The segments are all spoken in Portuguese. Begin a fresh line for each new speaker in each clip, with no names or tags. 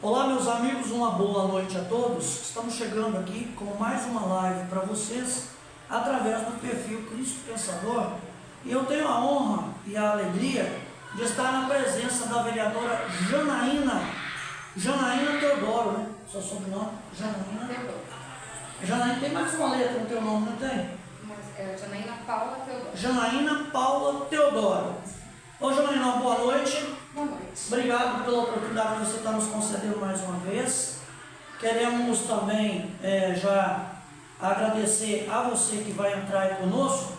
Olá, meus amigos, uma boa noite a todos. Estamos chegando aqui com mais uma live para vocês através do perfil Cristo Pensador. E eu tenho a honra e a alegria de estar na presença da vereadora Janaína Teodoro, né? Seu sobrenome? Janaína
Teodoro.
Janaína, tem mais uma letra no teu nome, não tem?
Janaína Paula Teodoro.
Janaína Paula Teodoro. Ô Janaína, uma boa noite.
Boa noite.
Obrigado pela oportunidade que você está nos concedendo mais uma vez. Queremos também já agradecer a você que vai entrar aí conosco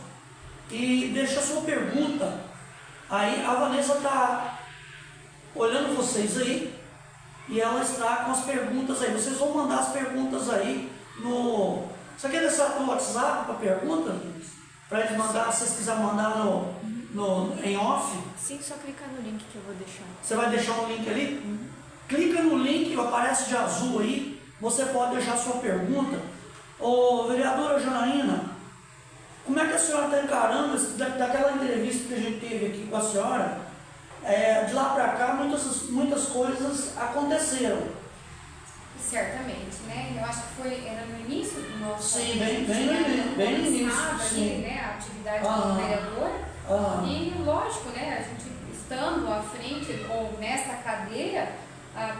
e deixa a sua pergunta. Aí a Vanessa está olhando vocês aí e ela está com as perguntas aí. Vocês vão mandar as perguntas aí no... Você quer deixar no WhatsApp para pergunta? Para eles mandar, se vocês quiserem mandar em off.
Sim, só clicar no link que eu vou deixar.
Você vai deixar um link ali? Clica no link, aparece de azul aí, você pode deixar sua pergunta. Ô, vereadora Janaína, como é que a senhora está encarando daquela entrevista que a gente teve aqui com a senhora? De lá para cá, muitas coisas aconteceram.
Certamente, né? Eu acho que era no início do nosso...
Sim, bem no início.
Sim. Né? A atividade como vereadora. E lógico, né? A gente estando à frente ou nessa cadeira,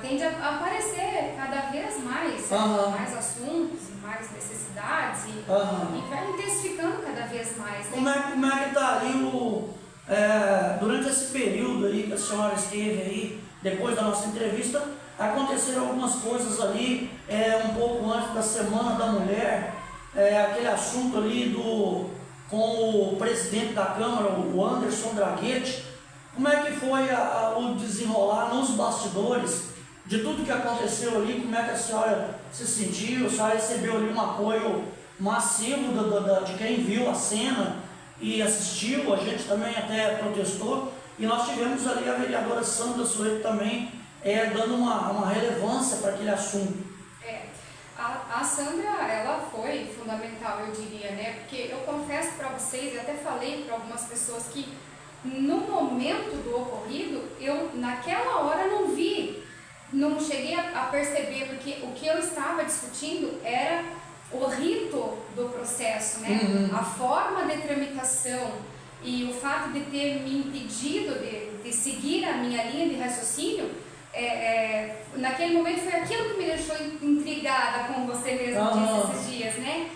tende a aparecer cada vez mais, mais assuntos, mais necessidades e vai intensificando cada vez mais. Né?
Como é que está ali durante esse período aí que a senhora esteve aí, depois da nossa entrevista, aconteceram algumas coisas ali, um pouco antes da Semana da Mulher, aquele assunto ali com o presidente da Câmara, o Anderson Draghetti. Como é que foi o desenrolar nos bastidores de tudo que aconteceu ali? Como é que a senhora se sentiu? A senhora recebeu ali um apoio massivo de quem viu a cena e assistiu, a gente também até protestou, e nós tivemos ali a vereadora Sandra Soeto também dando uma relevância para aquele assunto.
A Sandra, ela foi fundamental, eu diria, né? Porque eu confesso para vocês, eu até falei para algumas pessoas que no momento do ocorrido, eu naquela hora não cheguei a perceber, porque o que eu estava discutindo era o rito do processo, né? A forma de tramitação e o fato de ter me impedido de seguir a minha linha de raciocínio. Naquele momento foi aquilo que me deixou intrigada, como você mesmo disse esses dias, né?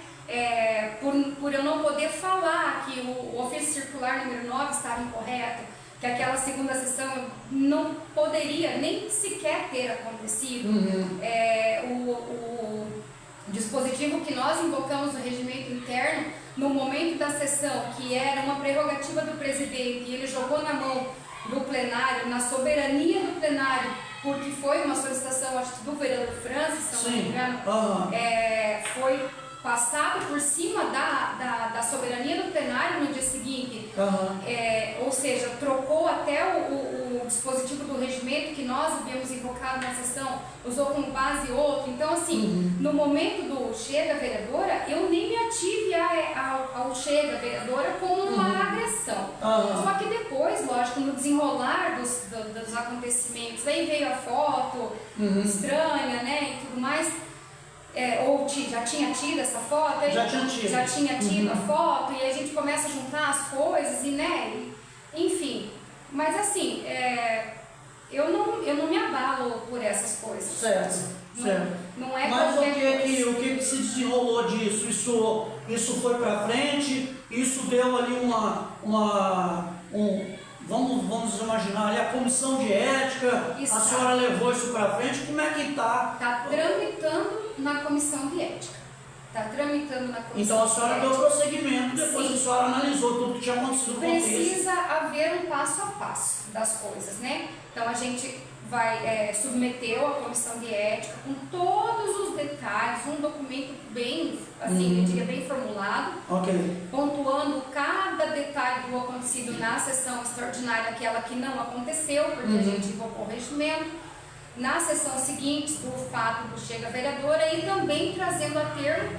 Por eu não poder falar que o ofício circular número 9 estava incorreto, que aquela segunda sessão não poderia nem sequer ter acontecido. O dispositivo que nós invocamos no regimento interno, no momento da sessão, que era uma prerrogativa do presidente, e ele jogou na mão do plenário, na soberania do plenário, porque foi uma solicitação, acho que do vereador Francis, se não me engano, foi passado por cima da soberania do plenário no dia seguinte, ou seja, trocou até o dispositivo do regimento que nós havíamos invocado na sessão, usou como base outro. Então, assim, no momento do Chega Vereadora, eu nem me ative ao Chega Vereadora como uma agressão. Só que depois, lógico, no desenrolar dos acontecimentos, aí veio a foto estranha, né, e tudo mais. Ou já tinha tido essa foto, já tinha tido a foto, e a gente começa a juntar as coisas, e né, enfim. Mas assim, eu não me abalo por essas coisas.
Certo.
Não é.
Mas o que se desenrolou disso? Isso foi para frente? Isso deu ali vamos imaginar ali a comissão de ética, a senhora levou isso para frente, como é que está?
Está tramitando na comissão de ética.
Então a senhora deu prosseguimento, depois a senhora analisou tudo que tinha acontecido com isso.
Precisa haver um passo a passo das coisas, né? Então a gente submeteu à comissão de ética com todos os detalhes, um documento bem, assim, eu diria, bem formulado, pontuando cada detalhe do acontecido na sessão extraordinária, aquela que não aconteceu, porque a gente invocou o regimento, na sessão seguinte, do fato do Chega Vereadora, e também trazendo a termo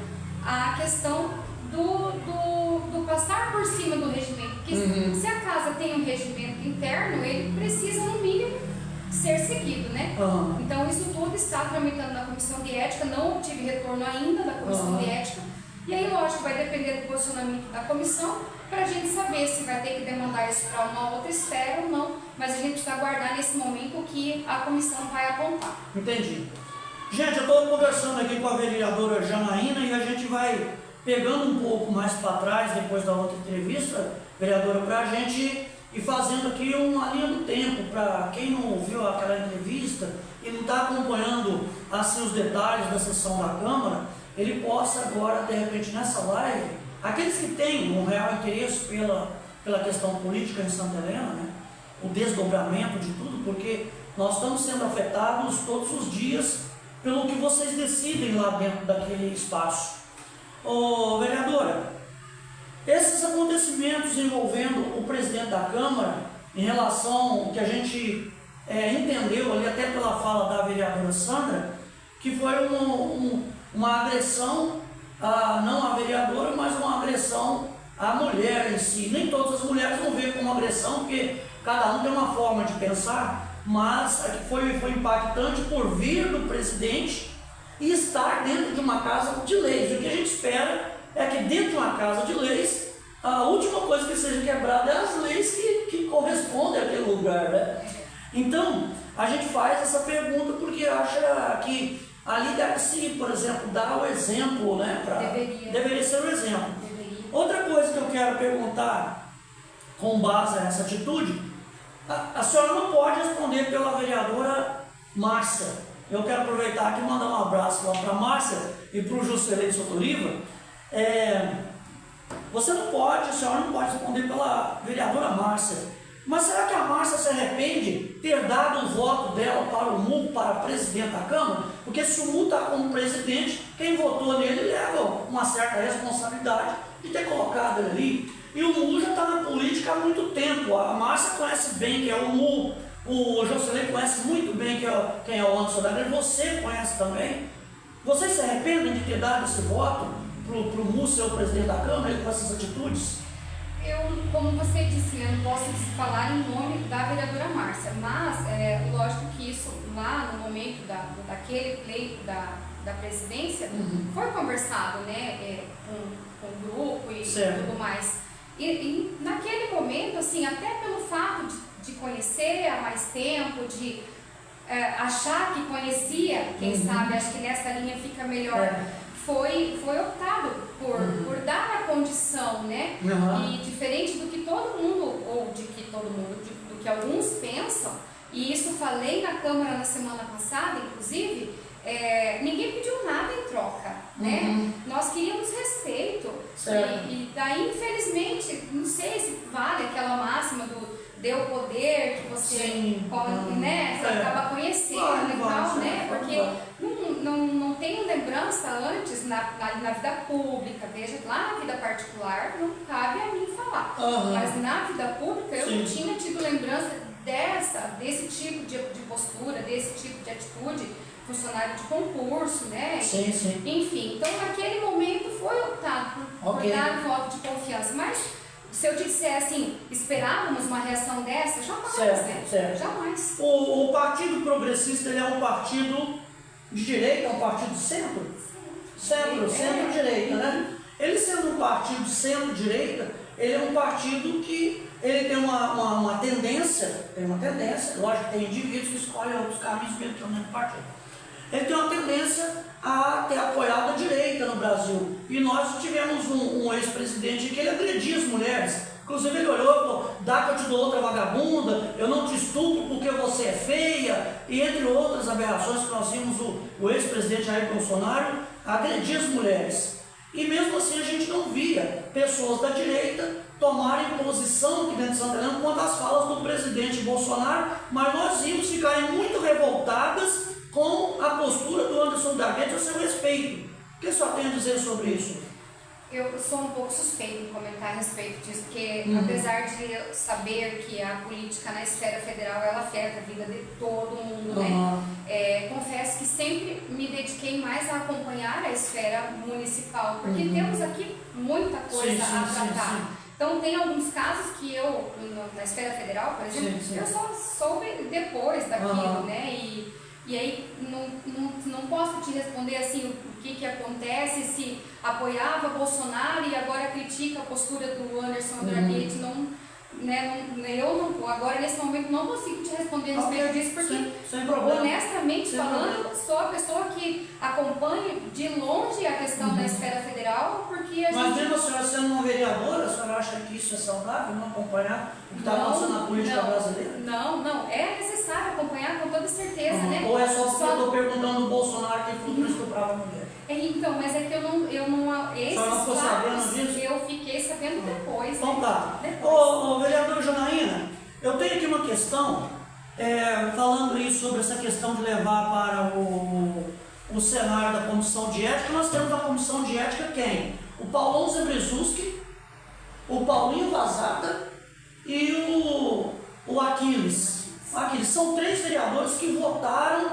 a questão do passar por cima do regimento, porque se a casa tem um regimento interno, ele precisa, no mínimo, ser seguido, né? Então isso tudo está tramitando na Comissão de Ética, não tive retorno ainda da Comissão de Ética. E aí, lógico, vai depender do posicionamento da comissão para a gente saber se vai ter que demandar isso para uma outra esfera ou não, mas a gente precisa aguardar nesse momento o que a comissão vai apontar.
Entendi. Gente, eu estou conversando aqui com a vereadora Janaína e a gente vai pegando um pouco mais para trás, depois da outra entrevista, vereadora, para a gente ir fazendo aqui uma linha do tempo, para quem não ouviu aquela entrevista e não está acompanhando assim os detalhes da sessão da Câmara, ele possa agora, de repente, nessa live, aqueles que têm um real interesse pela questão política em Santa Helena, né, o desdobramento de tudo, porque nós estamos sendo afetados todos os dias pelo que vocês decidem lá dentro daquele espaço. Ô, vereadora, esses acontecimentos envolvendo o presidente da Câmara, em relação ao que a gente entendeu ali até pela fala da vereadora Sandra, que foi uma agressão, não à vereadora, mas uma agressão à mulher em si. Nem todas as mulheres vão ver como agressão, porque cada um tem uma forma de pensar, mas foi impactante por vir do presidente e estar dentro de uma casa de leis. O que a gente espera é que dentro de uma casa de leis, a última coisa que seja quebrada é as leis que correspondem àquele lugar, né? Então, a gente faz essa pergunta porque acha que ali deve-se, por exemplo, dar o exemplo, né? Deveria ser o exemplo. Outra coisa que eu quero perguntar, com base nessa atitude, a senhora não pode responder pela vereadora Márcia. Eu quero aproveitar aqui e mandar um abraço lá para a Márcia e para o Juscelino Sotoriva. A senhora não pode responder pela vereadora Márcia. Mas será que a Márcia se arrepende de ter dado o voto dela para o MU, para presidente da Câmara? Porque se o MU está como presidente, quem votou nele leva uma certa responsabilidade de ter colocado ele ali. E o MU já está na política há muito tempo. A Márcia conhece bem quem é o MU, o Jocelyn conhece muito bem quem é o Anderson da Grande, você conhece também. Vocês se arrependem de ter dado esse voto para o MU ser o presidente da Câmara com essas atitudes?
Eu, como você disse, eu não posso falar em nome da vereadora Márcia, mas lógico que isso lá no momento daquele pleito da presidência foi conversado, né, com o grupo e tudo mais. E naquele momento, assim, até pelo fato de conhecer há mais tempo, de achar que conhecia, quem sabe, acho que nessa linha fica melhor. Foi optado por dar a condição, né? E diferente do que todo mundo, ou do que alguns pensam, e isso falei na Câmara na semana passada, inclusive, ninguém pediu nada em troca, né? Nós queríamos respeito. E daí, infelizmente, não sei se vale aquela máxima do deu poder que você pode, né? Você acaba conhecendo e tal, né? Porque não tenho lembrança antes na vida pública, veja, lá na vida particular não cabe a mim falar, mas na vida pública eu não tinha tido lembrança desse tipo de postura, desse tipo de atitude, funcionário de concurso, né? Enfim, então naquele momento foi optado por dar um voto de confiança, mas se eu te disser assim, esperávamos uma reação dessa, jamais, né? Jamais.
O Partido Progressista, ele é um partido de direita, é um partido centro? Centro-direita, né? Ele sendo um partido centro-direita, ele é um partido que ele tem uma tendência, lógico que tem indivíduos que escolhem outros caminhos mesmo dentro do partido. Ele tem uma tendência a ter apoiado a direita no Brasil. E nós tivemos um ex-presidente que ele agredia as mulheres. Inclusive ele olhou e falou, dá que eu te dou outra vagabunda, eu não te estupro porque você é feia, e entre outras aberrações que nós vimos o ex-presidente Jair Bolsonaro agredir as mulheres. E mesmo assim a gente não via pessoas da direita tomarem posição aqui dentro de Santa Helena quanto às falas do presidente Bolsonaro, mas nós vimos ficarem muito revoltadas com a postura do Anderson da Guedes a seu respeito. O que só tem a dizer sobre isso?
Eu sou um pouco suspeita em comentar a respeito disso, porque apesar de eu saber que a política na esfera federal ela afeta a vida de todo mundo, né? Confesso que sempre me dediquei mais a acompanhar a esfera municipal, porque temos aqui muita coisa a tratar. Então tem alguns casos que eu, na esfera federal, por exemplo, eu só soube depois daquilo, né? E aí não posso te responder assim o que acontece, se apoiava Bolsonaro e agora critica a postura do Anderson Andrade, agora nesse momento não consigo te responder a respeito disso, porque
sem problema.
honestamente
Sem
falando,
problema.
sou a pessoa que acompanha de longe a questão da esfera federal, porque a
Mas
gente...
mesmo a senhora sendo uma vereadora, a senhora acha que isso é saudável, não acompanhar o que está acontecendo na política brasileira?
Não, é necessário acompanhar com toda certeza, né?
Ou é só porque eu estou perguntando do Bolsonaro que falou que não estuprava a mulher?
Então, mas é que eu não esses
não ficou sabendo
fatos
disso?
eu fiquei sabendo depois.
Então
né?
tá.
Depois.
Ô, vereador Janaína, eu tenho aqui uma questão, falando aí sobre essa questão de levar para o cenário da comissão de ética. Nós temos a comissão de ética quem? O Paulão Zebrezuski, o Paulinho Vazata e o Aquiles. São 3 vereadores que votaram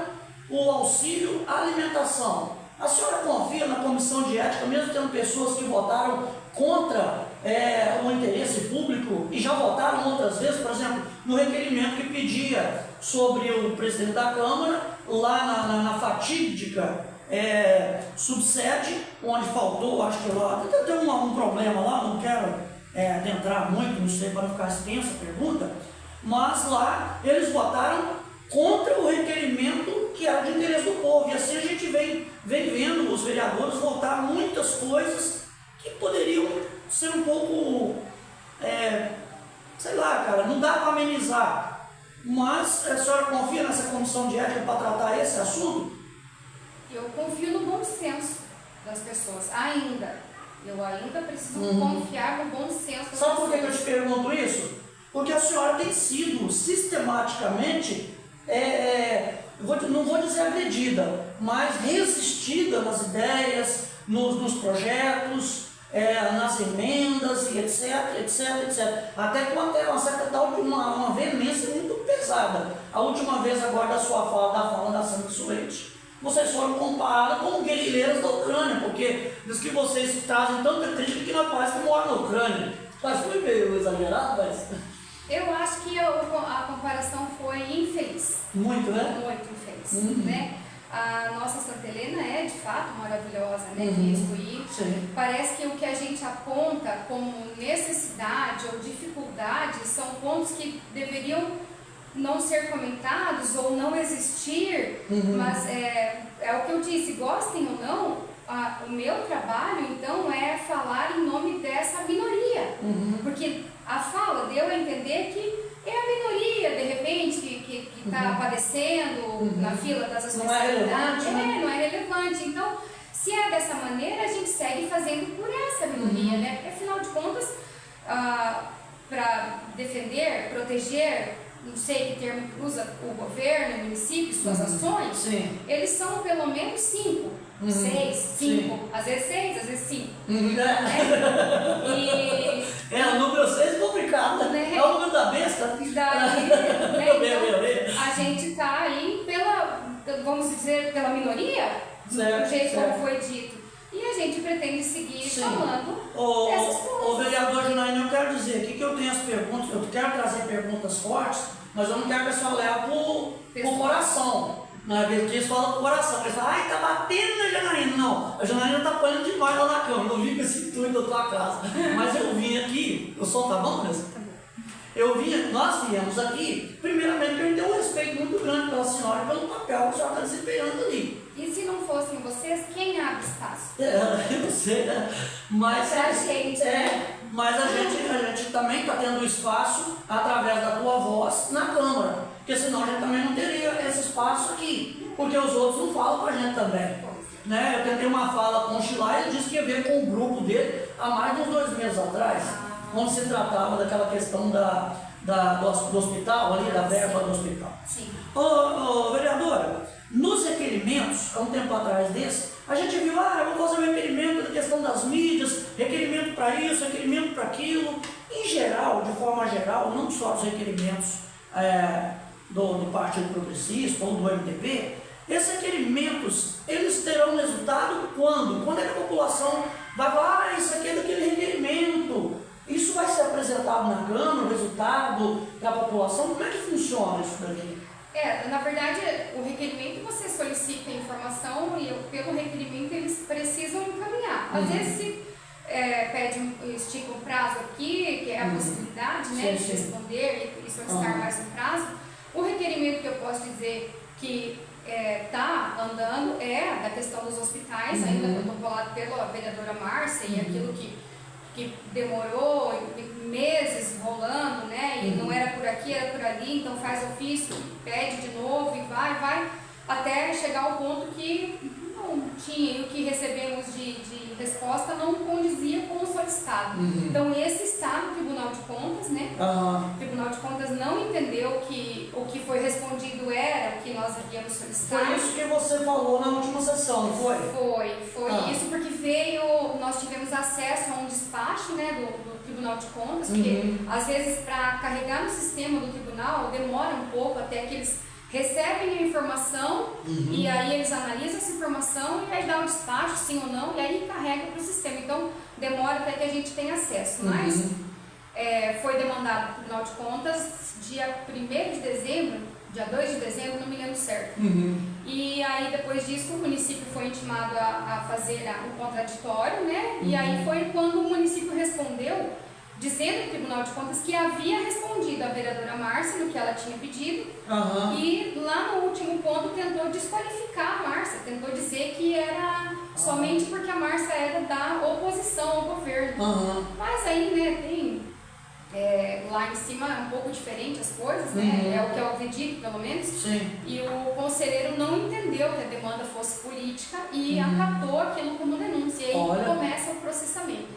o auxílio à alimentação. A senhora confia na comissão de ética, mesmo tendo pessoas que votaram contra o interesse público e já votaram outras vezes, por exemplo, no requerimento que pedia sobre o presidente da Câmara, lá na fatídica subsede, onde faltou, acho que lá, tem um problema lá, não quero adentrar muito, não sei, para não ficar extensa a pergunta, mas lá eles votaram contra o requerimento que era de interesse do povo, e assim a gente vem vendo os vereadores votar muitas coisas que poderiam ser um pouco, sei lá, cara, não dá para amenizar, mas a senhora confia nessa comissão de ética para tratar esse assunto?
Eu confio no bom senso das pessoas, eu ainda preciso confiar no bom senso das
Sabe por que eu
pessoas.
te pergunto isso? Porque a senhora tem sido sistematicamente, não vou dizer agredida, mas resistida nas ideias, nos projetos, nas emendas, e etc. Até com uma certa tal de uma veemência muito pesada. A última vez agora da sua fala da Sandra Suete, vocês foram comparados como guerrilheiros da Ucrânia, porque diz que vocês trazem tanta crítica que nós parece que moram na Ucrânia. Mas foi meio exagerado, mas...
Eu acho que a comparação foi infeliz.
Muito, né?
Muito infeliz, né? A nossa Santa Helena é de fato maravilhosa, né? Visto e
Sim.
parece que o que a gente aponta como necessidade ou dificuldade são pontos que deveriam não ser comentados ou não existir, mas é o que eu disse, gostem ou não, o meu trabalho então é falar em nome dessa minoria, porque a fala deu a entender que é a minoria, de repente, que está padecendo na fila das responsabilidades, não é relevante. Então, se é dessa maneira, a gente segue fazendo por essa minoria, né? Porque afinal de contas, para defender, proteger, não sei que termo que usa o governo, o município, suas ações,
Sim.
eles são pelo menos 5, 6, 5, às vezes 6, às vezes 5.
O número 6 é complicado,
né?
É o número da besta.
E daí, a gente está aí vamos dizer, pela minoria, do jeito como foi dito. E a gente pretende seguir falando dessas coisas.
O vereador Janaína, eu quero dizer aqui que eu tenho as perguntas, eu quero trazer perguntas fortes, mas eu não quero que a senhora leve pro coração. Eles falam pro coração, eles falam, tá batendo na Janaína. Não, a Janaína tá apanhando demais lá na cama, eu vim com esse intuito da tua casa. Mas eu vim aqui, o som tá bom mesmo? Tá bom. Nós viemos aqui, primeiramente, porque a gente tem um respeito muito grande pela senhora e pelo papel que a senhora está desempenhando ali.
E se não fossem vocês, quem abre espaço?
Eu sei, né? Mas
pra gente,
mas a gente também está tendo espaço através da tua voz na Câmara, porque senão a gente também não teria esse espaço aqui, porque os outros não falam com a gente também. Né? Eu tentei uma fala com o Chilá e ele disse que ia ver com o grupo dele há mais de uns 2 meses atrás, onde se tratava daquela questão do hospital, ali, da verba do hospital.
Sim.
Vereadora, nos requerimentos, há um tempo atrás desse, a gente viu, eu vou fazer um requerimento da questão das mídias, requerimento para isso, requerimento para aquilo. Em geral, de forma geral, não só os requerimentos do Partido Progressista ou do MDB, esses requerimentos, eles terão resultado quando? Quando é que a população vai falar, isso aqui é daquele requerimento, isso vai ser apresentado na Câmara, o resultado da população, como é que funciona isso daqui?
Na verdade, o requerimento você solicita informação e pelo requerimento eles precisam encaminhar. Às vezes se estica um prazo aqui, que é a possibilidade, né, de responder e solicitar mais um prazo. O requerimento que eu posso dizer que está andando é da questão dos hospitais, ainda protocolado pela vereadora Márcia, e aquilo que demorou meses rolando, né? E não era por aqui, era por ali, então faz ofício, pede de novo e vai, até chegar ao ponto que não tinha, e o que recebemos de resposta não condizia com o solicitado. Então esse está no Tribunal de Contas, né? O Tribunal de Contas não entendeu que o que foi respondido era o que nós havíamos solicitado.
Foi isso que você falou na última sessão, não foi?
Foi isso, porque nós tivemos acesso a um despacho, né, do Tribunal de Contas, porque às vezes para carregar no sistema do tribunal demora um pouco até que eles recebem a informação e aí eles analisam essa informação e aí dá um despacho, sim ou não, e aí carrega para o sistema. Então demora até que a gente tenha acesso. Mas foi demandado para o Tribunal de Contas dia 1º de dezembro, dia 2 de dezembro, não me lembro certo. E aí depois disso o município foi intimado a fazer o contraditório, né? E aí foi quando o município respondeu, dizendo ao Tribunal de Contas que havia respondido a vereadora Márcia no que ela tinha pedido, e lá no último ponto tentou desqualificar a Márcia, tentou dizer que era somente porque a Márcia era da oposição ao governo. Mas aí, né, tem lá em cima é um pouco diferente as coisas, né? É o que eu acredito, pelo menos.
Sim.
E o conselheiro não entendeu que a demanda fosse política e acatou aquilo como denúncia. E aí começa o processamento.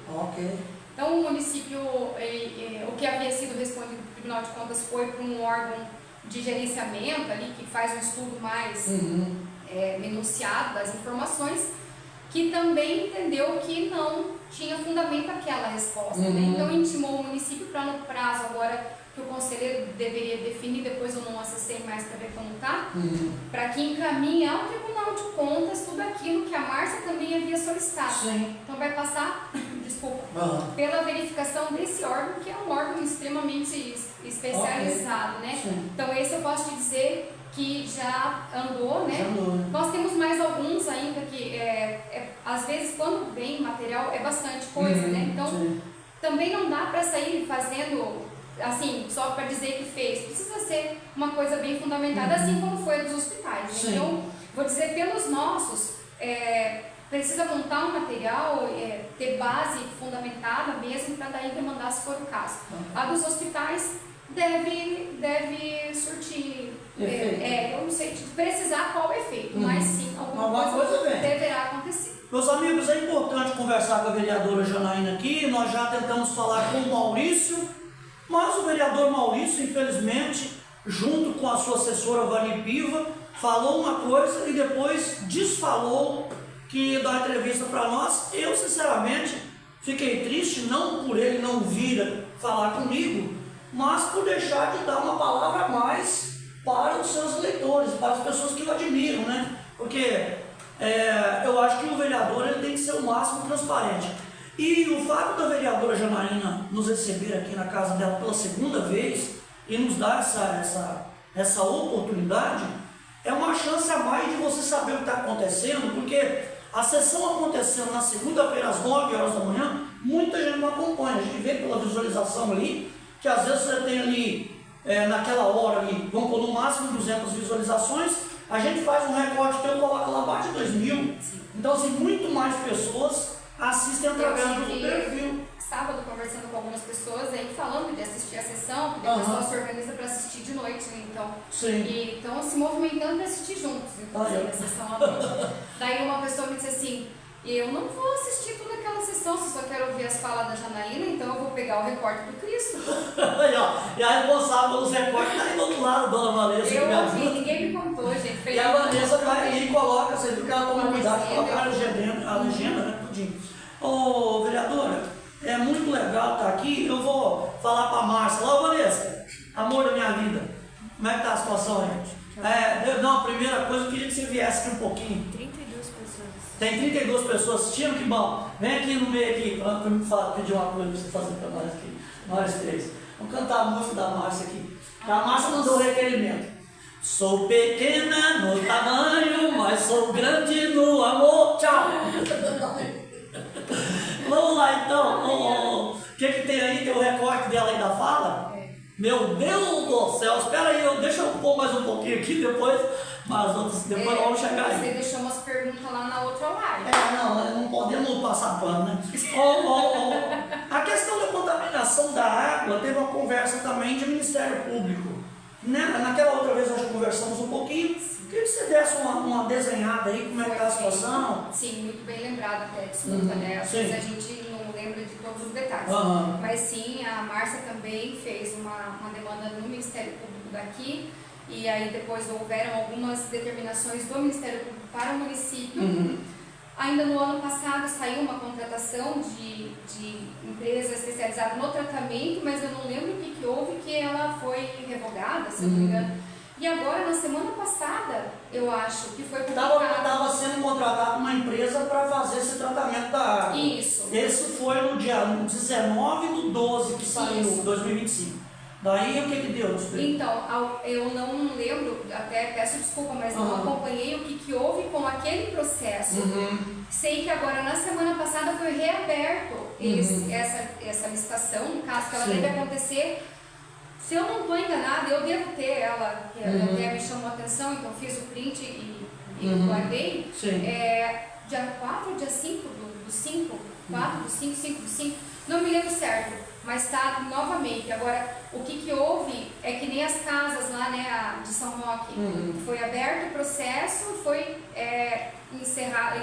Então, o município, o que havia sido respondido do Tribunal de Contas foi para um órgão de gerenciamento ali, que faz um estudo mais minuciado das informações, que também entendeu que não tinha fundamento aquela resposta. Né? Então, intimou o município para no prazo agora que o conselheiro deveria definir, depois eu não acessei mais para ver como está, para que encaminhe ao Tribunal de Contas tudo aquilo que a Márcia também havia solicitado. Então vai passar, pela verificação desse órgão, que é um órgão extremamente especializado, né? Então esse eu posso te dizer que já andou, né? Nós temos mais alguns ainda que, às vezes, quando vem material, é bastante coisa, né? Então, também não dá para sair fazendo, assim, só para dizer que fez. Precisa ser uma coisa bem fundamentada, assim como foi dos hospitais. Né? Então, vou dizer, pelos nossos, precisa montar um material, ter base fundamentada mesmo, para daí demandar se for o caso. A dos hospitais deve surtir, eu não sei precisar qual é efeito, mas sim, alguma coisa deverá acontecer.
Meus amigos, é importante conversar com a vereadora Janaína aqui. Nós já tentamos falar com o Maurício, mas o vereador Maurício, infelizmente, junto com a sua assessora Vani Piva, falou uma coisa e depois desfalou que ia dar uma entrevista para nós. Eu, sinceramente, fiquei triste, não por ele não vir falar comigo, mas por deixar de dar uma palavra a mais para os seus leitores, para as pessoas que o admiram, né? Porque eu acho que o vereador ele tem que ser o máximo transparente. E o fato da vereadora Janaína nos receber aqui na casa dela pela segunda vez e nos dar essa oportunidade é uma chance a mais de você saber o que está acontecendo, porque a sessão acontecendo na segunda-feira às 9 horas da manhã, muita gente não acompanha. A gente vê pela visualização ali, que às vezes você tem ali, naquela hora ali, vamos pôr no máximo 200 visualizações, a gente faz um recorte que eu coloco lá abaixo de 2.000. Então, assim, muito mais pessoas assistem através do perfil.
Sábado, conversando com algumas pessoas aí, falando de assistir a sessão, porque o pessoal se organiza para assistir de noite, né? Então, então se movimentando para assistir juntos, inclusive, a sessão à noite. Daí uma pessoa me disse assim, eu não vou assistir toda aquela sessão, se só quero ouvir as falas da Janaína, então eu vou pegar o recorte do Cristo.
E a responsável pelos recortes está aí do outro lado, dona Vanessa.
Eu ouvi, ninguém me contou, gente.
E a Vanessa vai ali e coloca, você viu que ela toma cuidado de colocar a legenda, né? Tudinho. Ô, vereadora, é muito legal estar aqui. Eu vou falar para a Márcia. Lá, Vanessa, amor da minha vida, como é que está a situação aí? Não, a primeira coisa, eu queria que você viesse aqui um pouquinho.
32 pessoas.
Tem 32 pessoas assistindo, que bom. Vem aqui no meio aqui, para me pedir uma coisa para você fazer para nós aqui. Nós três. Vamos cantar a música da Márcia aqui. A Márcia mandou o requerimento. Sou pequena no tamanho, mas sou grande no amor. Tchau! Vamos lá então. O que tem aí? Tem o recorte dela aí da fala? Meu Deus do céu, espera aí, deixa eu pôr mais um pouquinho aqui depois, mas depois vamos chegar aí.
Você deixou umas perguntas lá na outra live.
Não podemos passar pano, né? A questão da contaminação da água, teve uma conversa também de Ministério Público. Né? Naquela outra vez nós conversamos um pouquinho, queria que você desse uma desenhada aí, como é que está a situação.
Sim, muito bem lembrado até, desculpa, né? Às vezes a gente não lembra de todos os detalhes. Mas sim, a Márcia também fez uma demanda no Ministério Público daqui, e aí depois houveram algumas determinações do Ministério Público para o município. Ainda no ano passado saiu uma contratação de empresa especializada no tratamento, mas eu não lembro o que houve, que ela foi revogada, se eu não me engano. E agora, na semana passada, eu acho que foi publicado.
Estava sendo contratado uma empresa para fazer esse tratamento da água.
Isso.
Esse foi no dia 19/12 que saiu, 2025. Daí o que deu?
Então, eu não lembro, até peço desculpa, mas não acompanhei o que houve com aquele processo. Sei que agora, na semana passada, foi reaberto essa licitação, no caso, que ela deve acontecer. Se eu não estou enganada, eu devo ter ela, que até me chamou a atenção, então fiz o print e guardei. Dia 4 ou dia 5 do 5? 4 do 5, 5 do 5, não me lembro certo, mas está novamente. Agora, o que houve é que nem as casas lá, né, de São Roque, foi aberto o processo, foi encerrado,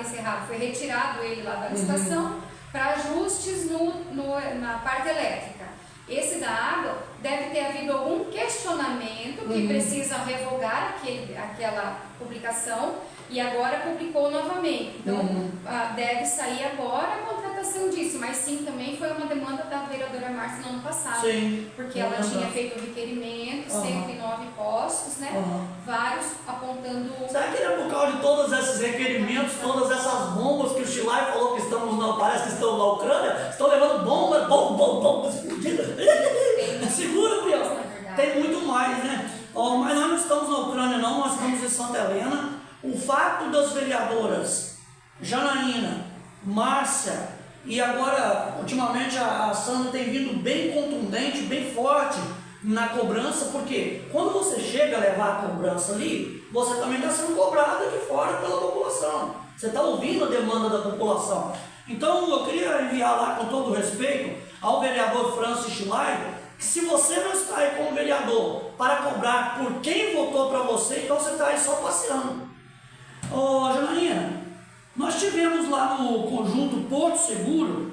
foi retirado ele lá da licitação para ajustes na parte elétrica. Esse da água deve ter havido algum questionamento que precisa revogar aquela publicação e agora publicou novamente. Então, deve sair agora a contratação disso, mas sim, também foi uma demanda da vereadora Márcia no ano passado.
Sim.
Porque ela tinha feito o requerimento, 109 postos, né? Vários apontando...
Será que é por causa de todos esses requerimentos, todas essas bombas que o Chilai falou que parece que estão na Ucrânia, estão levando bombas explodidas? Segura, Deus! Tem muito mais, né? Mas nós não estamos na Ucrânia não, nós estamos em Santa Helena. O fato das vereadoras Janaína, Márcia e agora, ultimamente, a Sandra tem vindo bem contundente, bem forte na cobrança, porque quando você chega a levar a cobrança ali, você também está sendo cobrado aqui fora pela população. Você está ouvindo a demanda da população. Então, eu queria enviar lá, com todo o respeito, ao vereador Francis Schleider, que se você não está aí como vereador para cobrar por quem votou para você, então você está aí só passeando. Janaína, nós tivemos lá no conjunto Porto Seguro,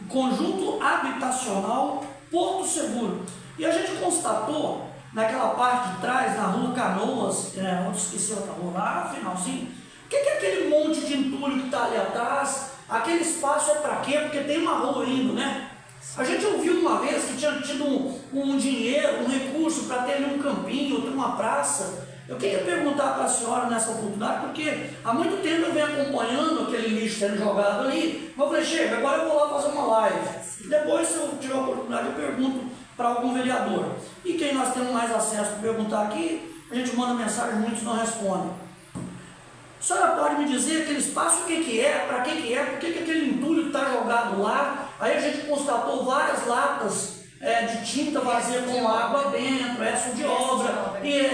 conjunto habitacional Porto Seguro, e a gente constatou naquela parte de trás, na rua Canoas, onde esqueci outra rua, lá no finalzinho, o que é aquele monte de entulho que está ali atrás? Aquele espaço é para quê? Porque tem uma rua indo, né? A gente ouviu uma vez que tinha tido um dinheiro, um recurso para ter ali um campinho, ter uma praça. Eu queria perguntar para a senhora nessa oportunidade, porque há muito tempo eu venho acompanhando aquele lixo sendo jogado ali. Eu falei, chega, agora eu vou lá fazer uma live. Depois, se eu tiver a oportunidade, eu pergunto para algum vereador. E quem nós temos mais acesso para perguntar aqui, a gente manda mensagem, muitos não respondem. A senhora pode me dizer aquele espaço, o que é, para que é, por que aquele entulho está jogado lá? Aí a gente constatou várias latas de tinta vazia com água dentro, essa de obra, e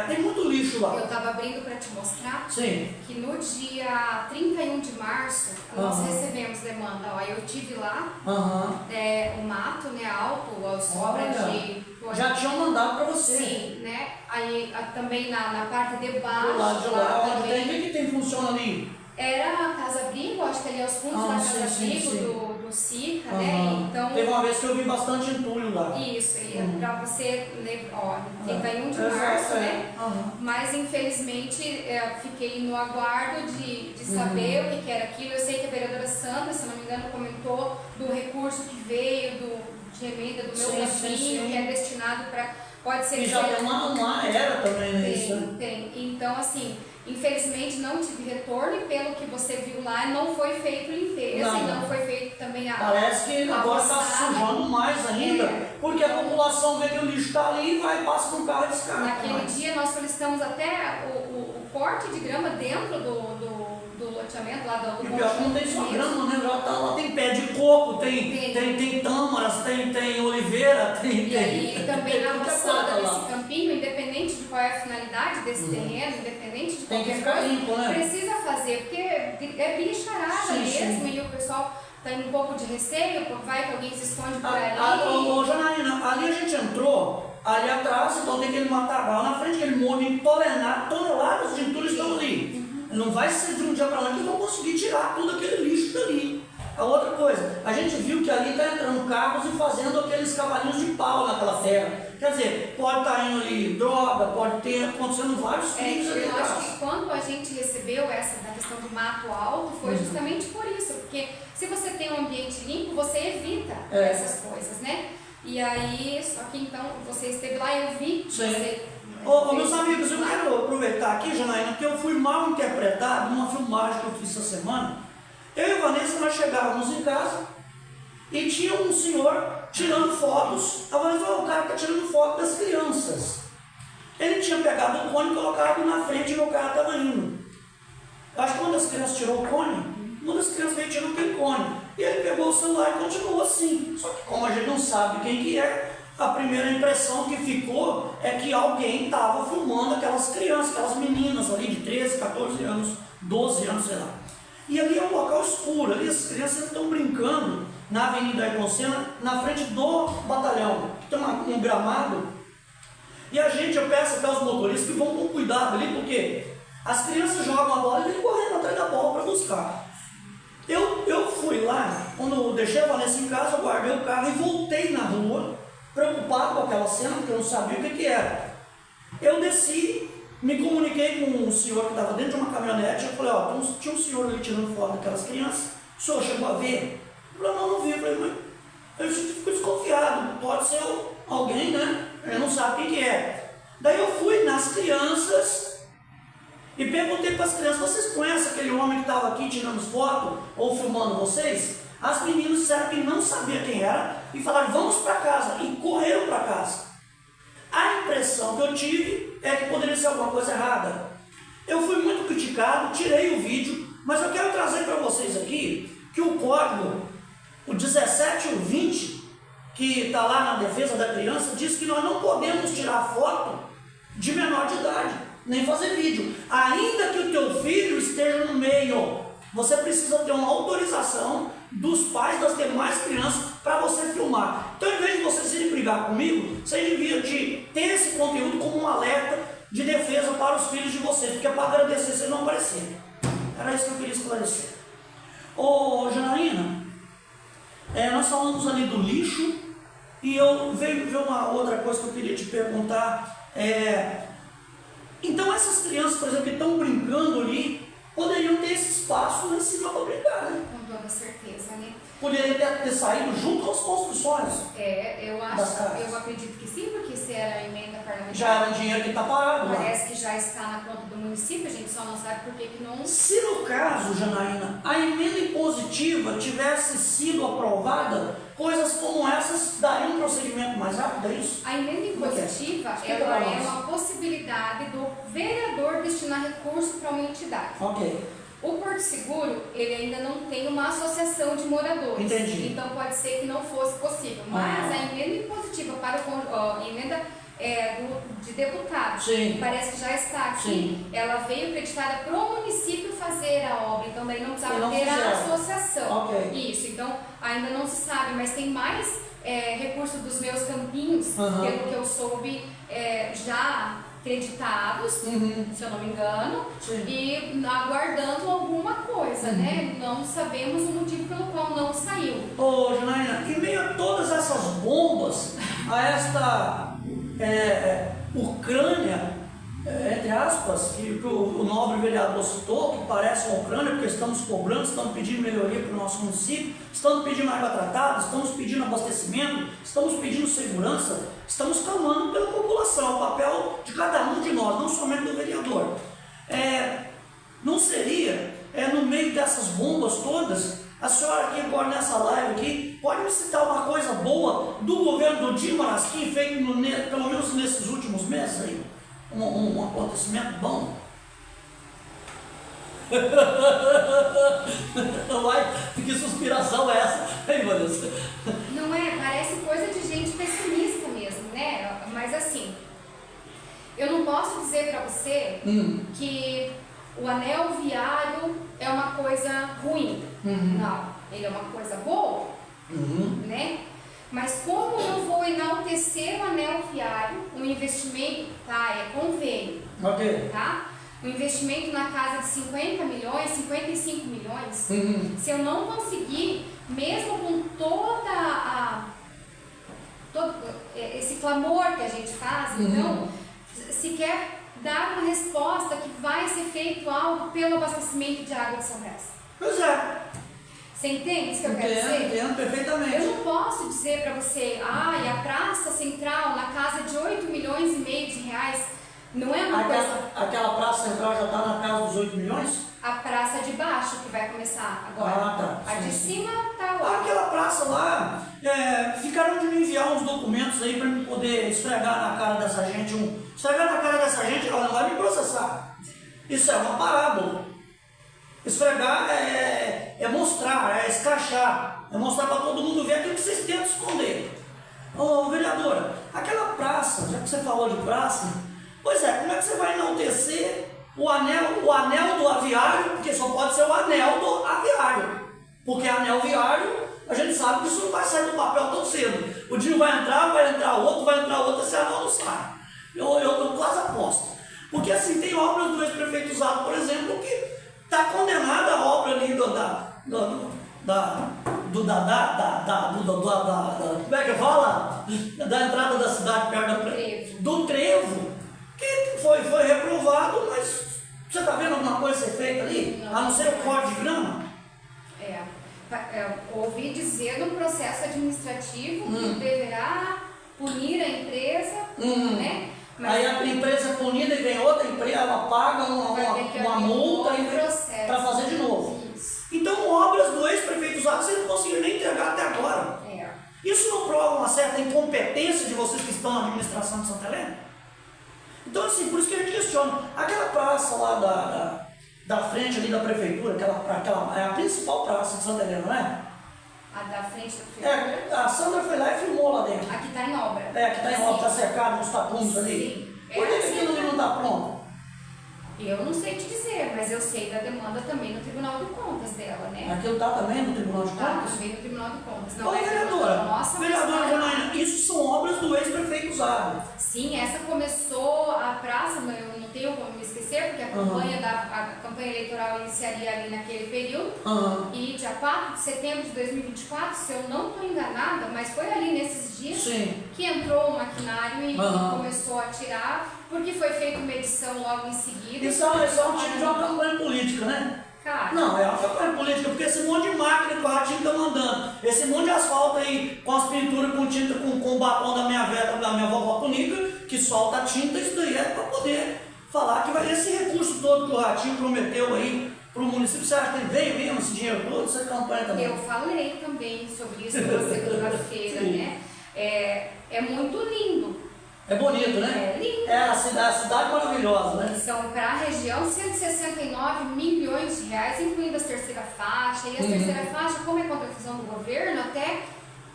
tem muito lixo lá.
Eu estava abrindo para te mostrar.
Sim.
Que no dia 31 de março nós recebemos demanda. Eu tive lá o mato, né, alto, a sobra de...
Já tinham mandado para você.
Sim, né? Aí também na parte de baixo.
Do lado de lá, onde
também,
que tem funciona ali?
Era a Casa Abrigo, acho que ali aos fundos da Casa Abrigo, do SICA, né? Então,
teve uma vez que eu vi bastante entulho lá.
Isso, para você, 31 de março, né? Mas infelizmente fiquei no aguardo de saber o que era aquilo. Eu sei que a vereadora Sandra, se não me engano, comentou do recurso que veio de emenda do meu campinho, que é destinado para Pode ser
E
que
já
seja-
tem uma era também nisso, né?
Tem. Então, assim, infelizmente não tive retorno e pelo que você viu lá, não foi feito limpeza e não foi feito também a
Parece que
a
agora está
roçada.
sujando mais ainda, porque a população vê que o lixo está ali e vai, passa com o carro e descarga.
Naquele dia nós solicitamos até o corte de grama dentro do loteamento lá do
E pior que não tem só
mesmo.
grama, né? Já tá lá, tem pé de coco, tem tâmaras, tem oliveira,
E aí também na
muita
roçada
coisa lá.
desse campinho, independente de qual é a finalidade desse terreno, independente de
Tem que
qualquer
ficar
coisa,
limpo, né?
precisa fazer, porque é bicharada
Sim,
mesmo
sim.
e o pessoal tem um pouco de receio, vai que alguém se esconde por ali.
Ô, Janaína, ali a gente entrou, ali atrás, então tem aquele matagal na frente, aquele monte de toneladas de entulho estão ali. Não vai ser de um dia para lá que vão conseguir tirar todo aquele lixo dali. A outra coisa, a gente viu que ali está entrando carros e fazendo aqueles cavalinhos de pau naquela terra. Quer dizer, pode estar indo ali droga, pode ter acontecendo vários crimes ali
Eu acho
atrás.
que quando a gente recebeu essa da questão do mato alto, foi justamente por isso, porque se você tem um ambiente limpo, você evita essas coisas, né? E aí, só que então, você esteve lá e eu vi que
Sim.
você...
Ô, meus amigos, eu quero aproveitar aqui, Janaína, que eu fui mal interpretado numa filmagem que eu fiz essa semana. Eu e a Vanessa, nós chegávamos em casa e tinha um senhor tirando fotos. A Vanessa falou, o cara está tirando foto das crianças. Ele tinha pegado o cone e colocado na frente e meu carro estava indo. Acho que uma das crianças tirou o cone, uma das crianças veio tirando aquele cone. E ele pegou o celular e continuou assim. Só que como a gente não sabe quem que é, a primeira impressão que ficou é que alguém estava filmando aquelas crianças, aquelas meninas ali de 13, 14 anos, 12 anos, sei lá. E ali é um local escuro, ali as crianças estão brincando na Avenida Ayrton Senna, na frente do batalhão, que tem um gramado. E a gente, eu peço até aos motoristas que vão com cuidado ali, porque as crianças jogam a bola e vêm correndo atrás da bola para buscar. Eu fui lá, quando eu deixei a Vanessa em casa, eu guardei o carro e voltei na rua, preocupado com aquela cena, porque eu não sabia o que era. Eu desci, me comuniquei com um senhor que estava dentro de uma caminhonete, eu falei, ó, tinha um senhor ali tirando foto daquelas crianças, o senhor chegou a ver? Ele falou, não vi. Eu falei, mas eu fico desconfiado, pode ser alguém, né? Eu não sabe quem que é. Daí eu fui nas crianças e perguntei para as crianças, vocês conhecem aquele homem que estava aqui tirando foto ou filmando vocês? As meninas disseram que não sabia quem era e falaram, vamos para casa, e correram para casa. A impressão que eu tive é que poderia ser alguma coisa errada. Eu fui muito criticado, tirei o vídeo, mas eu quero trazer para vocês aqui que o código, o 17 e o 20, que está lá na defesa da criança, diz que nós não podemos tirar foto de menor de idade, nem fazer vídeo. Ainda que o teu filho esteja no meio, você precisa ter uma autorização dos pais das demais crianças para você filmar. Então, em vez de vocês irem brigar comigo, vocês deviam de ter esse conteúdo como um alerta de defesa para os filhos de vocês, porque é para agradecer vocês não aparecerem. Era isso que eu queria esclarecer. Ô, Janaína, nós falamos ali do lixo e eu veio ver uma outra coisa que eu queria te perguntar. Então, essas crianças, por exemplo, que estão brincando ali, poderiam ter esse espaço lá em cima para brincar, né?
Com toda certeza, né?
Poderiam ter saído junto com as construções.
Eu acredito que sim, porque se era a emenda parlamentar.
Já era um dinheiro que está parado lá.
Parece que já está na conta do município, a gente só não sabe por que não.
Se no caso, Janaína, a emenda impositiva tivesse sido aprovada, coisas como essas dariam um procedimento mais rápido, é isso?
A emenda impositiva,
Explica
ela
pra
é
nós.
uma possibilidade do vereador destinar recurso para uma entidade.
Ok.
O Porto Seguro, ele ainda não tem uma associação de moradores.
Entendi.
Então pode ser que não fosse possível. Mas a emenda impositiva para a emenda de deputados,
Sim.
parece que já está aqui.
Sim.
Ela veio acreditada para o município fazer a obra, então daí não precisava
não
ter a
fizeram.
associação.
Ok.
Isso, então ainda não se sabe, mas tem mais recursos dos meus campinhos, pelo que eu soube, já acreditados, se eu não me engano,
Sim.
e aguardando alguma coisa, né? Não sabemos o motivo pelo qual não saiu.
Ô, Janaína, em meio a todas essas bombas, a esta Ucrânia, entre aspas, que o nobre vereador citou, que parece uma Ucrânia, porque estamos cobrando, estamos pedindo melhoria para o nosso município, estamos pedindo água tratada, estamos pedindo abastecimento, estamos pedindo segurança, estamos clamando pela população, o papel de cada um de nós, não somente do vereador. Não seria, no meio dessas bombas todas, a senhora aqui agora nessa live aqui, pode me citar uma coisa boa do governo do Dinho Marasquim, feito pelo menos nesses últimos meses aí? Um acontecimento bom? Que suspiração é essa? Hein, Vanessa?
Não é? Parece coisa de gente pessimista mesmo, né? Mas assim, eu não posso dizer para você que o anel viário é uma coisa ruim. Não, ele é uma coisa boa, né? Mas como eu vou enaltecer o anel viário, um investimento, tá? É convênio, tá? Um investimento na casa de 50 milhões, 55 milhões, se eu não conseguir, mesmo com todo esse clamor que a gente faz, então, se quer dar uma resposta que vai ser feito algo pelo abastecimento de água de São Brás.
Pois é.
Você entende isso que eu quero dizer?
Entendo perfeitamente.
Eu não posso dizer para você, a Praça Central, na casa de 8 milhões e meio de reais, não é uma coisa...
Aquela Praça Central já está na casa dos 8 milhões?
A praça de baixo que vai começar agora.
Tá.
A de cima tá lá.
Aquela praça lá, ficaram de me enviar uns documentos aí para me poder esfregar na cara dessa gente. Esfregar na cara dessa gente, ela não vai me processar. Isso é uma parábola. Esfregar é mostrar, é escrachar, é mostrar para todo mundo ver aquilo que vocês tentam esconder. Ô vereadora, aquela praça, já que você falou de praça, pois é, como é que você vai enaltecer o anel do aviário, porque só pode ser o anel do aviário, porque anel viário, a gente sabe que isso não vai sair do papel tão cedo. O dia vai entrar outro, esse anel não sai. Eu quase aposto. Porque assim, tem obras do ex-prefeito Zato, por exemplo, que está condenada a obra ali como é que fala? Da entrada da cidade perto do trevo, que foi reprovado, mas você está vendo alguma coisa ser feita ali?
Não.
A não ser o corte de grama?
Ouvi dizer no processo administrativo que deverá punir a empresa, né? Mas
aí a empresa é punida e vem outra empresa, ela paga uma multa para fazer de novo.
Isso.
Então, obras do ex-prefeito Zato, vocês não conseguiram nem entregar até agora. Isso não prova uma certa incompetência de vocês que estão na administração de Santa Helena? Então, assim, por isso que a gente questiona. Aquela praça lá da frente ali da prefeitura, aquela é a principal praça de Santa Helena, não é?
A da frente da prefeitura?
A Sandra foi lá e filmou lá dentro.
Aqui está em obra.
Aqui está em obra, está cercado, uns tapumes ali.
Sim.
Por que aquilo não está pronto?
Eu não sei te dizer, mas eu sei da demanda também no Tribunal de Contas dela, né?
Aquilo está também no Tribunal de
Tá,
Contas?
também no Tribunal de Contas.
Ô,
Não é
vereadora,
nossa,
vereadora Janaína, isso são obras do ex-prefeito Zato.
Sim, essa começou a praça, eu não tenho como me esquecer, porque a campanha eleitoral iniciaria ali naquele período. E dia 4 de setembro de 2024, se eu não estou enganada, mas foi ali nesses dias que entrou o maquinário e começou a tirar, porque foi feita uma edição logo em seguida.
Isso é um tipo de uma campanha política, né?
Cara,
Não, é uma campanha política, porque esse monte de máquina que o Ratinho está mandando, esse monte de asfalto aí, com as pinturas com tinta, com o batom da minha vovó Tunica, que solta tinta, isso daí é para poder falar que vai ter esse recurso todo que o Ratinho prometeu aí para o município. Você acha que veio mesmo esse dinheiro todo, essa campanha também?
eu falei também sobre isso na segunda-feira, né? É muito lindo.
É bonito, né?
É lindo.
É a cidade maravilhosa, né?
São para a região 169 milhões de reais, incluindo as terceira faixa. E a terceira faixa, como é contratação do governo, até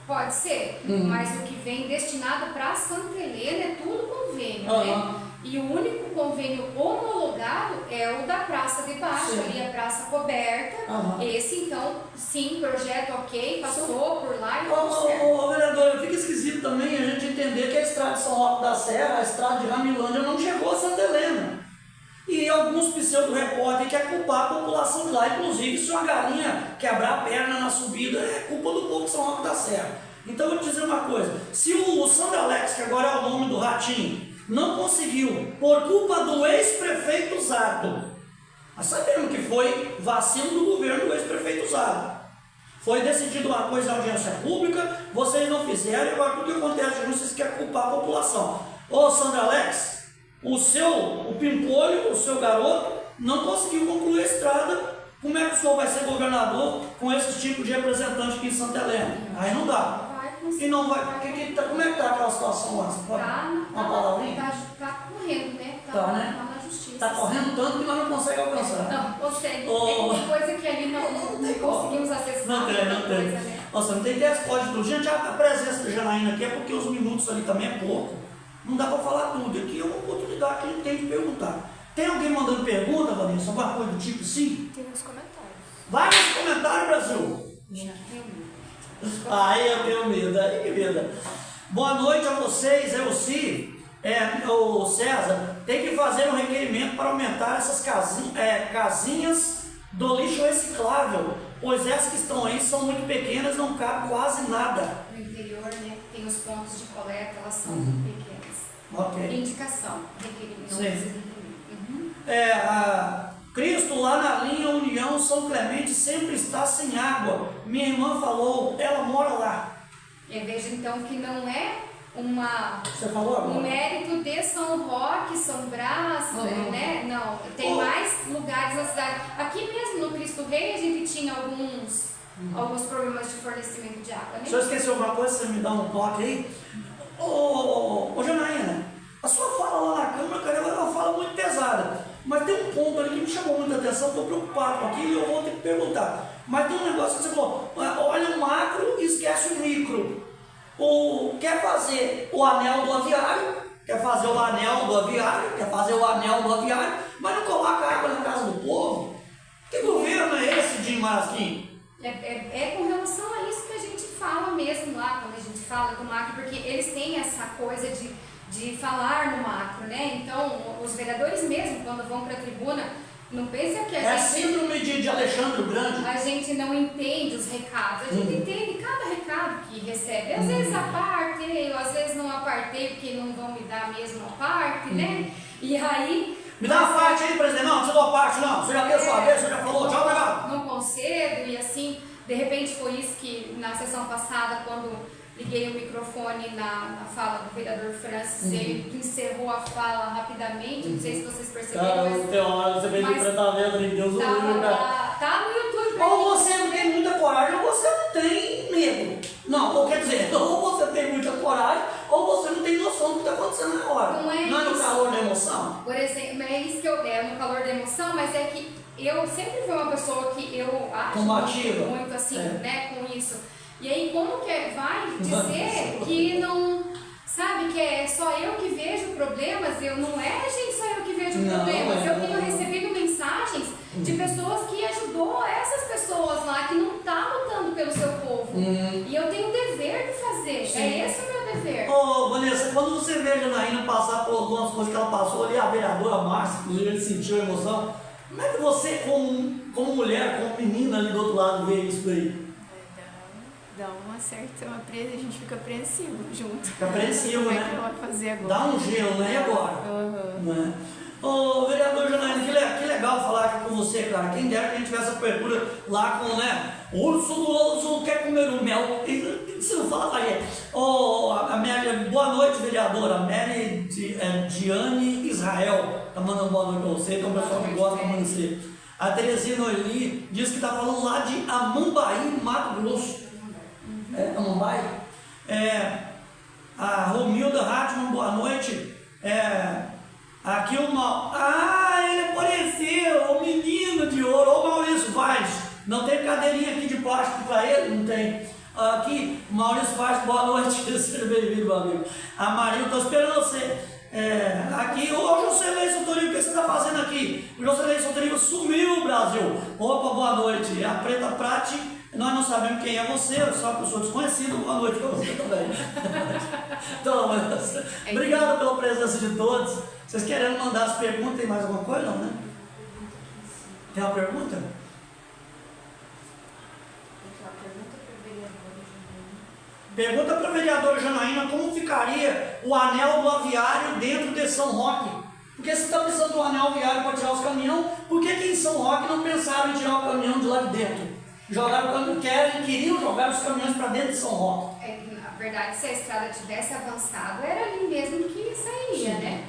pode ser. Mas o que vem destinado para Santa Helena é tudo convênio, né? E o único convênio homologado é o da Praça de Baixo, ali a praça coberta. Esse, então, sim, projeto ok, passou por lá e tudo certo.
Vereador, fica esquisito também a gente entender que a estrada de São Roque da Serra, a estrada de Ramilândia não chegou a Santa Helena. E alguns pseudo-repórteres querem culpar a população de lá, inclusive se uma galinha quebrar a perna na subida, é culpa do povo de São Roque da Serra. Então eu vou te dizer uma coisa, se o Sandro Alex, que agora é o nome do Ratinho, não conseguiu, por culpa do ex-prefeito Zato, nós sabemos que foi vacilo do governo do ex-prefeito Zato, Foi decidido uma coisa em audiência pública, vocês não fizeram, e agora tudo que acontece de vocês querem culpar a população. Ô Sandra Alex, o Pimpolho, o seu garoto, não conseguiu concluir a estrada. Como é que o senhor vai ser governador com esse tipo de representante aqui em Santa Helena? Aí não dá. E não vai. Como é que está aquela situação lá? Uma palavrinha?
Tá correndo, né?
Tá, né?
Tá na justiça.
Está correndo tanto que nós não conseguimos alcançar.
Não, consegue. Tem coisa que ali não conseguimos acessar.
Não tem.
Né?
Nossa, não tem 10 códigos. Gente, a presença da Janaína aqui é porque os minutos ali também é pouco. Não dá para falar tudo. Aqui é uma oportunidade que a gente tem de perguntar. Tem alguém mandando pergunta, Vanessa? Alguma coisa do tipo sim?
Tem nos comentários.
Vai nos comentários, Brasil! Aí eu tenho medo, aí que medo. Boa noite a vocês, é o Si. O César, tem que fazer um requerimento para aumentar essas casinhas do lixo reciclável, pois essas que estão aí são muito pequenas, não cabe quase nada.
No interior, né, tem os pontos de coleta, elas são muito pequenas.
Ok.
Indicação, requerimento.
Sim. Cristo lá na linha União São Clemente sempre está sem água. Minha irmã falou, ela mora lá.
Eu vejo então que não é
Você falou agora?
um mérito de São Roque, São Brás, né? Não, tem mais lugares na cidade. Aqui mesmo no Cristo Rei a gente tinha alguns problemas de fornecimento de água, né?
Se eu esqueci alguma coisa, você me dá um toque aí. Ô Janaína, a sua fala lá na Câmara, cara, é uma fala muito pesada. Mas tem um ponto ali que me chamou muita atenção, estou preocupado com aquilo e eu vou ter que perguntar. Mas tem um negócio que você falou, olha o macro e esquece o micro. Quer fazer o anel do aviário, quer fazer o anel do aviário, mas não coloca água na casa do povo. Que governo é esse, Jim Marasquim?
É com relação a isso que a gente fala mesmo lá, quando a gente fala do macro, porque eles têm essa coisa de falar no macro, né? Então, os vereadores mesmo, quando vão para a tribuna, não pensa que a gente...
síndrome de Alexandre o Grande.
A gente não entende os recados, a gente entende cada recado que recebe. Às vezes aparteio, às vezes não aparteio, porque não vão me dar mesmo a parte, né? E aí...
Me dá uma parte aí, presidente. Não, você dá uma parte, não. Você já deu sua vez, você já falou. Tchau, obrigado.
Não concedo, e assim, de repente foi isso que na sessão passada, quando liguei o microfone na fala do vereador Francis, ele encerrou a fala rapidamente, não sei se vocês perceberam, mas
você fez enfrentamento de Deus.
Tá no YouTube.
Ou você não tem muita coragem, ou você não tem medo. Não, ou quer dizer, ou você tem muita coragem, ou você não tem noção do que está acontecendo na hora.
Não é
no
isso.
calor da emoção?
Por exemplo, é isso que no calor da emoção, mas é que eu sempre fui uma pessoa que eu acho
combativa.
Muito assim, né, com isso. E aí como que vai dizer que não, sabe, que é só eu que vejo problemas? Não é, gente, só eu que vejo problemas. Eu tenho recebido mensagens de pessoas que ajudou essas pessoas lá, que não tá lutando pelo seu povo. E eu tenho o dever de fazer. Sim. É esse o meu dever.
Ô, Vanessa, quando você vê a Janaína passar por algumas coisas que ela passou ali, a vereadora Márcia, inclusive, ele sentiu a emoção. Como é que você, como mulher, como menina ali do outro lado, vê isso aí?
Dá uma certa, a gente fica apreensivo junto.
Fica apreensivo,
Como
né?
é que ela vai fazer agora?
Dá um gelo, né? E agora? Né? Ô, vereador Janaína, que legal falar aqui com você, cara. Quem dera que a gente tivesse essa abertura lá com, né? O urso quer comer o mel. Você não fala com a gente. Boa noite, vereadora. Mary Diane Israel. Tá mandando boa noite pra você. Então, o pessoal que gosta de amanhecer. A Terezinha Noeli diz que tá falando lá de Amambaí, Mato Grosso. Amambaí? A Romilda Hartmann, boa noite. Aqui ele apareceu, o menino de ouro, o Maurício Vaz. Não tem cadeirinha aqui de plástico para ele? Não tem. Aqui, Maurício Vaz, boa noite, seja bem-vindo, meu amigo. A Maria, estou esperando você. Aqui, ô Jocelyn Sotorino, o que você está fazendo aqui? O Jocelyn Sotorino sumiu, Brasil. Opa, boa noite. A Preta Prati, nós não sabemos quem é você, eu sou uma pessoa desconhecida. Boa noite para você também. Então, obrigado pela presença de todos. Vocês querendo mandar as perguntas? Tem mais alguma coisa? Não, né? Tem uma pergunta? Pergunta para o vereador Janaína como ficaria o anel do aviário dentro de São Roque. Porque se está precisando do anel viário para tirar os caminhões, por que em São Roque não pensaram em tirar o caminhão de lá de dentro? jogaram, queriam jogar os caminhões para dentro de São Roque.
Na verdade, se a estrada tivesse avançado, era ali mesmo que sairia, né?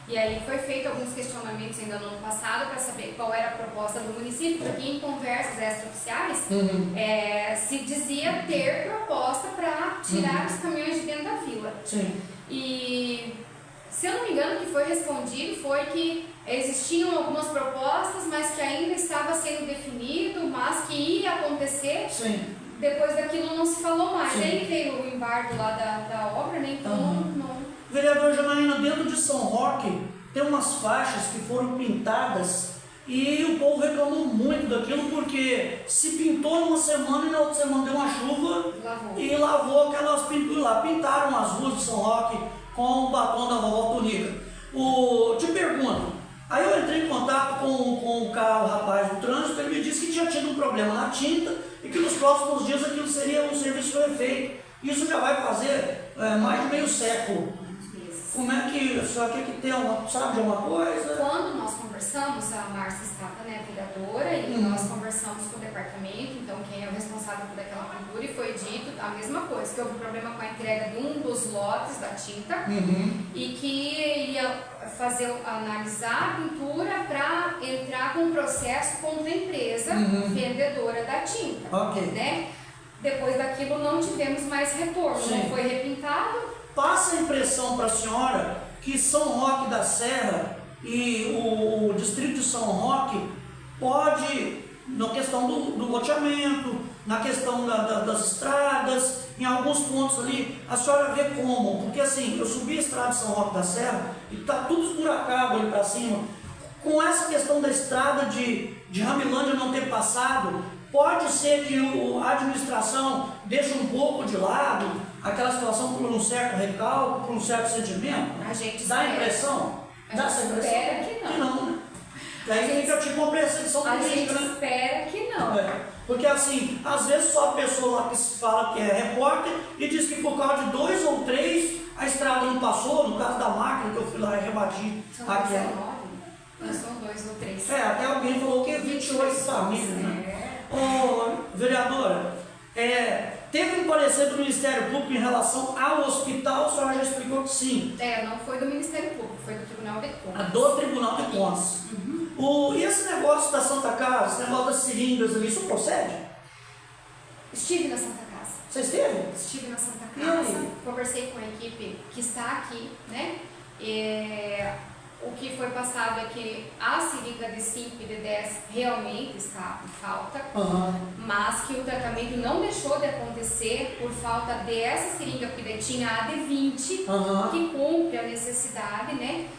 E aí foi feito alguns questionamentos ainda no ano passado para saber qual era a proposta do município, porque em conversas extraoficiais se dizia ter proposta para tirar os caminhões de dentro da vila.
Sim.
E se eu não me engano, o que foi respondido foi que existiam algumas propostas, mas que ainda estava sendo definido, mas que ia acontecer.
Sim.
Depois daquilo não se falou mais.
Sim.
Aí veio o embargo lá da obra, né? Então não.
Vereador Janaína, dentro de São Roque tem umas faixas que foram pintadas e o povo reclamou muito daquilo porque se pintou numa semana e na outra semana deu uma chuva e lavou aquelas pinturas lá. Pintaram as ruas de São Roque com o batom da vovó Tunica. Te pergunto, aí eu entrei em contato com o rapaz do trânsito, ele me disse que tinha tido um problema na tinta e que nos próximos dias aquilo seria um serviço efeito. Isso já vai fazer mais de meio século. Como é que, só que tem sabe de alguma coisa?
Quando nós conversamos, a Márcia estava, né, vereadora, e nós conversamos com o departamento, então quem é o responsável por aquela pintura, e foi dito a mesma coisa, que houve problema com a entrega de um dos lotes da tinta, e que ia analisar a pintura para entrar com um processo contra a empresa vendedora da tinta. Né? Depois daquilo não tivemos mais retorno, não foi repintado.
Passa a impressão para a senhora que São Roque da Serra e o distrito de São Roque pode, na questão do loteamento, na questão das estradas, em alguns pontos ali, a senhora vê como? Porque assim, eu subi a estrada de São Roque da Serra e está tudo esburacado ali para cima. Com essa questão da estrada de Ramilândia não ter passado, pode ser que a administração deixe um pouco de lado aquela situação por um certo recalque, por um certo sentimento?
A gente
dá a impressão? Dá essa impressão?
Espera que não.
Que não, né? Daí fica tipo uma percepção política, né?
A gente espera que não.
Porque assim, às vezes só a pessoa lá que se fala que é repórter e diz que por causa de 2 ou 3 a estrada não passou, no caso da máquina que eu fui lá e rebati.
São 19, não são 2 ou 3.
Até alguém falou que 28 famílias, né? Vereadora, teve um parecer do Ministério Público em relação ao hospital, a senhora já explicou que sim.
Não foi do Ministério Público, foi do Tribunal de Contas.
Do Tribunal de Contas. E esse negócio da Santa Casa, esse negócio das seringas ali, isso procede?
Estive na Santa Casa.
Você esteve?
Estive na Santa Casa, conversei com a equipe que está aqui, né? O que foi passado é que a seringa de 5 e de 10 realmente está em falta, mas que o tratamento não deixou de acontecer por falta dessa seringa, porque tinha a de 20, que cumpre a necessidade, né?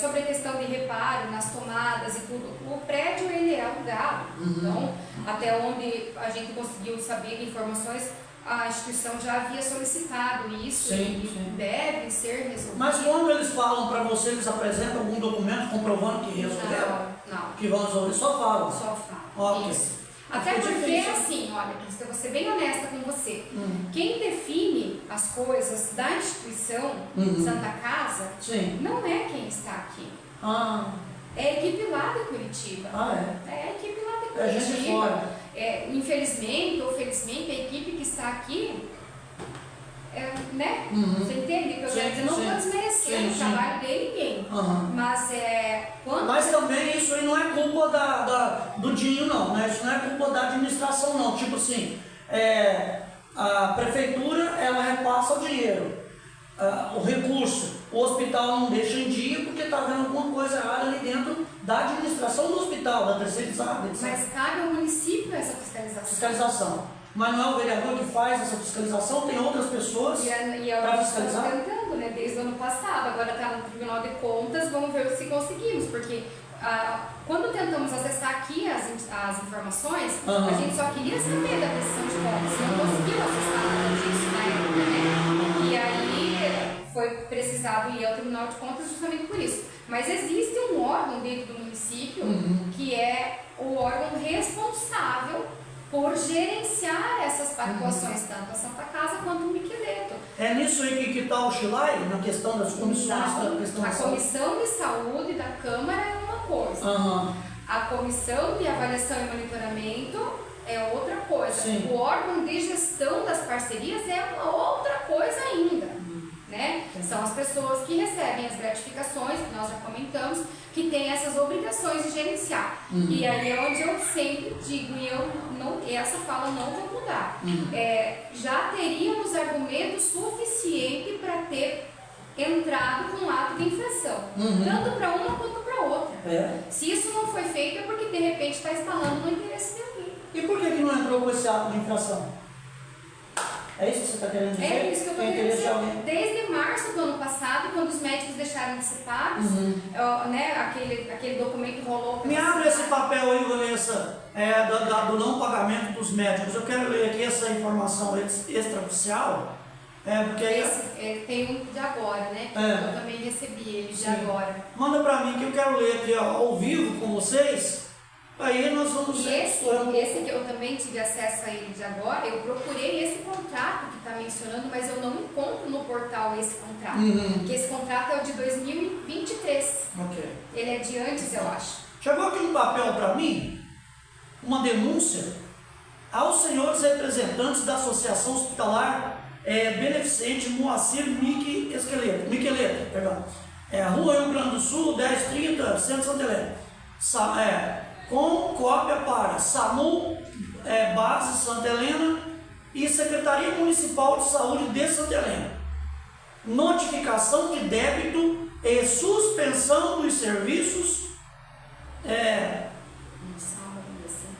Sobre a questão de reparo nas tomadas e tudo, o prédio ele é alugado, então até onde a gente conseguiu saber informações, a instituição já havia solicitado isso e deve ser resolvido.
Mas quando eles falam para você, eles apresentam algum documento comprovando que resolveram?
Não.
Que vão resolver, só falam?
Só falam, isso. Até porque, assim, olha, eu vou ser bem honesta com você, quem define as coisas da instituição Santa Casa não é quem está aqui. É a equipe lá de Curitiba. É a equipe lá de Curitiba.
É gente de fora.
Infelizmente ou felizmente, a equipe que está aqui, né? Você entende? Que eu quero dizer, não estou desmerecendo o trabalho de ninguém. Mas
Mas também isso aí não é culpa do Dinho, não, né? Isso não é culpa da administração, não. Tipo assim, a prefeitura, ela repassa o dinheiro, o recurso. O hospital não deixa em dia porque está vendo alguma coisa errada ali dentro da administração do hospital, da terceirizada, etc.
Mas cabe ao município essa fiscalização.
Mas não é o vereador que faz essa fiscalização, tem outras pessoas para fiscalizar?
Estamos tentando, né, desde o ano passado, agora está no Tribunal de Contas, vamos ver se conseguimos, porque quando tentamos acessar aqui as informações, a gente só queria saber da prestação de contas, não conseguiu acessar nada disso na época, né? E aí foi precisado ir ao Tribunal de Contas justamente por isso. Mas existe um órgão dentro do município que é o órgão responsável por gerenciar essas pactuações, tanto a Santa Casa quanto o Miqueleto.
É nisso aí que está o Chilai, na questão das comissões?
A Comissão de Saúde da Câmara é uma coisa. A Comissão de Avaliação e Monitoramento é outra coisa.
Sim.
O órgão de gestão das parcerias é uma outra coisa ainda. Né? São as pessoas que recebem as gratificações, que nós já comentamos, que têm essas obrigações de gerenciar. E aí é onde eu sempre digo, e eu não, essa fala não vou mudar. Já teríamos argumentos suficientes para ter entrado com um ato de infração, tanto para uma quanto para outra. Se isso não foi feito é porque de repente está instalando no interesse de alguém.
E por que não entrou com esse ato de infração? É isso que você está querendo dizer?
É isso que eu estou querendo dizer.
Alguém?
Desde março do ano passado, quando os médicos deixaram de ser pagos, né, aquele documento rolou.
Me abre esse papel aí, Vanessa, do não pagamento dos médicos. Eu quero ler aqui essa informação extraoficial. Porque aí...
tem um de agora, né? Que eu também recebi ele de agora.
Manda para mim que eu quero ler aqui, ó, ao vivo com vocês. Aí nós vamos...
E esse que eu também tive acesso a ele de agora, eu procurei esse contrato que está mencionando, mas eu não encontro no portal esse contrato. Porque esse contrato é o de 2023.
Ok.
Ele é de antes, eu acho.
Chegou aqui um papel para mim, uma denúncia aos senhores representantes da Associação Hospitalar Beneficente Moacir Miqueleta, perdão. Rua Rio Grande do Sul, 1030, Centro Santa Helena. Com cópia para SAMU, Base Santa Helena e Secretaria Municipal de Saúde de Santa Helena. Notificação de débito e suspensão dos serviços,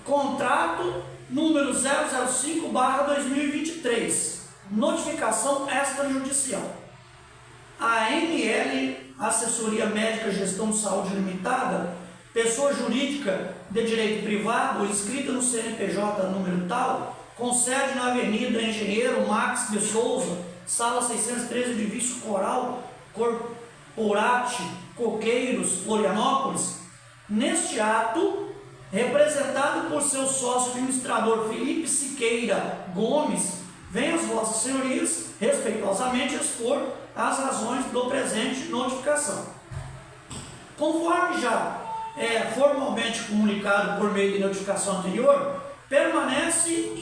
contrato número 005/2023, notificação extrajudicial. A ML, Assessoria Médica Gestão de Saúde Limitada, pessoa jurídica de direito privado, inscrita no CNPJ número tal, com sede na Avenida Engenheiro Max de Souza, sala 613, edifício Coral, Corporate, Coqueiros, Florianópolis. Neste ato, representado por seu sócio administrador Felipe Siqueira Gomes, vem as vossas senhorias, respeitosamente, expor as razões do presente notificação. Conforme já formalmente comunicado por meio de notificação anterior, permanece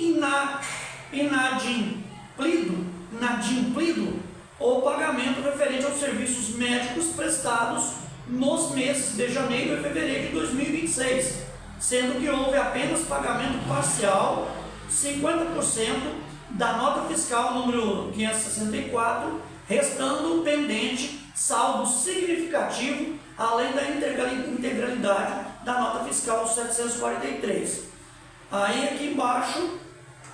inadimplido o pagamento referente aos serviços médicos prestados nos meses de janeiro e fevereiro de 2026, sendo que houve apenas pagamento parcial, 50% da nota fiscal número 564, restando pendente saldo significativo, além da integralidade da nota fiscal 743. Aí aqui embaixo,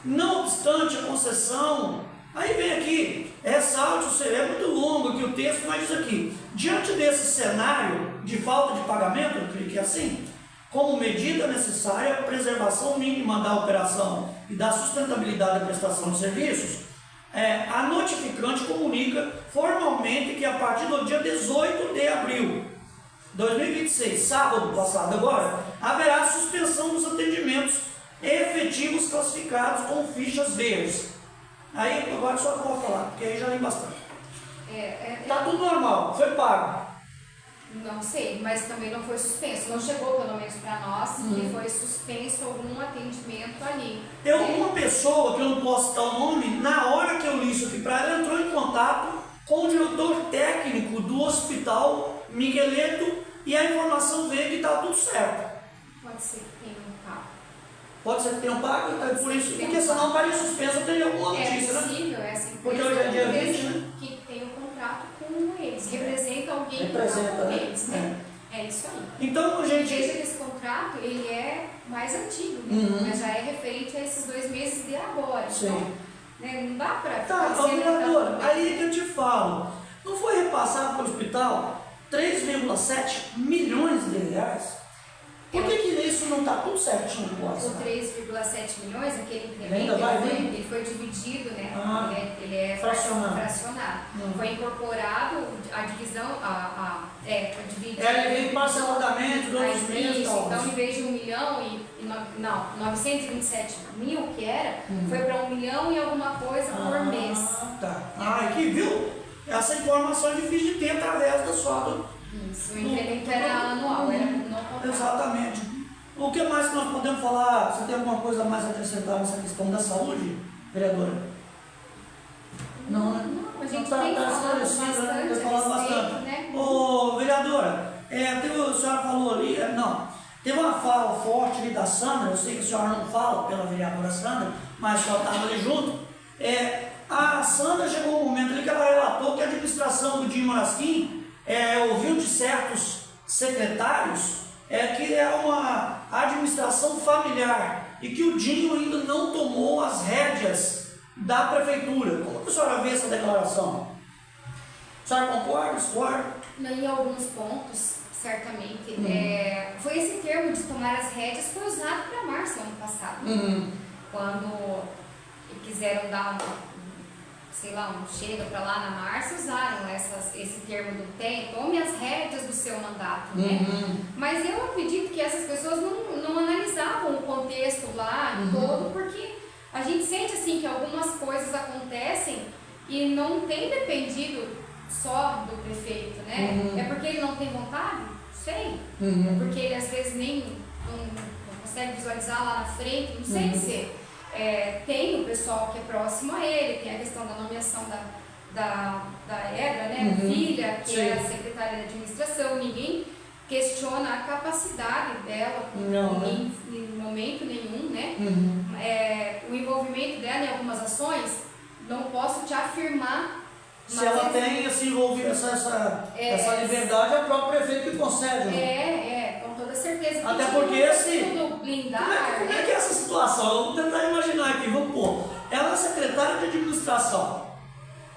não obstante a concessão, aí vem aqui, ressalte, é muito longo aqui o texto, mas diz aqui, diante desse cenário de falta de pagamento, eu cliquei assim, como medida necessária à preservação mínima da operação e da sustentabilidade da prestação de serviços, a notificante comunica formalmente que a partir do dia 18 de abril de 2026, sábado passado agora, haverá suspensão dos atendimentos efetivos classificados com fichas verdes. Aí agora só que eu vou falar, porque aí já li bastante. Tá tudo normal, foi pago.
Não sei, mas também não foi suspenso. Não chegou, pelo menos para nós, que foi suspenso algum atendimento ali.
Uma pessoa, que eu não posso citar o nome, na hora que eu li isso aqui para ela, entrou em contato com o diretor técnico do hospital Migueleto e a informação veio que está tudo certo.
Pode ser que tenha um pago.
Pode ser que tenha um pago, por isso, porque senão estaria suspenso, eu teria alguma notícia,
né? É possível, essa empresa,
porque hoje é dia 20, né?
Que tem um contrato com eles, representa alguém que
representa,
está com eles, né? É isso aí.
Então, gente...
Veja que esse contrato, ele é mais antigo, né? Mas já é referente a esses 2 meses de agora.
Sim.
Então, né, não dá para...
Tá, vereador, aí que eu te falo, não foi repassado para o hospital 3,7 milhões de reais? Por que isso não está tudo certinho agora?
O 3,7 milhões, aquele
Ainda vai
incremento,
vir?
ele foi dividido, né? Ele é
fracionado.
Foi incorporado a divisão, dividido.
Ele veio parceladamente durante os meses.
Então, em vez de 1 milhão e 927 mil que era, foi para 1 milhão e alguma coisa por mês.
Tá. Aqui, viu? Essa informação é difícil de ter através da sua...
Isso, o incremento era anual, era no contrato.
Exatamente. O que mais que nós podemos falar? Você tem alguma coisa mais a acrescentar nessa questão da saúde, vereadora? Não, né?
Não, a gente
Tá
tem falado
esclarecido, né?
bastante
Tem falado
a respeito,
bastante.
né?
Ô, vereadora, a senhora falou ali, teve uma fala forte ali da Sandra, eu sei que a senhora não fala pela vereadora Sandra, mas a senhora estava ali junto. A Sandra chegou um momento ali que ela relatou que a administração do Dinho Marasquim ouviu de certos secretários que é uma administração familiar e que o Dinho ainda não tomou as rédeas da prefeitura. Como que a senhora vê essa declaração? A senhora concorda, discorda?
Em alguns pontos, certamente. Foi esse termo de tomar as rédeas foi usado para março ano passado. Quando quiseram dar um chega para lá na março, usaram esse termo do tome as rédeas do seu mandato, né? Mas eu acredito que essas pessoas não analisavam o contexto lá todo, porque a gente sente assim que algumas coisas acontecem e não tem dependido só do prefeito, né? É porque ele não tem vontade? Sei. É porque ele às vezes nem não consegue visualizar lá na frente, não sei dizer. Tem o pessoal que é próximo a ele, tem a questão da nomeação da Edra, né? Filha, que é a secretária de administração. Ninguém questiona a capacidade dela em momento nenhum, né? O envolvimento dela em algumas ações, não posso te afirmar.
Se ela tem esse envolvimento, essa liberdade, é o próprio prefeito que concede. Né?
Com toda certeza.
Até porque assim,
blindar,
como é que é essa situação? Vamos tentar imaginar aqui, vamos pôr. Ela é secretária de administração.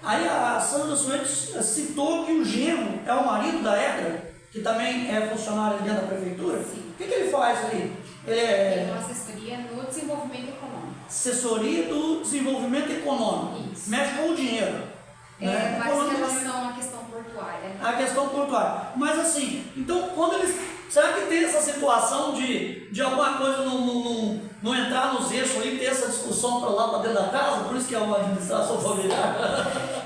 Aí a Sandra Soares citou que o genro é o marido da Edra, que também é funcionário dentro da prefeitura.
Sim.
O que ele faz ali?
Tem uma assessoria no desenvolvimento econômico.
Assessoria do desenvolvimento econômico.
Isso.
Mexe com o dinheiro. Né?
Mais em relação à questão portuária. Né?
A questão portuária. Mas assim, então quando eles. Será que tem essa situação de alguma coisa não entrar nos eixos ali, ter essa discussão para lá, para dentro da casa? Por isso que é uma administração familiar.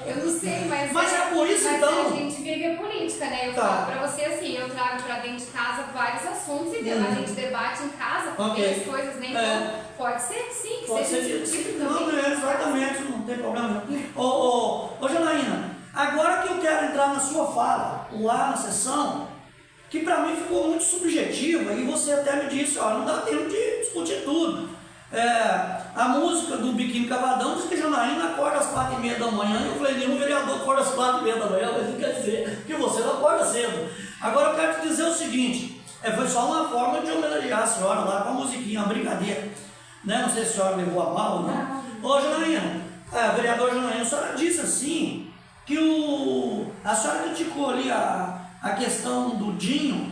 Eu não sei,
mas é por isso então.
A gente vive a política, né? Eu falo para você assim, eu trago para dentro de casa vários assuntos e a gente debate em casa também as coisas, né? Então, pode ser que sim, que
pode
seja discutido também.
Não, exatamente, não tem problema não. Ô Janaína, agora que eu quero entrar na sua fala, lá na sessão, que para mim ficou muito subjetiva, e você até me disse, não dá tempo de discutir tudo. A música do Biquinho Cavadão diz que Janaína acorda às 4h30 da manhã, e eu falei, nenhum vereador acorda às 4h30 da manhã, mas não quer dizer que você não acorda cedo. Agora eu quero te dizer o seguinte, foi só uma forma de homenagear a senhora lá com a musiquinha, uma brincadeira. Né? Não sei se a senhora levou a mal ou não. Ô Janaína, vereador Janaína, a senhora disse assim, que a senhora criticou ali a questão do Dinho,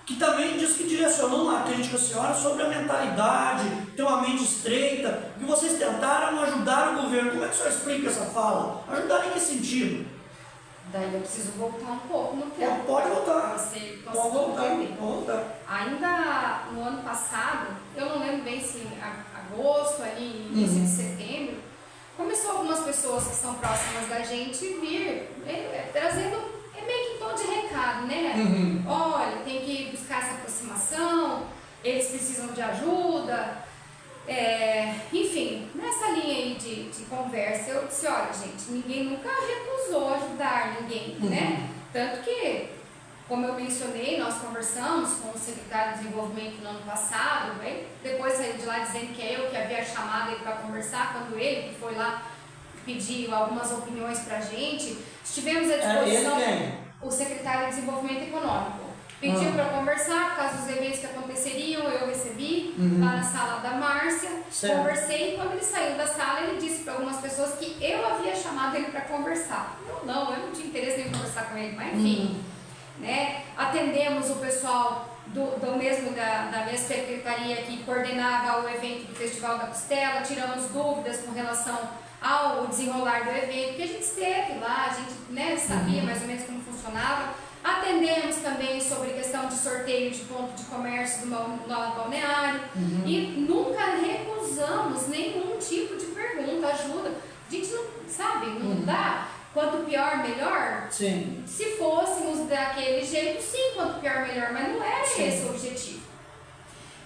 que também diz que direcionou uma crítica à senhora sobre a mentalidade, ter uma mente estreita, que vocês tentaram ajudar o governo. Como é que a senhora explica essa fala? Ajudar em que sentido?
Daí eu preciso voltar um pouco no tempo.
Pode voltar.
Você
Pode voltar.
Ainda no ano passado, eu não lembro bem se em agosto, ali, início de setembro, começou algumas pessoas que são próximas da gente vir trazendo meio que em tom de recado, né? Olha, tem que buscar essa aproximação, eles precisam de ajuda, enfim, nessa linha aí de conversa, eu disse, olha gente, ninguém nunca recusou ajudar ninguém, né? Tanto que, como eu mencionei, nós conversamos com o secretário de desenvolvimento no ano passado, depois saiu de lá dizendo que eu que havia chamado ele para conversar, quando ele que foi lá pediu algumas opiniões para a gente, estivemos à disposição, o secretário de Desenvolvimento Econômico pediu para conversar por causa dos eventos que aconteceriam, eu recebi lá na sala da Márcia, conversei, e quando ele saiu da sala ele disse para algumas pessoas que eu havia chamado ele para conversar. Eu não tinha interesse em conversar com ele, mas enfim, né? Atendemos o pessoal do mesmo da minha secretaria que coordenava o evento do Festival da Costela, tiramos dúvidas com relação ao desenrolar do evento, que a gente esteve lá, a gente sabia mais ou menos como funcionava. Atendemos também sobre questão de sorteio de ponto de comércio do novo balneário e nunca recusamos nenhum tipo de pergunta, ajuda. A gente não sabe, não dá. Quanto pior, melhor?
Sim.
Se fôssemos daquele jeito, sim, quanto pior, melhor, mas não era esse o objetivo.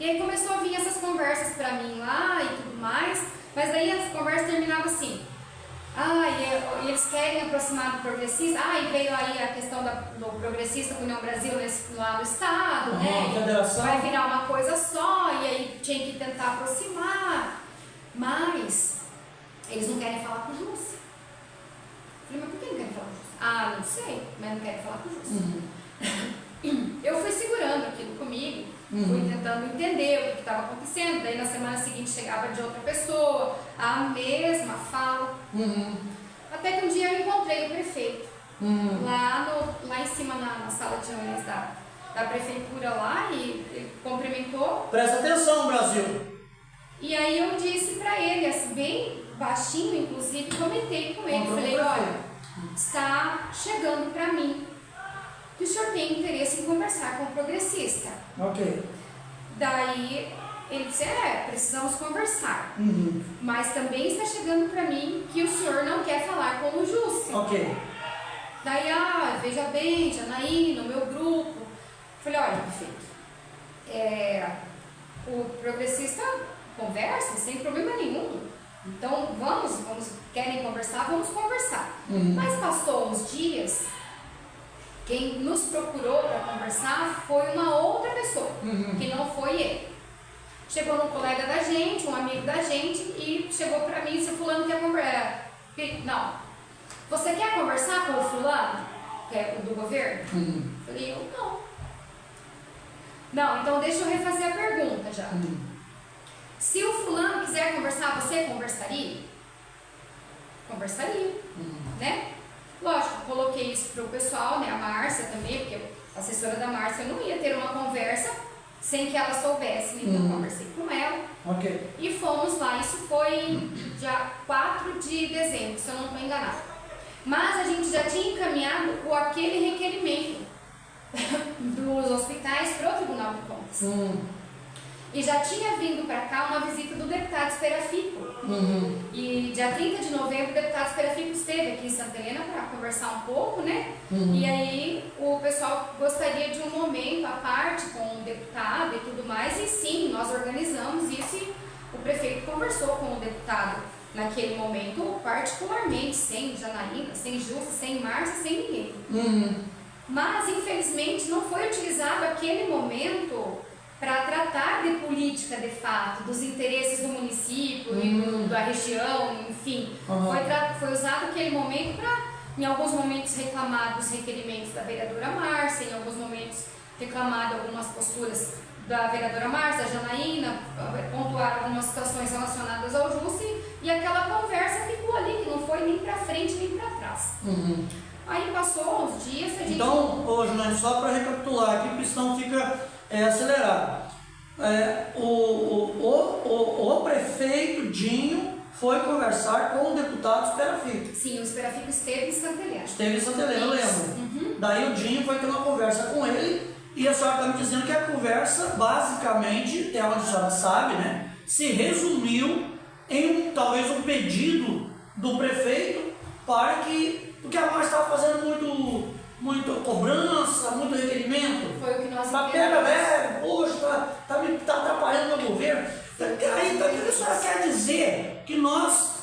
E aí começou a vir essas conversas pra mim lá e tudo mais, mas daí as conversas terminavam assim. E eles querem aproximar do progressista. E veio aí a questão do progressista com a União Brasil lá no estado, né?
Federação.
Vai virar uma coisa só, e aí tinha que tentar aproximar. Mas eles não querem falar com o Jusce. Falei, mas por que não querem falar com o Jusce? Não sei, mas não querem falar com o Jusce. Eu fui segurando aquilo comigo, fui tentando entender o que estava acontecendo. Daí na semana seguinte chegava de outra pessoa, a mesma fala. Até que um dia eu encontrei o prefeito lá em cima na sala de reuniões da prefeitura lá, e ele cumprimentou.
Presta atenção, Brasil.
E aí eu disse para ele, assim, bem baixinho, inclusive, comentei com ele, falei, olha, está chegando para mim que o senhor tem interesse em conversar com o progressista.
Ok.
Daí ele disse, precisamos conversar. Mas também está chegando para mim que o senhor não quer falar com o Jusce.
Ok.
Daí, veja bem, Janaína, no meu grupo. Falei, olha, prefeito, o progressista conversa sem problema nenhum. Então, querem conversar, vamos conversar. Mas passou uns dias, quem nos procurou para conversar foi uma outra pessoa, que não foi ele. Chegou um colega da gente, um amigo da gente, e chegou para mim e disse, fulano quer conversar. Não. Você quer conversar com o fulano, que é o do governo? Falei, eu não. Não, então deixa eu refazer a pergunta já. Se o fulano quiser conversar, você conversaria? Conversaria, né? Lógico, coloquei isso pro pessoal, né? A Márcia também, porque a assessora da Márcia, eu não ia ter uma conversa sem que ela soubesse, então conversei com ela.
Ok.
E fomos lá, isso foi dia 4 de dezembro, se eu não estou enganada. Mas a gente já tinha encaminhado aquele requerimento dos hospitais para o Tribunal de Contas. E já tinha vindo para cá uma visita do deputado Esperafico. E dia 30 de novembro o deputado Esperafico esteve aqui em Santa Helena para conversar um pouco, né? E aí o pessoal gostaria de um momento à parte com o deputado e tudo mais. E sim, nós organizamos isso e o prefeito conversou com o deputado naquele momento, particularmente, sem Janaína, sem Jusce, sem Márcia, sem ninguém. Mas infelizmente não foi utilizado aquele momento para tratar de política de fato, dos interesses do município e da região, enfim. Foi usado aquele momento para, em alguns momentos, reclamar dos requerimentos da vereadora Márcia, em alguns momentos reclamar de algumas posturas da vereadora Márcia, da Janaína, pontuar algumas situações relacionadas ao Jusce, e aquela conversa ficou ali, que não foi nem para frente nem para trás. Aí passou uns dias, a gente...
Então, Janaína, só para recapitular aqui, porque senão fica acelerado. O prefeito Dinho foi conversar com o deputado Esperafico.
Sim, o Esperafico esteve em Santa Helena.
Esteve em Santa Helena, eu lembro. Daí o Dinho foi ter uma conversa com ele, e a senhora está me dizendo que a conversa, basicamente, até onde a senhora sabe, né, se resumiu em talvez um pedido do prefeito para que, porque a Márcia estava fazendo muita cobrança, muito requerimento.
Foi o que nós
entendemos. Poxa, tá atrapalhando o meu governo. Aí, o que a senhora quer dizer? Que nós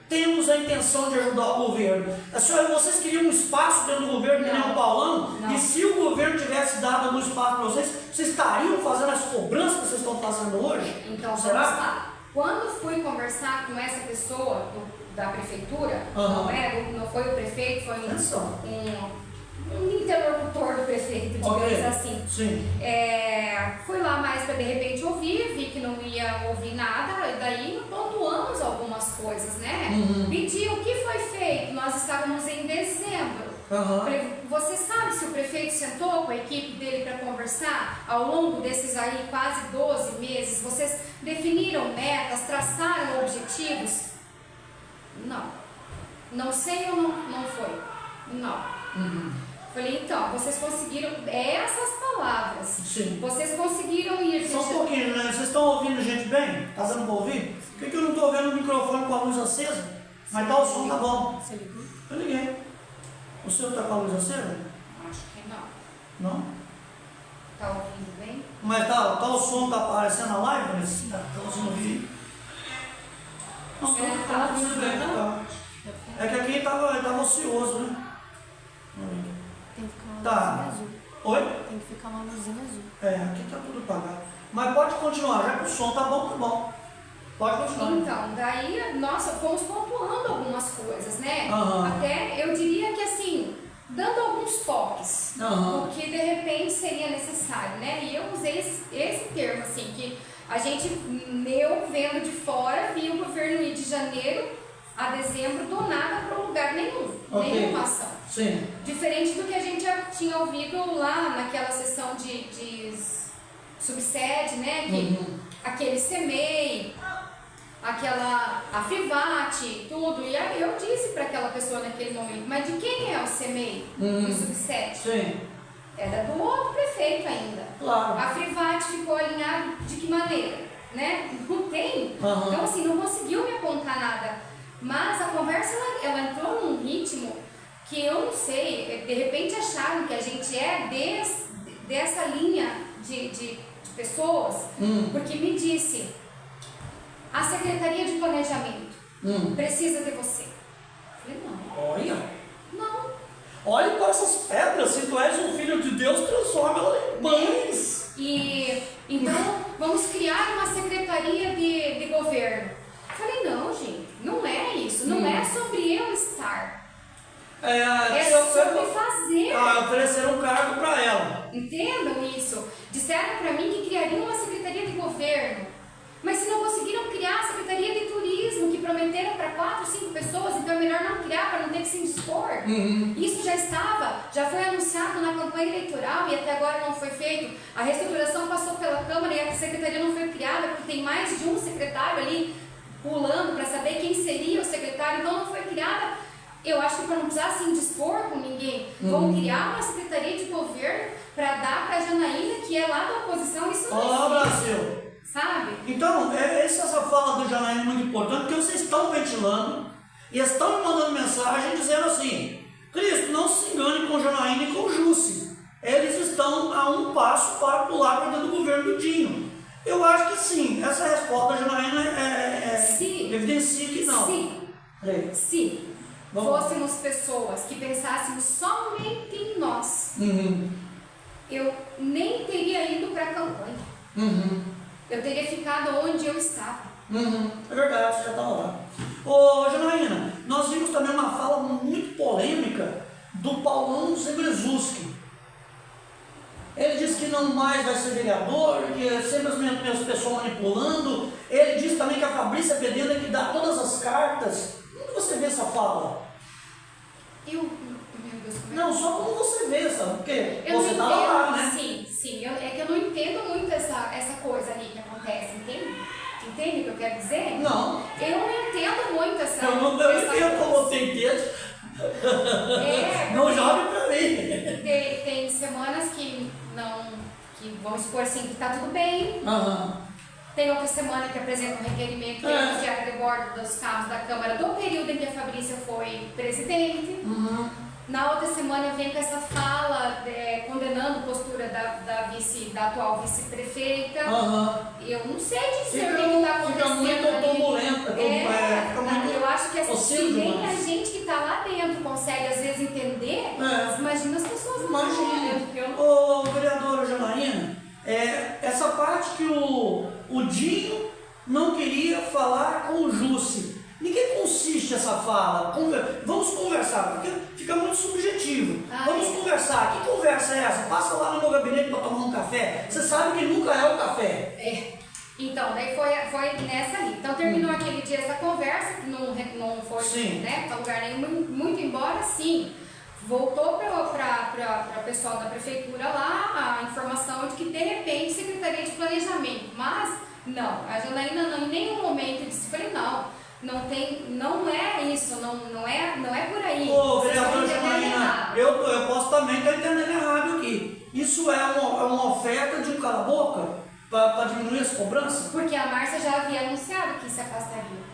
temos a intenção de ajudar o governo. A senhora, vocês queriam um espaço dentro do governo, que nem o Paulão? Não. E se o governo tivesse dado algum espaço para vocês, vocês estariam fazendo as cobranças que vocês estão fazendo hoje?
Então,
será?
Vamos lá. Quando fui conversar com essa pessoa da prefeitura, não foi o prefeito, foi um interlocutor do prefeito, digamos assim.
Sim.
Fui lá mais para de repente ouvir, vi que não ia ouvir nada, e daí pontuamos algumas coisas, né? Pedi o que foi feito, nós estávamos em dezembro. Você sabe se o prefeito sentou com a equipe dele para conversar ao longo desses aí quase 12 meses? Vocês definiram metas, traçaram objetivos? Não. Não sei ou não foi? Não. Falei, então, vocês conseguiram essas palavras.
Sim.
Vocês conseguiram ir...
Só um pouquinho, né? Vocês estão ouvindo gente bem? Tá dando para ouvir? Por que eu não estou vendo o microfone com a luz acesa? Mas tá, o som tá bom.
Você ligou?
Eu liguei. O seu tá com a luz acesa?
Acho que não.
Não?
Tá ouvindo bem?
Mas tá o som tá aparecendo na live, mas tá conseguindo ouvir? Não, tá ouvindo bem, tá. É que aqui tava ocioso, né?
Tem que ficar uma
Tá.
luzinha azul.
Oi?
Tem que ficar uma luzinha azul.
É, aqui tá tudo apagado. Mas pode continuar, já que o som tá bom. Pode continuar.
Então, daí, nossa, fomos pontuando algumas coisas, né?
Aham.
Até, eu diria que assim, dando alguns toques,
Aham.
o que de repente seria necessário, né? E eu usei esse termo, assim, que a gente, eu vendo de fora, vi o governo ir de janeiro a dezembro do nada para lugar nenhum,
Ok.
nenhuma ação.
Sim.
Diferente do que a gente já tinha ouvido lá naquela sessão de subsede, né? Que aquele CEMEI, aquela AFIVAT, tudo. E aí eu disse para aquela pessoa naquele momento, mas de quem é o CEMEI, o subsede?
Sim.
Era do outro prefeito ainda.
Claro.
A FIVAT ficou alinhada de que maneira? Né? Não tem.
Aham.
Então, assim, não conseguiu me apontar nada. Mas a conversa, ela entrou num ritmo que eu não sei, de repente acharam que a gente é dessa linha de pessoas, porque me disse, a Secretaria de Planejamento precisa de você. Eu falei, não.
Olha.
Não.
Olhe para essas pedras, se tu és um filho de Deus, transforma ela em pães.
E então vamos criar uma secretaria de governo. Falei, não, gente, não é isso, não é sobre eu estar, é sobre fazer.
Ofereceram um cargo para ela.
Entendam isso. Disseram para mim que criariam uma secretaria de governo, mas se não conseguiram criar a secretaria de turismo, que prometeram para 4, 5 pessoas, então é melhor não criar para não ter que se indispor. Isso já foi anunciado na campanha eleitoral e até agora não foi feito. A reestruturação passou pela Câmara e a secretaria não foi criada porque tem mais de um secretário ali pulando para saber quem seria o secretário, então não foi criada. Eu acho que para não precisar se indispor com ninguém, vão criar uma secretaria de governo para dar para a Janaína, que é lá da oposição, isso não
Brasil.
sabe?
Então, essa fala do Janaína é muito importante, porque vocês estão ventilando e estão me mandando mensagem dizendo assim: Cristo, não se engane com Janaína e com Jusce. Eles estão a um passo para pular para dentro do governo do Dinho. Eu acho que sim, essa resposta da Janaína evidencia que não.
Se fôssemos pessoas que pensássemos somente em nós, eu nem teria ido para a campanha. Eu teria ficado onde eu estava.
É verdade, você já estava lá. Ô Janaína, nós vimos também uma fala muito polêmica do Paulão Zebrezuski. Ele disse que não mais vai ser vereador, que é sempre as mesmas pessoas manipulando. Ele disse também que a Fabrícia Pedenda é que dá todas as cartas. Como você vê essa fala?
Meu Deus, como é?
Não, só como você vê, sabe? Porque
Eu
você
não
estava
entendo,
lá, né?
Sim, é que eu não entendo muito essa coisa ali que acontece, entende? Entende o que eu quero dizer?
Não.
Eu não entendo muito essa
Eu não
essa
entendo como
coisa.
você entende. Não
porque
jogue pra mim.
tem semanas que vamos supor assim, que tá tudo bem. Tem outra semana que apresenta um requerimento no diário de bordo dos carros da Câmara do período em que a Fabrícia foi presidente. Na outra semana vem com essa fala condenando a postura da atual vice-prefeita. Eu não sei dizer o que está acontecendo.
Fica muito turbulenta.
Eu acho que assim, se nem a
demais.
gente que está lá dentro consegue às vezes entender, imagina as pessoas lá
Imagina.
dentro.
Ô, vereadora Janaína, essa parte que o Dinho não queria falar com o Jusce. Em que consiste essa fala? Vamos conversar, porque fica muito subjetivo. Vamos conversar. Que conversa é essa? Passa lá no meu gabinete para tomar um café. Você sabe que nunca é o café.
Então, daí foi nessa ali. Então terminou aquele dia essa conversa, que não foi para lugar nenhum, muito embora sim. Voltou para o pessoal da prefeitura lá a informação de que de repente Secretaria de Planejamento, mas não, a Janaína não, em nenhum momento disse, falei não é isso, não é por aí.
Ô, vereadora Janaína, eu posso também estar entendendo errado aqui. Isso é uma oferta de um cala-boca para diminuir as cobranças?
Porque a Márcia já havia anunciado que se afastaria.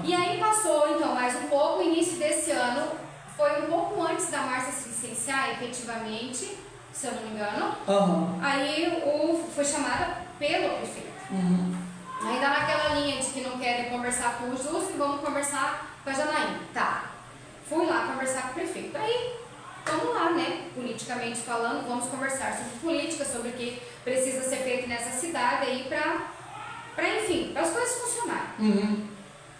E aí passou então mais um pouco, o início desse ano foi um pouco antes da Márcia se licenciar efetivamente. se eu não me engano.
Aham.
Aí foi chamada pelo prefeito. Ainda naquela linha de que não querem conversar com o Justo e vamos conversar com a Janaína. Tá. Fui lá conversar com o prefeito. Aí, vamos lá, né? Politicamente falando, vamos conversar sobre política, sobre o que precisa ser feito nessa cidade aí enfim, para as coisas funcionarem.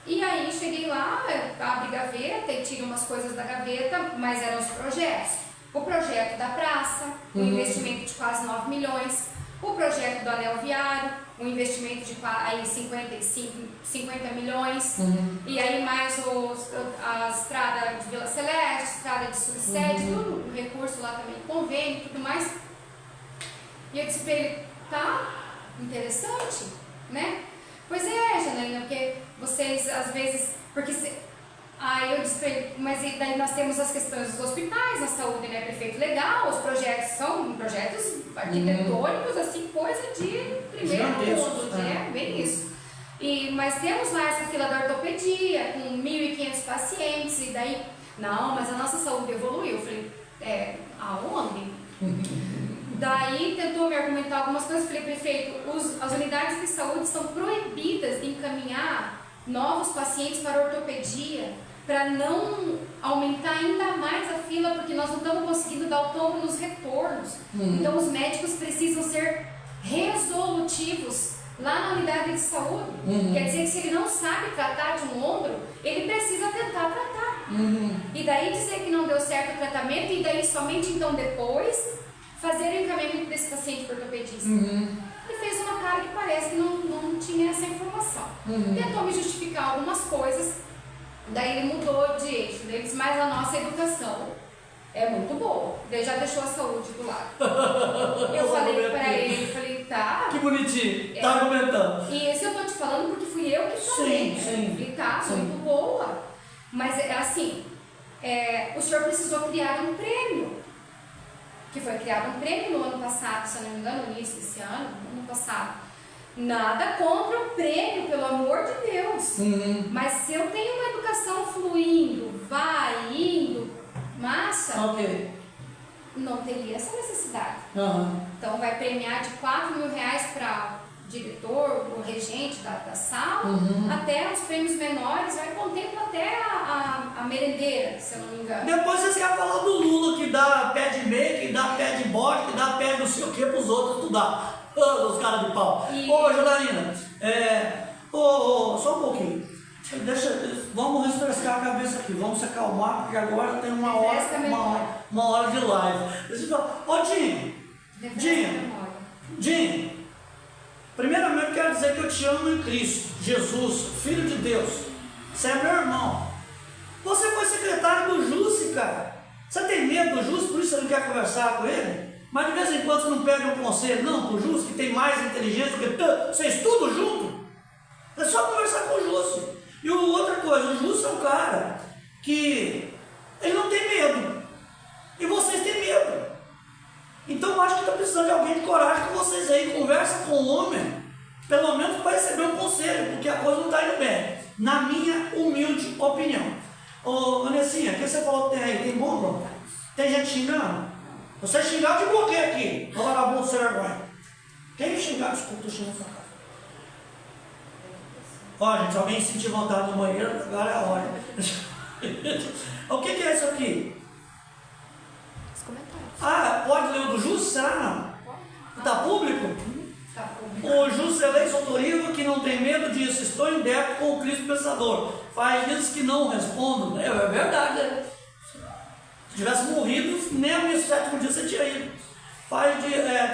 E aí cheguei lá, abri gaveta e tirei umas coisas da gaveta, mas eram os projetos. O projeto da praça, um investimento de quase 9 milhões. O projeto do anel viário, um investimento de aí 50 milhões. E aí mais a estrada de Vila Celeste, estrada de Subsede, tudo, o recurso lá também, convênio e tudo mais. E eu disse para ele, tá interessante, né? Pois é, Janaína, porque vocês às vezes... Aí eu disse para ele, mas daí nós temos as questões dos hospitais, na saúde, né, prefeito legal, os projetos são projetos arquitetônicos, assim, coisa de primeiro mundo, né, bem isso. Mas temos lá essa fila da ortopedia, com 1.500 pacientes, e daí, não, mas a nossa saúde evoluiu. Eu falei, aonde? Daí tentou me argumentar algumas coisas, falei, prefeito, as unidades de saúde são proibidas de encaminhar novos pacientes para ortopedia, para não aumentar ainda mais a fila, porque nós não estamos conseguindo dar o tombo nos retornos. Então os médicos precisam ser resolutivos lá na unidade de saúde. Quer dizer que se ele não sabe tratar de um ombro, ele precisa tentar tratar. E daí dizer que não deu certo o tratamento, e daí somente então depois fazer o encaminhamento desse paciente para ortopedista. Ele fez uma cara que parece que não tinha essa informação. Tentou me justificar algumas coisas, daí ele mudou de eixo. Ele disse, mas a nossa educação é muito boa. Daí já deixou a saúde do lado. Eu falei para ele, tá.
Que bonitinho, tá argumentando.
E esse eu tô te falando porque fui eu que falei.
Sim.
Eu falei, tá, muito boa. Mas assim, o senhor precisou criar um prêmio. Que foi criado um prêmio no ano passado, se eu não me engano, no início desse ano, no ano passado. Nada contra o prêmio, pelo amor de Deus. Mas se eu tenho uma educação fluindo, vai, indo, massa, não teria essa necessidade. Então vai premiar de 4 mil reais para diretor, o regente da sala, até os prêmios menores, vai contempla até a merendeira, se eu não me engano.
Depois vocês querem falar do Lula, que dá pé de meia, que dá pé de bode, que dá pé não sei o que pros outros estudar. Os caras de pau. Ô, Janaína, só um pouquinho. Vamos refrescar a cabeça aqui, vamos se acalmar, porque agora tem uma hora de live. Ô, Dinho, primeiramente quero dizer que eu te amo em Cristo, Jesus, Filho de Deus. Você é meu irmão. Você foi secretário do Jusce, cara. Você tem medo do Jusce, por isso você não quer conversar com ele? Mas de vez em quando você não pede um conselho, não, pro Jusce, que tem mais inteligência do que vocês tudo junto. É só conversar com o Jusce. E outra coisa, o Jusce é um cara que ele não tem medo. E vocês têm medo. Então eu acho que está precisando de alguém de coragem com vocês aí. Conversa com o homem, pelo menos para receber um conselho, porque a coisa não está indo bem. Na minha humilde opinião. Ô, Vanessinha, o que você falou que tem aí? Tem bomba? Tem gente xingando? Você xingar de bloqueio aqui. Ô vagabundo sem vergonha. Quem xingar, desculpa, eu xingo sua casa. Ó, gente, se alguém sentir vontade no banheiro, agora é a hora. O que é isso aqui?
Os comentários.
Ah, pode ler o do Jusce? Será não? Está público?
Tá bom.
O Jusce Eleito Autorivo, que não tem medo disso, estou em débito com o Cristo Pensador. Faz dias que não respondo. É verdade, né? Se tivesse morrido, nem a missa 7º dia você tinha ido.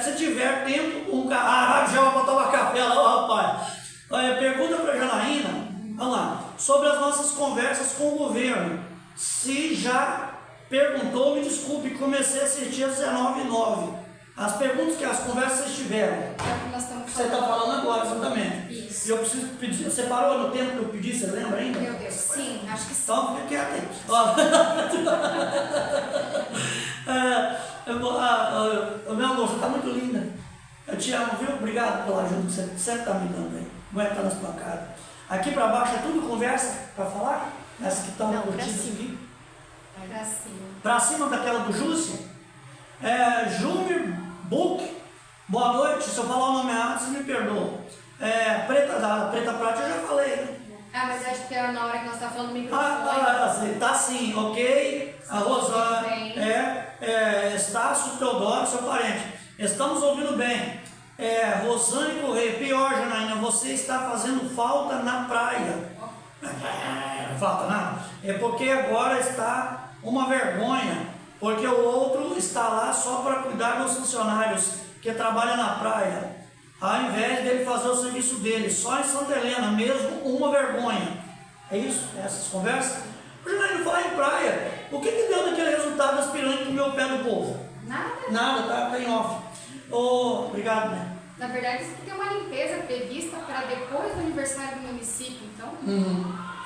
Se tiver tempo, já vai botar uma capela, ó rapaz. Pergunta para a Janaína, olha lá, sobre as nossas conversas com o governo. Se já perguntou, me desculpe, comecei a assistir às 19h09. As perguntas que as conversas vocês tiveram.
É o que nós estamos
Você está falando agora, exatamente.
Isso.
E eu preciso pedir. Você parou no tempo que eu pedi, você lembra ainda?
Meu Deus, sim, acho que sim.
Então fica quieto aí. Meu amor, você está muito linda. Eu te amo, viu? Obrigado pela ajuda que você sempre está me dando aí. Aguenta nas pancadas. Aqui para baixo é tudo conversa para falar? Essas que estão
Não,
curtindo
pra cima.
aqui?
Pra cima.
Para cima daquela do Jusce? Júnior Book, boa noite. Se eu falar o nome errado, vocês me perdoam. Preta Prata eu já falei, né?
Mas acho que era na hora que nós estávamos falando do microfone.
Tá sim, ok. A Rosana, Estácio Teodoro, seu parente. Estamos ouvindo bem. Rosane Correia, pior, Janaína, você está fazendo falta na praia. Falta nada. É porque agora está uma vergonha, porque o outro está lá só para cuidar dos funcionários que trabalham na praia, ao invés dele fazer o serviço dele, só em Santa Helena, mesmo uma vergonha. É isso? Essas conversas? O Janaína fala em praia. O que deu daquele resultado aspirante do meu pé do povo? Nada, tá em off. Obrigado, né?
Na verdade, isso aqui tem uma limpeza prevista para depois do aniversário do município, então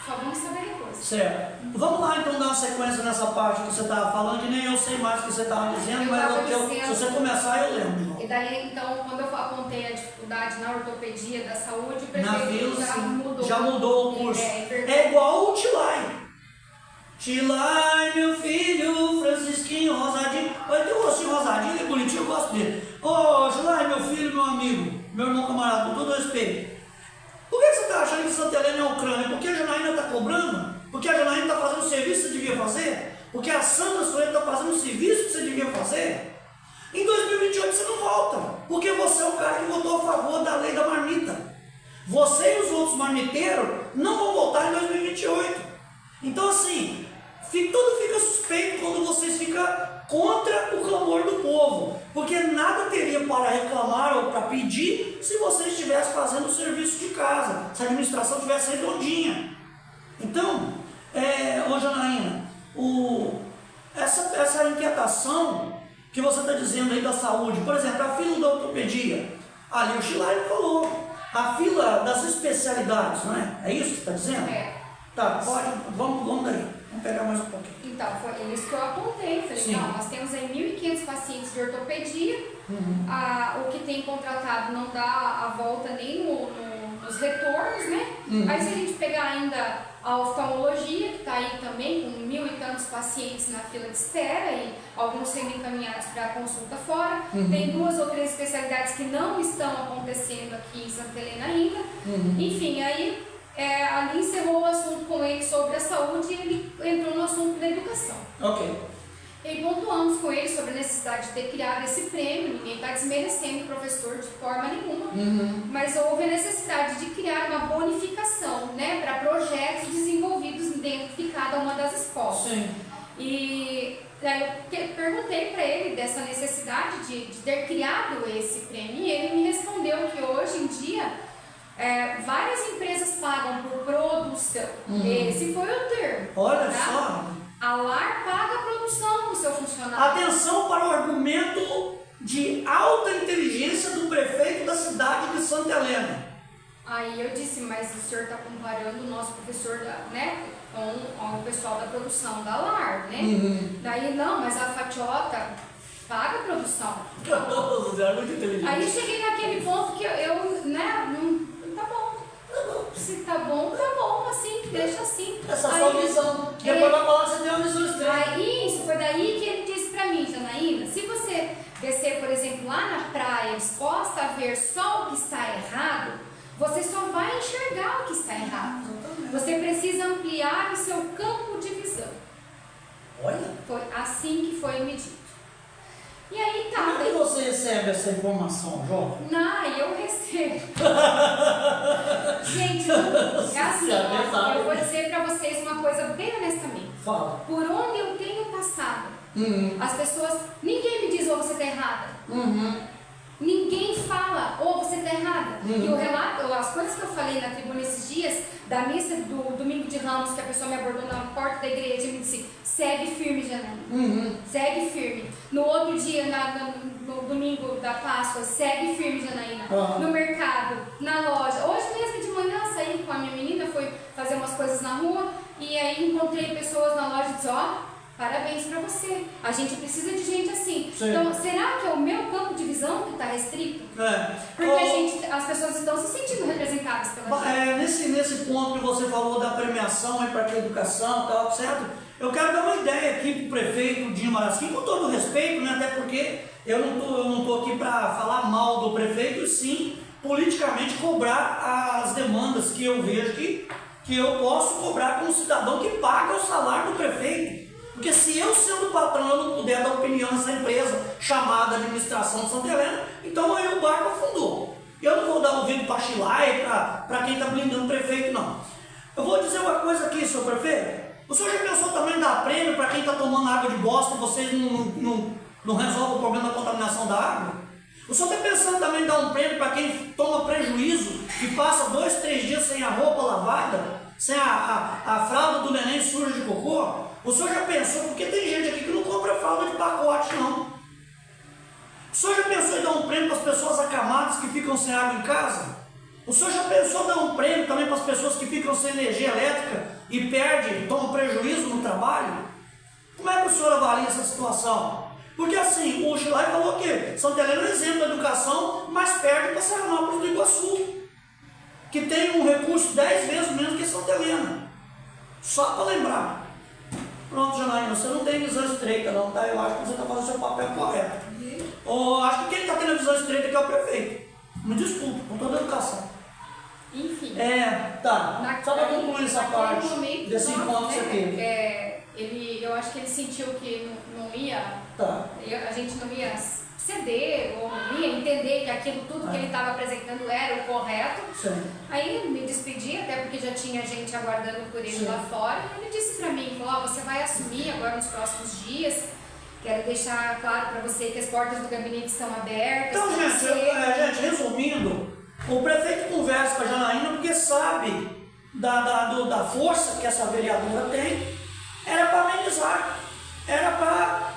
só vamos saber depois.
Certo. Vamos lá então dar uma sequência nessa parte que você estava falando, que nem eu sei mais o que você estava dizendo, mas se você começar eu lembro.
E daí, então, quando eu apontei a dificuldade na ortopedia da saúde, o
Na
prefeito
fila, já mudou o curso. É igual o Tilai. Tilai, meu filho, Francisquinho, Rosadinho. Olha, tem um rostinho rosadinho, ele é bonitinho, eu gosto dele. Tilai, meu filho, meu amigo, meu irmão camarada, com todo respeito. Por que você está achando que Santa Helena é Ucrânia? Porque a Janaína está cobrando? Porque a Janaína está fazendo o serviço que você devia fazer? Porque a Sandra Soeiro está fazendo o serviço que você devia fazer? Em 2028 você não volta, porque você é o cara que votou a favor da lei da marmita. Você e os outros marmiteiros não vão voltar em 2028. Então assim, tudo fica suspeito quando vocês ficam contra o clamor do povo, porque nada teria para reclamar ou para pedir se você estivesse fazendo o serviço de casa, se a administração estivesse redondinha. Então, Janaína, essa inquietação que você está dizendo aí da saúde, por exemplo, a fila da ortopedia, ali o Chilaio falou, a fila das especialidades, não é? É isso que você está dizendo? Tá, vamos daí. Vamos pegar mais um pouquinho.
Então, foi isso que eu apontei. Falei,
Sim.
não, nós temos aí 1.500 pacientes de ortopedia. O que tem contratado não dá a volta nem nos retornos, né? Aí se a gente pegar ainda a oftalmologia, que está aí também com 1.000 e tantos pacientes na fila de espera e alguns sendo encaminhados para a consulta fora. Tem 2 ou 3 especialidades que não estão acontecendo aqui em Santa Helena ainda. Enfim, aí ali encerrou o assunto com ele sobre a saúde e ele entrou no assunto da educação.
Ok.
E pontuamos com ele sobre a necessidade de ter criado esse prêmio, ninguém está desmerecendo o professor de forma nenhuma, mas houve a necessidade de criar uma bonificação, né, para projetos desenvolvidos dentro de cada uma das escolas.
Sim.
E daí eu perguntei para ele dessa necessidade de ter criado esse prêmio e ele me respondeu que hoje em dia várias empresas pagam por produção. Esse foi o termo.
Olha
tá?
só.
A LAR paga a produção do seu funcionário.
Atenção para o argumento de alta inteligência do prefeito da cidade de Santa Helena.
Aí eu disse, mas o senhor está comparando o nosso professor, né, com o pessoal da produção da LAR, né? Daí, não, mas a Fatiota paga a produção.
É muito inteligente.
Aí cheguei naquele ponto que eu né, tá bom. Se tá bom, assim, deixa assim.
Essa é a sua visão. Depois vai falar que você tem uma visão estranha.
Aí, isso foi daí que ele disse pra mim, Janaína, se você descer, por exemplo, lá na praia, disposta a ver só o que está errado, você só vai enxergar o que está errado. Você precisa ampliar o seu campo de visão.
Olha.
Foi assim que foi medido. E aí tá.
Como é que você recebe essa informação, jovem?
Eu recebo. Gente, é assim, ó, eu vou dizer pra vocês uma coisa bem honestamente.
Fala.
Por onde eu tenho passado, as pessoas, ninguém me diz, você tá errada. Ninguém fala, você tá errada. E o relato, as coisas que eu falei na tribuna esses dias, da missa do domingo de Ramos, que a pessoa me abordou na porta da igreja e me disse, segue firme, Janaína. Segue firme. No outro dia, no domingo da Páscoa, segue firme, Janaína. No mercado, na loja. Hoje mesmo de manhã, saí com a minha menina, fui fazer umas coisas na rua, e aí encontrei pessoas na loja e disse, parabéns pra você. A gente precisa de gente assim.
Sim.
Então, será que é o meu campo de visão que está restrito? Porque as pessoas estão se sentindo representadas pela gente.
Nesse ponto que você falou da premiação para a educação e tal, certo? Eu quero dar uma ideia aqui para o prefeito Dinho Marasquim, com todo respeito, né? Até porque eu não estou aqui para falar mal do prefeito, e sim politicamente cobrar as demandas que eu vejo que eu posso cobrar como cidadão que paga o salário do prefeito. Porque se eu, sendo patrão, eu não puder dar opinião nessa empresa chamada Administração de Santa Helena, então aí o barco afundou. Eu não vou dar ouvido para chilar e para quem está blindando o prefeito, não. Eu vou dizer uma coisa aqui, senhor prefeito. O senhor já pensou também em dar prêmio para quem está tomando água de bosta e vocês não resolvem o problema da contaminação da água? O senhor está pensando também em dar um prêmio para quem toma prejuízo e passa 2, 3 dias sem a roupa lavada, sem a fralda do neném suja de cocô? O senhor já pensou? Porque tem gente aqui que não compra fralda de pacote, não. O senhor já pensou em dar um prêmio para as pessoas acamadas que ficam sem água em casa? O senhor já pensou em dar um prêmio também para as pessoas que ficam sem energia elétrica e tomam prejuízo no trabalho? Como é que o senhor avalia essa situação? Porque assim, o Chilai falou que Santa Helena é um exemplo da educação, mas perde para Serranópolis do Iguaçu, que tem um recurso 10 vezes menos que Santa Helena. Só para lembrar. Pronto, Janaína, você não tem visão estreita não, tá? Eu acho que você está fazendo o seu papel correto. Acho que quem está tendo a visão estreita aqui é o prefeito. Me desculpe, com toda a educação.
Enfim.
Tá. Só para concluir essa parte
momento,
desse encontro que você teve.
Eu acho que ele sentiu que não ia,
Tá.
a gente não ia ceder, ou não ia entender que aquilo tudo que ele estava apresentando era o correto.
Sim.
Aí me despedi, até porque já tinha gente aguardando por ele lá fora. E ele disse para mim, falou, você vai assumir agora nos próximos dias. Quero deixar claro para você que as portas do gabinete estão abertas.
Então, gente, resumindo, o prefeito conversa com a Janaína porque sabe da força que essa vereadora tem. Era para amenizar, era para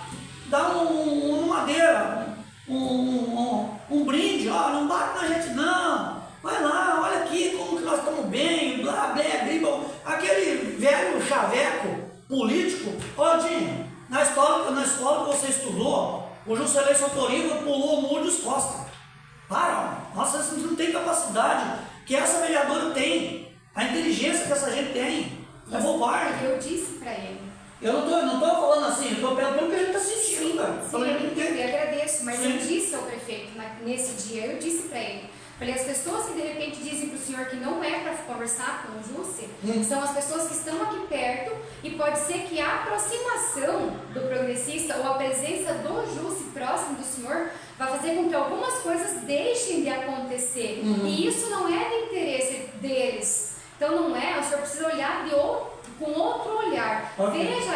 dar uma madeira, um brinde. Ó, não bate na gente não, vai lá, olha aqui como que nós estamos bem, blá, blá, blá. Aquele velho chaveco político, ó, Dinho, na escola que você estudou, o Juscelino Santorino pulou o muro de costas. Para, nossa, vocês não tem capacidade que essa vereadora tem, a inteligência que essa gente tem. É bobagem.
Eu disse para ele.
Eu não tô falando assim, eu estou pelo que a gente está sentindo, cara.
Eu agradeço, mas
Sim.
eu disse ao prefeito nesse dia, eu disse para ele. Falei, as pessoas que de repente dizem para o senhor que não é para conversar com o Jusce, são as pessoas que estão aqui perto e pode ser que a aproximação do progressista ou a presença do Jusce próximo do senhor vai fazer com que algumas coisas deixem de acontecer. E isso não é de interesse deles. Então não é, o senhor precisa olhar com outro olhar.
Okay.
Veja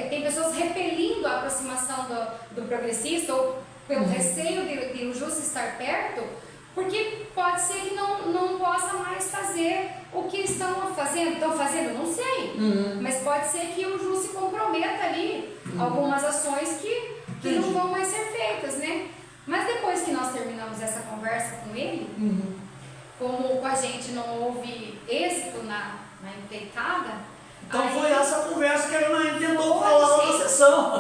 tem pessoas repelindo a aproximação do progressista ou pelo receio de o Jusce estar perto, porque pode ser que não possa mais fazer o que estão fazendo. Estão fazendo, não sei. Mas pode ser que o Jusce comprometa ali algumas ações que não vão mais ser feitas, né? Mas depois que nós terminamos essa conversa com ele, como a gente não houve êxito na empreitada,
Então
aí,
foi essa conversa que a Janaína tentou falar na sessão.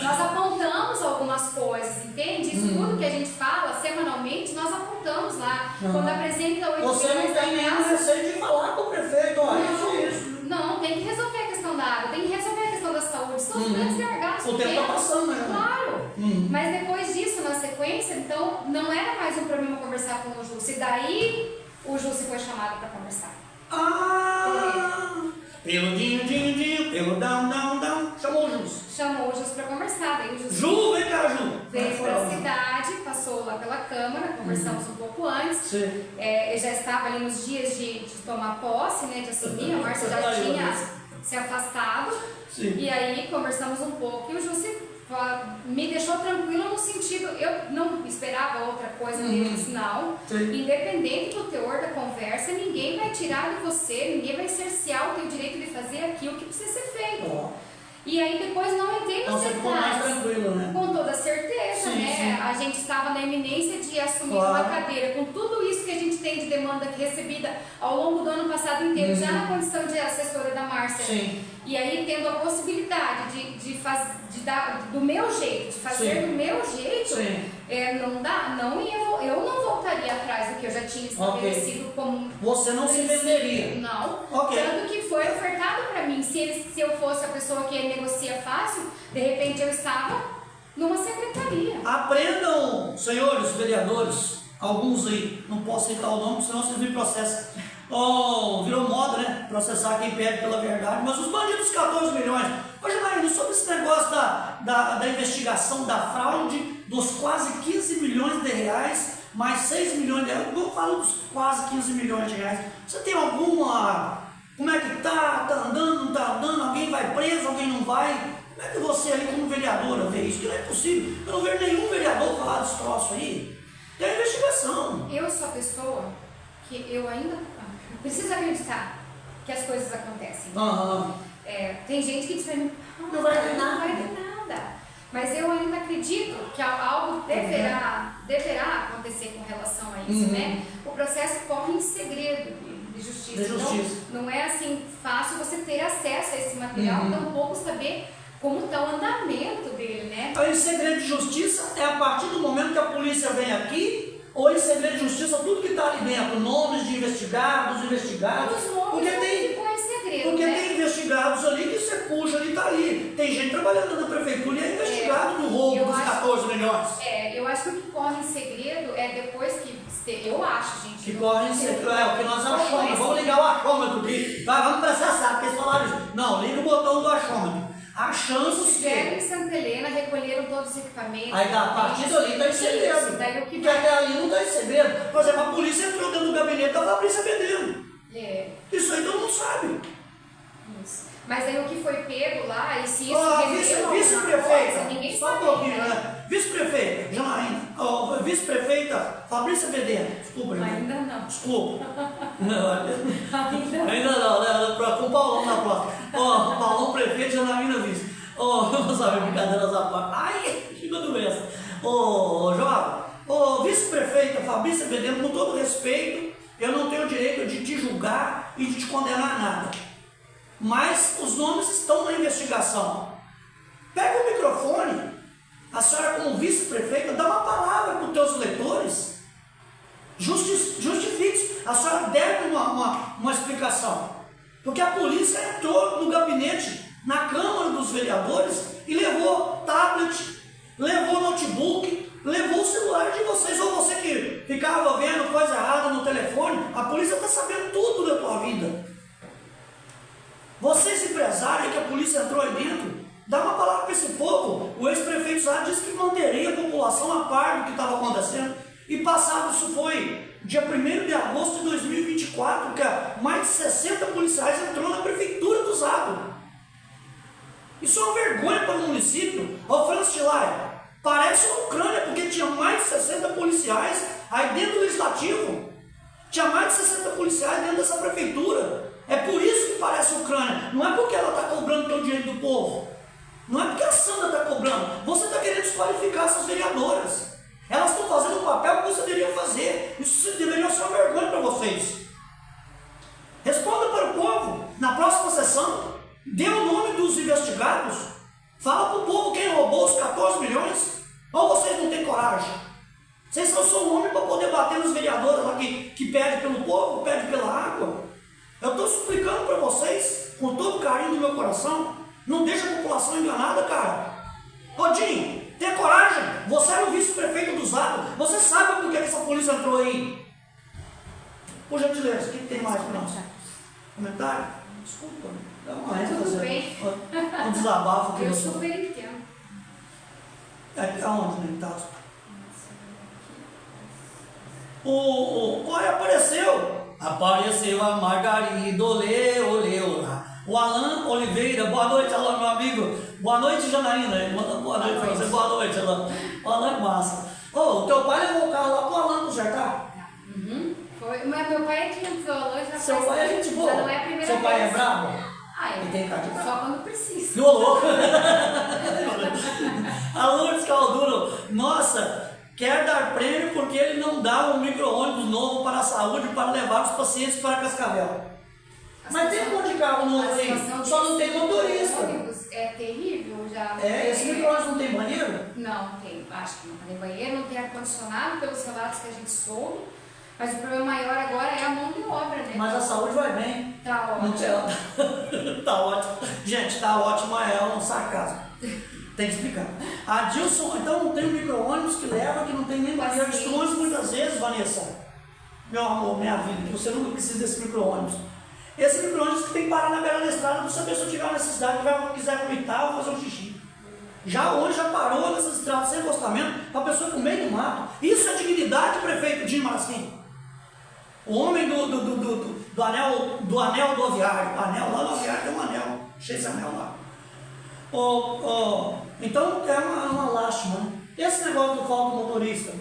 nós apontamos algumas coisas, entende? Isso tudo que a gente fala semanalmente, nós apontamos lá. Quando apresenta 8
Você não tem nenhum receio de falar com o prefeito, olha isso.
Não, tem que resolver a questão da água, tem que resolver a questão da saúde. São os grandes gargalos.
O tempo está passando, né?
Claro. Mas depois disso, na sequência, então, não era mais um problema conversar com o Jusce. E daí, o Jusce foi chamado para conversar.
Pelo Dinho, pelo dão. Chamou o Jusce.
Chamou o Jusce para conversar. Daí o Jusce
Vem cá, Ju.
veio para a cidade, passou lá pela Câmara, conversamos um pouco antes.
Sim.
Eu já estava ali nos dias de tomar posse, né, de assumir, a Márcia já tinha se afastado.
Sim.
E aí conversamos um pouco e o Jusce me deixou tranquila no sentido, eu não esperava outra coisa deles, não.
Sim.
Independente do teor da conversa, ninguém vai tirar de você, ninguém vai cercear o teu direito de fazer aquilo que precisa ser feito. E aí depois não entrei nos
Então você ficou mais
detalhes.
tranquilo, né?
Com toda certeza,
Sim,
né?
sim.
A gente estava na iminência de assumir
Claro.
uma cadeira, com tudo isso que a gente tem de demanda recebida ao longo do ano passado inteiro, já na condição de assessora da Márcia.
Sim.
E aí tendo a possibilidade de dar do meu jeito, de fazer
Sim.
do meu jeito,
Sim.
eu não voltaria voltaria atrás do que eu já tinha estabelecido como...
Você não se venderia?
Não.
Ok.
Tanto que foi ofertado para mim. Se eu fosse a pessoa que negocia fácil, de repente eu estava numa secretaria.
Aprendam, senhores vereadores, alguns aí, não posso citar o nome, senão vocês me processam. Oh, virou moda, né? Processar quem pede pela verdade, mas os bandidos 14 milhões. Hoje, Marina, sobre esse negócio da investigação da fraude dos quase 15 milhões de reais, mais 6 milhões de reais, eu falo dos quase 15 milhões de reais. Você tem alguma... Como é que tá? Tá andando, não tá andando? Alguém vai preso, alguém não vai? Como é que você ali como vereadora vê isso? Que não é possível. Eu não vejo nenhum vereador falar desse troço aí. Tem a investigação.
Eu sou a pessoa que eu ainda preciso acreditar que as coisas acontecem. Tem gente que diz pra mim,
não vai ter nada.
Não vai ter nada. Mas eu ainda acredito que algo deverá acontecer com relação a isso, né? O processo corre em segredo de justiça. Então, não é assim fácil você ter acesso a esse material, tampouco saber como está o andamento dele, né?
Então, em segredo de justiça é a partir do momento que a polícia vem aqui, ou em segredo de justiça, tudo que está ali dentro, nomes de investigados,
Os nomes ficam em segredo,
porque
né?
tem investigados ali que você puxa ali, está ali. Tem gente trabalhando na prefeitura e é investigado no roubo dos 14 milhões.
Eu acho que o que corre em segredo é depois que... Eu acho, gente.
Que corre em segredo, é o que nós achamos. Vamos ligar o achômetro aqui. Vamos processar, porque eles falaram isso. Não, liga o botão do achômetro. Achamos que...
Estiveram em Santa Helena, recolheram todos os equipamentos.
Aí a partir dali está em segredo.
Daí o que
porque até ali não está em segredo. Por exemplo, a polícia entrou dentro do gabinete da Fabrícia Bedendo. Isso aí todo mundo sabe.
Isso. Mas aí o que foi pego lá, e se isso
vice-prefeita,
ninguém
só um
sabe.
pouquinho, né? Vice-prefeita, Janaína, vice-prefeita Fabrícia Bedendo. Desculpa, gente.
Ainda não.
Desculpa. Ainda não, né? Com o Paulão na próxima. Paulão prefeito, Janaína vice. Vamos saber, brincadeiras à parte. Ai, chegou doença. João, vice-prefeita Fabrícia Bedendo, com todo respeito, eu não tenho o direito de te julgar e de te condenar a nada. Mas os nomes estão na investigação. Pega o microfone, a senhora como vice-prefeita, dá uma palavra para os teus eleitores. Justifique-se. A senhora deve uma explicação. Porque a polícia entrou no gabinete, na Câmara dos Vereadores, e levou tablet, levou notebook, levou o celular de vocês. Ou você que ficava vendo coisa errada no telefone, a polícia está sabendo tudo da tua vida. Vocês empresários que a polícia entrou aí dentro, dá uma palavra para esse povo. O ex-prefeito já disse que manteria a população a par do que estava acontecendo. E passado, isso foi dia 1º de agosto de 2024, que mais de 60 policiais entrou na prefeitura do Zago. Isso é uma vergonha para o município. Ô Francis Tilaia, parece uma Ucrânia, porque tinha mais de 60 policiais aí dentro do legislativo. Tinha mais de 60 policiais dentro dessa prefeitura. É por isso que parece Ucrânia. Não é porque ela está cobrando o teu direito do povo. Não é porque a Sandra está cobrando. Você está querendo desqualificar essas vereadoras. Elas estão fazendo o papel que você deveria fazer. Isso deveria ser uma vergonha para vocês. Responda para o povo. Na próxima sessão, dê o nome dos investigados. Fala para o povo quem roubou os 14 milhões. Ou vocês não têm coragem? Vocês são só um homem para poder bater nos vereadores lá que pedem pelo povo, pedem pela água. Eu estou suplicando para vocês, com todo o carinho do meu coração, não deixe a população enganada, cara. Rodinho, tenha coragem. Você era o vice-prefeito do Zago. Você sabe por que essa polícia entrou aí. Por gentileza, o que tem mais para nós? Comentário? Desculpa. Dá uma
Tudo bem.
Um desabafo aqui.
Eu super entendo.
Aonde, né? Tá. Olha, apareceu a Margarida, olê, olá. O Alan Oliveira, boa noite, Alan, meu amigo. Boa noite, Janaína. Ele manda boa noite para você, boa noite, Alan. O Alan é massa. O teu pai levou o carro lá pro Alan consertar?
Foi, mas meu pai é que entrou já.
Seu pai é gente boa?
Já não é a primeira
Seu pai
vez.
é brabo?
Ele
tem cara de brabo.
Só quando precisa.
Ô, louco! A Lourdes Calduro, nossa, quer dar prêmio porque ele não dá um micro-ônibus novo para a saúde para levar os pacientes para Cascavel. Mas tem um monte de carro novo aí, só não tem motorista.
Ônibus é terrível, já.
Esse micro-ônibus não tem banheiro?
Não, tem. Acho que não tem banheiro, não tem ar-condicionado, pelos relatos que a gente soube. Mas o problema maior agora é a mão de obra, né?
Mas a saúde vai bem.
Tá
Não
ótimo.
tem... Tá ótimo. Gente, tá ótimo, é um sarcasmo. Tem que explicar. A Dilson, então tem um micro-ônibus que leva, que não tem nem banheiro de instruções muitas vezes, Vanessa. Meu amor, minha vida, que você nunca precisa desse micro-ônibus. Esse micro-ônibus que tem que parar na beira da estrada para saber se eu tiver uma necessidade, quiser vomitar ou fazer um xixi. Já hoje já parou nessas estradas sem acostamento para a pessoa no meio do mato. Isso é dignidade, prefeito Dinho Marasquim. O homem do anel do aviário. Anel lá no aviário tem um anel, cheio de anel lá. Então é uma lástima, né? Esse negócio do falta motorista.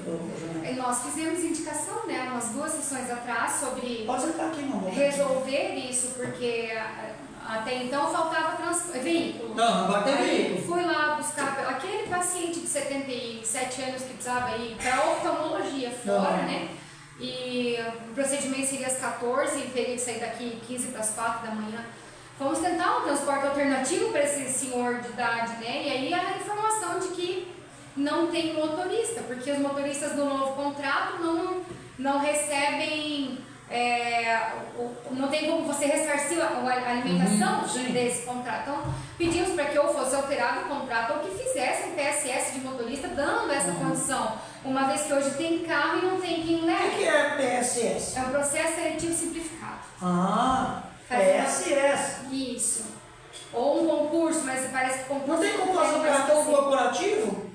Nós fizemos indicação, né, umas 2 sessões atrás sobre
Pode sentar aqui, meu amor.
resolver isso, porque até então faltava veículo.
Não, agora tem veículo.
Fui lá buscar aquele paciente de 77 anos que precisava ir para oftalmologia fora, né? E o procedimento seria às 14, teria que sair daqui 15 para as 4 da manhã. Fomos tentar um transporte alternativo para esse senhor de idade, né? E aí a informação de que não tem motorista, porque os motoristas do novo contrato não recebem, não tem como você ressarcir a alimentação desse contrato. Então, pedimos para que ou fosse alterado o contrato ou que fizesse um PSS de motorista dando essa condição, uma vez que hoje tem carro e não tem quem leve.
O que é PSS?
É um processo seletivo simplificado.
PSS.
Isso. Ou um concurso, mas parece que concurso...
Não tem como fazer um cartão corporativo?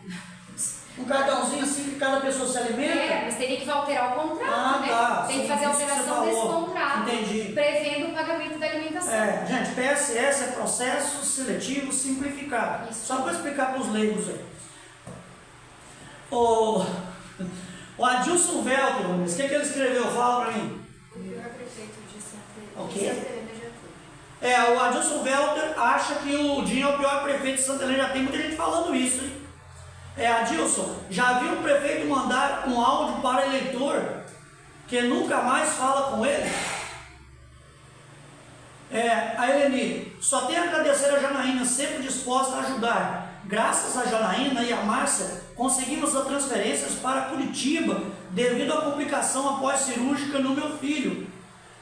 Um cartãozinho assim que cada pessoa se alimenta?
Mas teria que alterar o contrato, né?
Tá.
Tem que fazer a alteração desse contrato.
Entendi.
Prevendo o pagamento da alimentação.
Gente, PSS é processo seletivo simplificado.
Isso.
Só para explicar para os leigos aí. O Adilson Velter, o que ele escreveu? Fala para mim.
O pior prefeito de Santa
O quê?
Helena já foi.
O Adilson Velter acha que o Dinho é o pior prefeito de Santa Helena. Já tem muita gente falando isso, hein? Adilson, já viu o prefeito mandar um áudio para eleitor que nunca mais fala com ele? A Eleni, só tenho a agradecer a Janaína, sempre disposta a ajudar. Graças a Janaína e a Márcia, conseguimos as transferências para Curitiba devido à complicação após cirúrgica no meu filho.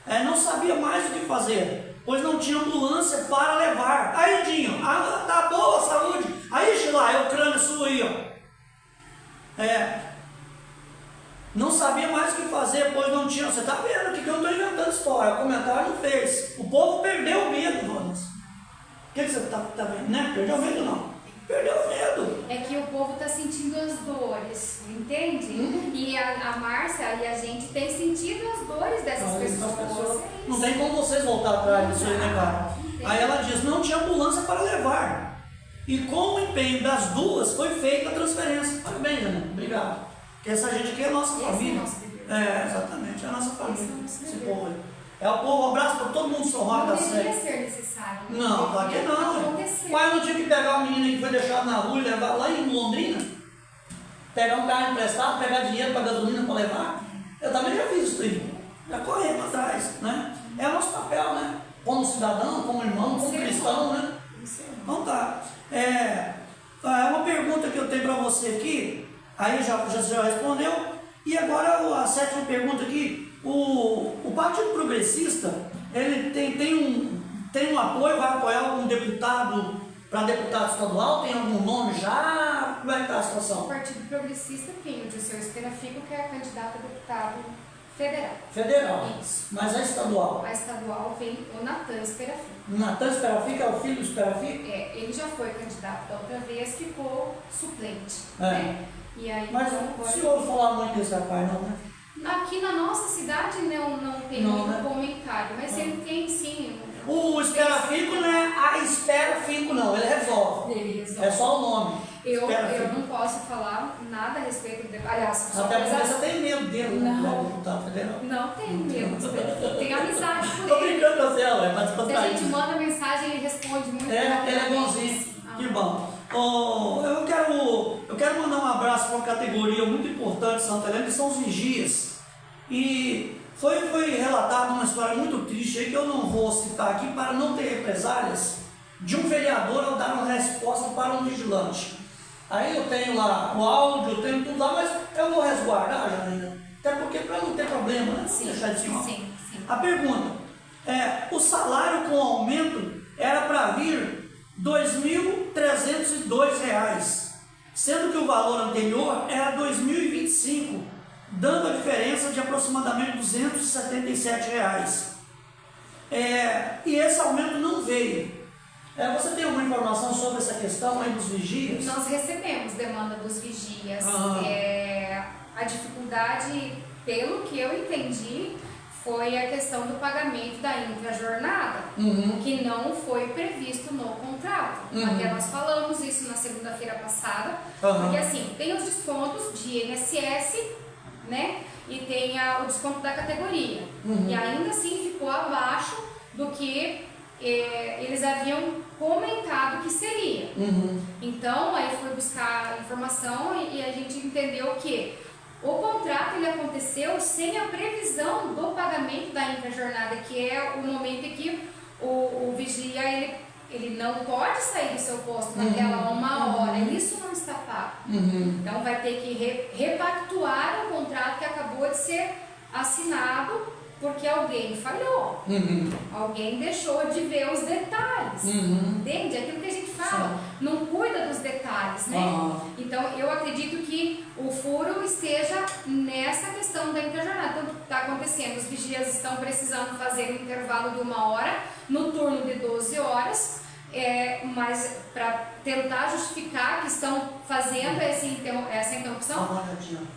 Não sabia mais o que fazer, pois não tinha ambulância para levar. Aí, Dinho, tá boa a saúde. Aí, Gilá, é o crânio sua aí, ó. Não sabia mais o que fazer, pois não tinha. Você tá vendo aqui que eu não estou inventando história. O comentário não fez. O povo perdeu o medo, Jonas. O que você tá vendo? Né? Perdeu o medo, não. Perdeu o medo.
É que o povo está sentindo as dores, entende? E a Márcia e a gente tem sentido as dores dessas pessoas.
Não tem como vocês voltar atrás disso aí, né, cara? Aí ela diz, não tinha ambulância para levar. E com o empenho das duas foi feita a transferência. Parabéns, Ana. Obrigado. Porque essa gente aqui é a nossa família. Exatamente, é a nossa família. Esse povo aí. O povo, um abraço para todo mundo somado da série.
Não deveria ser necessário.
Não, claro que não.
Acontecer.
O pai não tinha que pegar uma menina que foi deixada na rua e levar lá em Londrina? Pegar um carro emprestado, pegar dinheiro para gasolina para levar? Eu também já fiz isso aí. Já correndo atrás, né? É o nosso papel, né? Como cidadão, como irmão, como cristão, né? Então tá. Uma pergunta que eu tenho para você aqui, aí já respondeu, e agora a 7ª pergunta aqui, o Partido Progressista, ele tem um apoio, vai apoiar algum deputado para deputado estadual, tem algum nome já? Como é que está a
O
situação?
Partido Progressista tem o Dirceu Esperafico, que é candidato a deputado federal.
Federal.
Isso.
Mas a estadual?
A estadual vem o Natan Esperafico.
Natan Esperafico é o filho do Esperafico?
Ele já foi candidato da outra vez, ficou suplente. Né? E aí,
Mas o senhor ouve falar muito desse rapaz, não, né?
Aqui na nossa cidade não tem muito
né?
comentário, mas ele tem sim.
O Esperafico não é a Esperafico, não, ele resolve.
Ele resolve.
É só o nome.
Eu
Esperafico.
não posso falar nada a respeito dele. Aliás, só
Até porque
coisas-
você tem medo dele, né?
Não.
Como deputado federal.
Não tenho medo do Esperafico, tenho amizade
Tô
por ele.
brincando com você, ela, é pra
Se a
descontrair.
gente manda mensagem, ele responde muito
Ele é
rapidamente.
bonzinho.
Ah.
Que bom. Eu quero mandar um abraço para uma categoria muito importante de Santa Helena, que são os vigias. E foi relatado uma história muito triste aí, que eu não vou citar aqui para não ter represálias. de um vereador ao dar uma resposta para um vigilante. Aí eu tenho lá o áudio, eu tenho tudo lá, mas eu vou resguardar, Janaína, até porque para não ter problema, né?
Sim,
Deixar de cima.
sim.
A pergunta é, o salário com aumento era para vir R$ 2.302, sendo que o valor anterior era R$ 2.025, dando a diferença de aproximadamente R$ 277. E esse aumento não veio. Você tem alguma informação sobre essa questão aí dos vigias?
Nós recebemos demanda dos vigias. A dificuldade, pelo que eu entendi, foi a questão do pagamento da intrajornada, que não foi previsto no contrato. Até nós falamos isso na segunda-feira passada, porque assim, tem os descontos de INSS, né? E tem o desconto da categoria. E ainda assim ficou abaixo do que eles haviam comentado que seria. Então, aí fui buscar a informação e a gente entendeu que o contrato ele aconteceu sem a previsão do pagamento da intrajornada, que é o momento em que o vigia ele não pode sair do seu posto naquela 1 hora. Isso não está pago. Então vai ter que repactuar o contrato que acabou de ser assinado porque alguém falhou. Alguém deixou de ver os detalhes. Entende? Aquilo que a gente fala. Não cuida dos detalhes, né? Então eu acredito que o furo esteja nessa questão da intrajornada. Então está acontecendo, os vigias estão precisando fazer um intervalo de 1 hora no turno de 12 horas. Mas para tentar justificar que estão fazendo essa interrupção,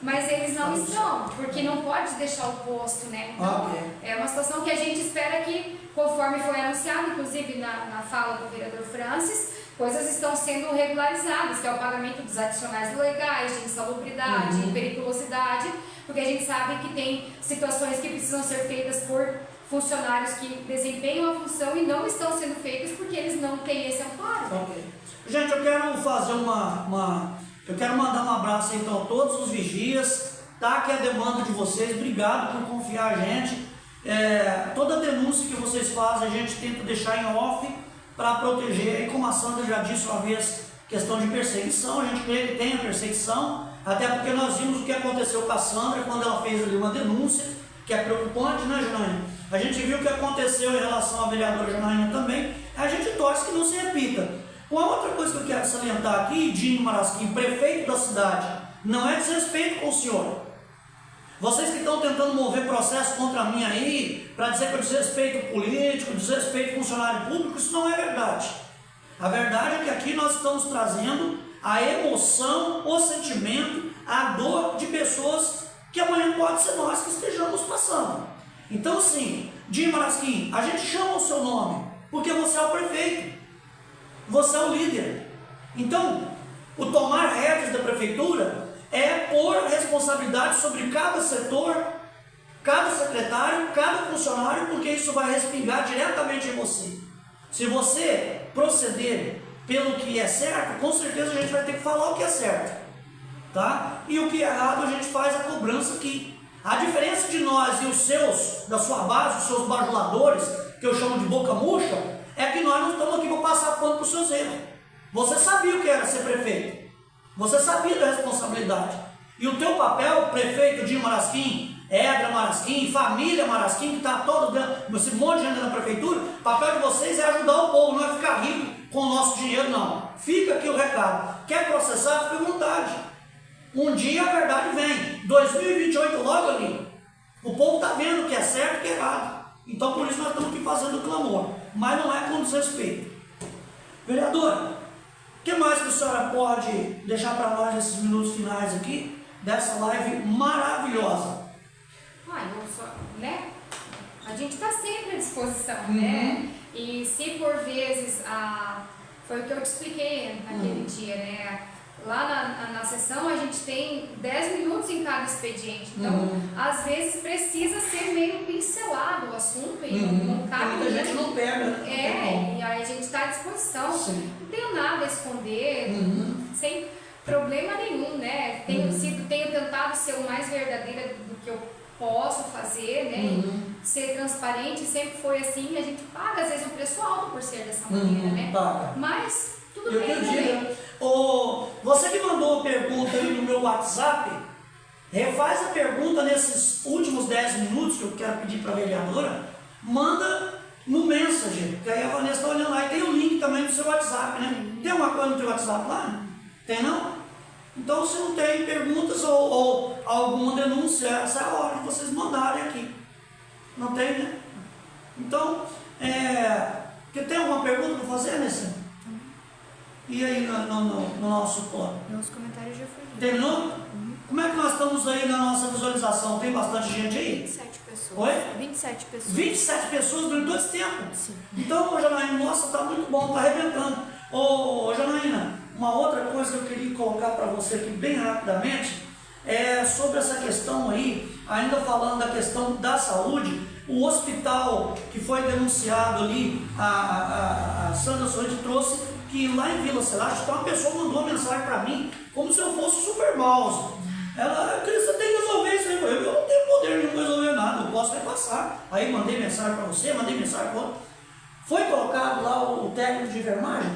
mas eles não estão, porque não pode deixar o posto, né? Então, é uma situação que a gente espera que, conforme foi anunciado, inclusive na fala do vereador Francis, coisas estão sendo regularizadas, que é o pagamento dos adicionais legais, de insalubridade, de periculosidade, porque a gente sabe que tem situações que precisam ser feitas por funcionários que desempenham a função e não estão sendo feitos porque eles não têm esse amparo.
Gente, eu quero fazer eu quero mandar um abraço então a todos os vigias, tá? Aqui é a demanda de vocês, obrigado por confiar a gente. Toda denúncia que vocês fazem a gente tenta deixar em off para proteger, e como a Sandra já disse uma vez, questão de perseguição, a gente crê que tem a perseguição, até porque nós vimos o que aconteceu com a Sandra quando ela fez ali uma denúncia, que é preocupante, né, Janaína? A gente viu o que aconteceu em relação à vereadora Janaína também, a gente torce que não se repita. Uma outra coisa que eu quero salientar aqui, Dinho Marasquim, prefeito da cidade, não é desrespeito com o senhor. Vocês que estão tentando mover processo contra mim aí, para dizer que eu desrespeito político, desrespeito funcionário público, isso não é verdade. A verdade é que aqui nós estamos trazendo a emoção, o sentimento, a dor de pessoas que amanhã pode ser nós que estejamos passando. Então, assim, Dinho Marasquim, a gente chama o seu nome, porque você é o prefeito, você é o líder. Então, o tomar rédeas da prefeitura é pôr responsabilidade sobre cada setor, cada secretário, cada funcionário, porque isso vai respingar diretamente em você. Se você proceder pelo que é certo, com certeza a gente vai ter que falar o que é certo, tá? E o que é errado a gente faz a cobrança aqui. A diferença de nós e os seus, da sua base, os seus bajuladores, que eu chamo de boca murcha, é que nós não estamos aqui para passar pano para os seus erros. Você sabia o que era ser prefeito. Você sabia da responsabilidade. E o teu papel, prefeito Dinho Marasquim, Edra Marasquim, família Marasquim, que está todo dentro, esse monte de gente na prefeitura, o papel de vocês é ajudar o povo, não é ficar rico com o nosso dinheiro, não. Fica aqui o recado. Quer processar, fica à vontade. Um dia a verdade vem. 2028 logo ali. O povo está vendo o que é certo e o que é errado. Então por isso nós estamos aqui fazendo o clamor. Mas não é com desrespeito. Vereadora, o que mais que a senhora pode deixar para nós nesses minutos finais aqui, dessa live maravilhosa?
Né? A gente está sempre à disposição, né? E se por vezes, foi o que eu te expliquei naquele dia, né? Lá na sessão a gente tem 10 minutos em cada expediente, então às vezes precisa ser meio pincelado o assunto e não cabe.
A gente não pega, né?
E aí a gente está à disposição.
Sim.
Não tenho nada a esconder, sem problema nenhum, né? Tenho tentado ser o mais verdadeira do que eu posso fazer, né? ser transparente, sempre foi assim, e a gente paga às vezes um preço alto por ser dessa maneira, né?
Paga.
Mas tudo
Eu
bem
que
também.
diga. Você que mandou a pergunta aí no meu WhatsApp, refaz a pergunta nesses últimos 10 minutos que eu quero pedir para a vereadora, manda no Messenger, que aí a Vanessa está olhando lá e tem o link também do seu WhatsApp, né? Tem uma coisa no teu WhatsApp lá? Tem não? Então, se não tem perguntas ou alguma denúncia, essa é a hora de vocês mandarem aqui. Não tem, né? Então, tem alguma pergunta para fazer, Nessa? E aí no nosso plano?
Nos comentários já foi lido.
Terminou? Como é que nós estamos aí na nossa visualização? Tem bastante gente aí?
27 pessoas.
Oi?
27 pessoas.
27 pessoas durante todo esse tempo?
Sim.
Então, Janaína, nossa, está muito bom, está arrebentando. Ô, Janaína, uma outra coisa que eu queria colocar para você aqui bem rapidamente é sobre essa questão aí, ainda falando da questão da saúde, o hospital que foi denunciado ali, a Sandra Sorrente trouxe que lá em Vila Celeste, uma pessoa mandou uma mensagem para mim como se eu fosse super mouse. Ela, você tem que resolver isso aí. Eu não tenho poder de resolver nada, eu posso repassar. Aí mandei mensagem para você, mandei mensagem para outro. Foi colocado lá o técnico de enfermagem?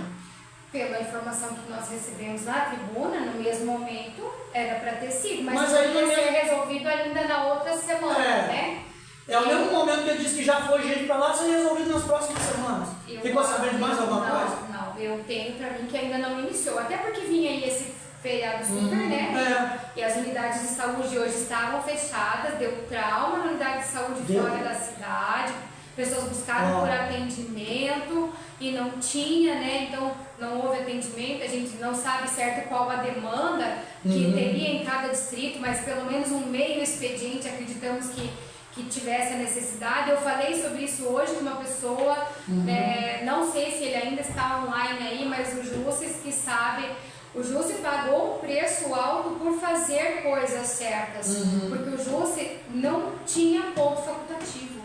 Pela informação que nós recebemos na tribuna, no mesmo momento, era para ter sido, mas
aí
ia
no
ser
mesmo-
resolvido ainda na outra semana, né?
É o mesmo momento que ele disse que já foi gente para lá, vai ser resolvido nas próximas semanas. Ficou sabendo de mais alguma coisa?
Não, eu tenho para mim que ainda não iniciou, até porque vinha aí esse feriado super, né? E as unidades de saúde hoje estavam fechadas, deu trauma na unidade de saúde fora da cidade, pessoas buscaram por atendimento e não tinha, né? Então não houve atendimento, a gente não sabe certo qual a demanda que teria em cada distrito, mas pelo menos um meio expediente acreditamos que tivesse a necessidade. Eu falei sobre isso hoje com uma pessoa, não sei se ele ainda está online aí, mas o Jusce que sabe, o Jusce pagou um preço alto por fazer coisas certas, porque o Jusce não tinha ponto facultativo.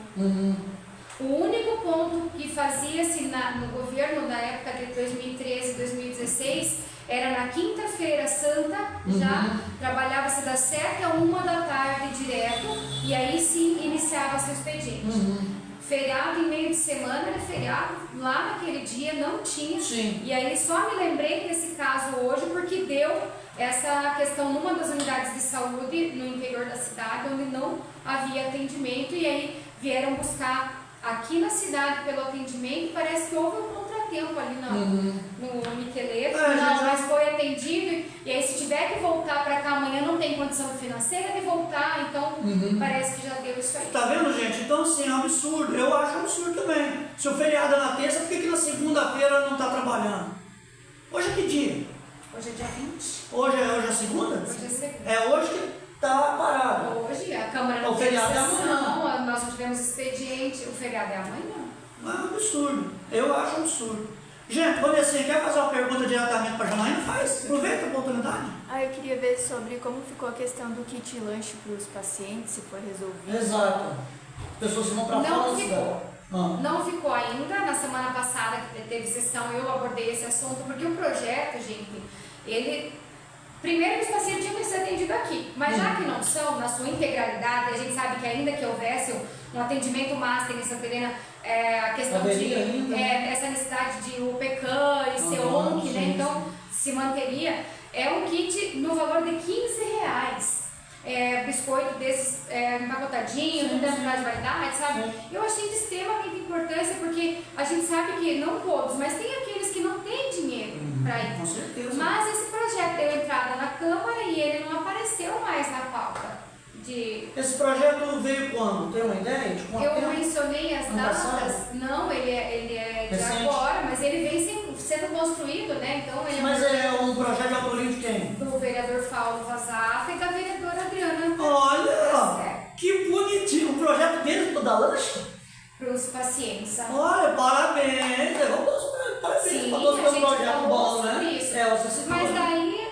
O único ponto que fazia-se no governo na época de 2013 e 2016 era na quinta-feira santa, já trabalhava-se das 7 a 1 da tarde direto, e aí sim iniciava-se o expediente. Feriado em meio de semana era feriado, lá naquele dia não tinha.
Sim.
E aí só me lembrei desse caso hoje porque deu essa questão numa das unidades de saúde no interior da cidade, onde não havia atendimento, e aí vieram buscar aqui na cidade pelo atendimento. Parece que houve um contratempo ali no Miqueleto, mas foi atendido, e aí se tiver que voltar para cá amanhã não tem condição financeira de voltar, então parece que já deu isso aí.
Tá vendo, gente? Então, assim, é um absurdo. Eu acho um absurdo também. Se o feriado é na terça, por que na segunda-feira não está trabalhando? Hoje é que dia?
Hoje é dia 20.
Hoje é segunda?
Hoje é segunda.
É hoje que está parado.
Hoje a Câmara não
O
teve
feriado é
sessão, nós não tivemos expediente, o feriado é amanhã.
É um absurdo. Eu acho um absurdo. Gente, Vanessa, quer fazer uma pergunta diretamente para a Janaína? Faz. Aproveita a oportunidade.
Eu queria ver sobre como ficou a questão do kit lanche para os pacientes, se foi resolvido.
Exato. Pessoas que vão para fora
Não
da
ficou.
cidade.
Não ficou ainda. Na semana passada que teve sessão, eu abordei esse assunto, porque o projeto, gente, ele... Primeiro que os pacientes tinham que ser atendidos aqui, mas já que não são, na sua integralidade, a gente sabe que ainda que houvesse um atendimento master em Santa Helena, a questão essa necessidade de UPCAM e CEONC, né? Então se manteria. É um kit no valor de R$15. Biscoito desses empacotadinho, dentro da validade, sabe? Eu achei de extremamente importância, porque a gente sabe que não todos, mas tem aqueles que não têm dinheiro para ir.
Com certeza.
Mas esse projeto deu entrada na Câmara e ele não apareceu mais na pauta.
Esse projeto veio quando? Tem uma ideia de quanto
Eu
tempo?
mencionei as datas, não, ele é de
Recente.
agora, mas ele vem sendo construído, né? Então ele
Mas é um projeto de autoria de quem?
do vereador Paulo Vazafra e da vereadora Adriana.
Olha, que bonitinho. O projeto dele do da lanche?
Para os pacientes, sabe?
Olha, parabéns. Parabéns
Sim,
para todos
a
pelo
gente
projeto
falou
bom,
sobre
né?
isso.
Você citou,
Mas
né?
daí,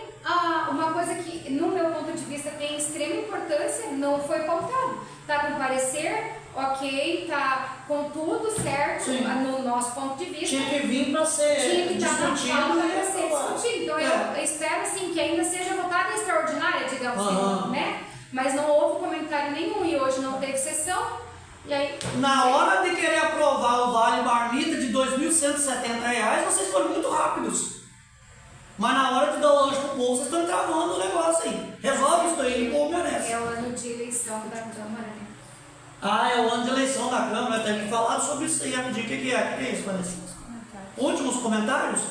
uma coisa que, no meu ponto de vista, tem extrema importância, não foi pautado. Tá com parecer, ok, tá com tudo certo, no nosso ponto de vista.
Tinha que vir para ser
Tinha que estar na
discutido
pauta
e
para ser
aprovado.
discutido. Então eu espero assim que ainda seja votada extraordinária, digamos assim, né? Mas não houve comentário nenhum e hoje não teve sessão. E aí,
Na hora de querer aprovar o Vale Marmita de R$ 2.170, vocês foram muito rápidos. Mas na hora de dar o lanche pro povo, vocês estão travando o negócio aí. Resolve isso aí, o povo merece.
é o ano de eleição da Câmara, né?
Ah, é o ano de eleição da Câmara, tem que falar sobre isso aí rapidinho. O que é isso, Vanessa? Últimos comentários?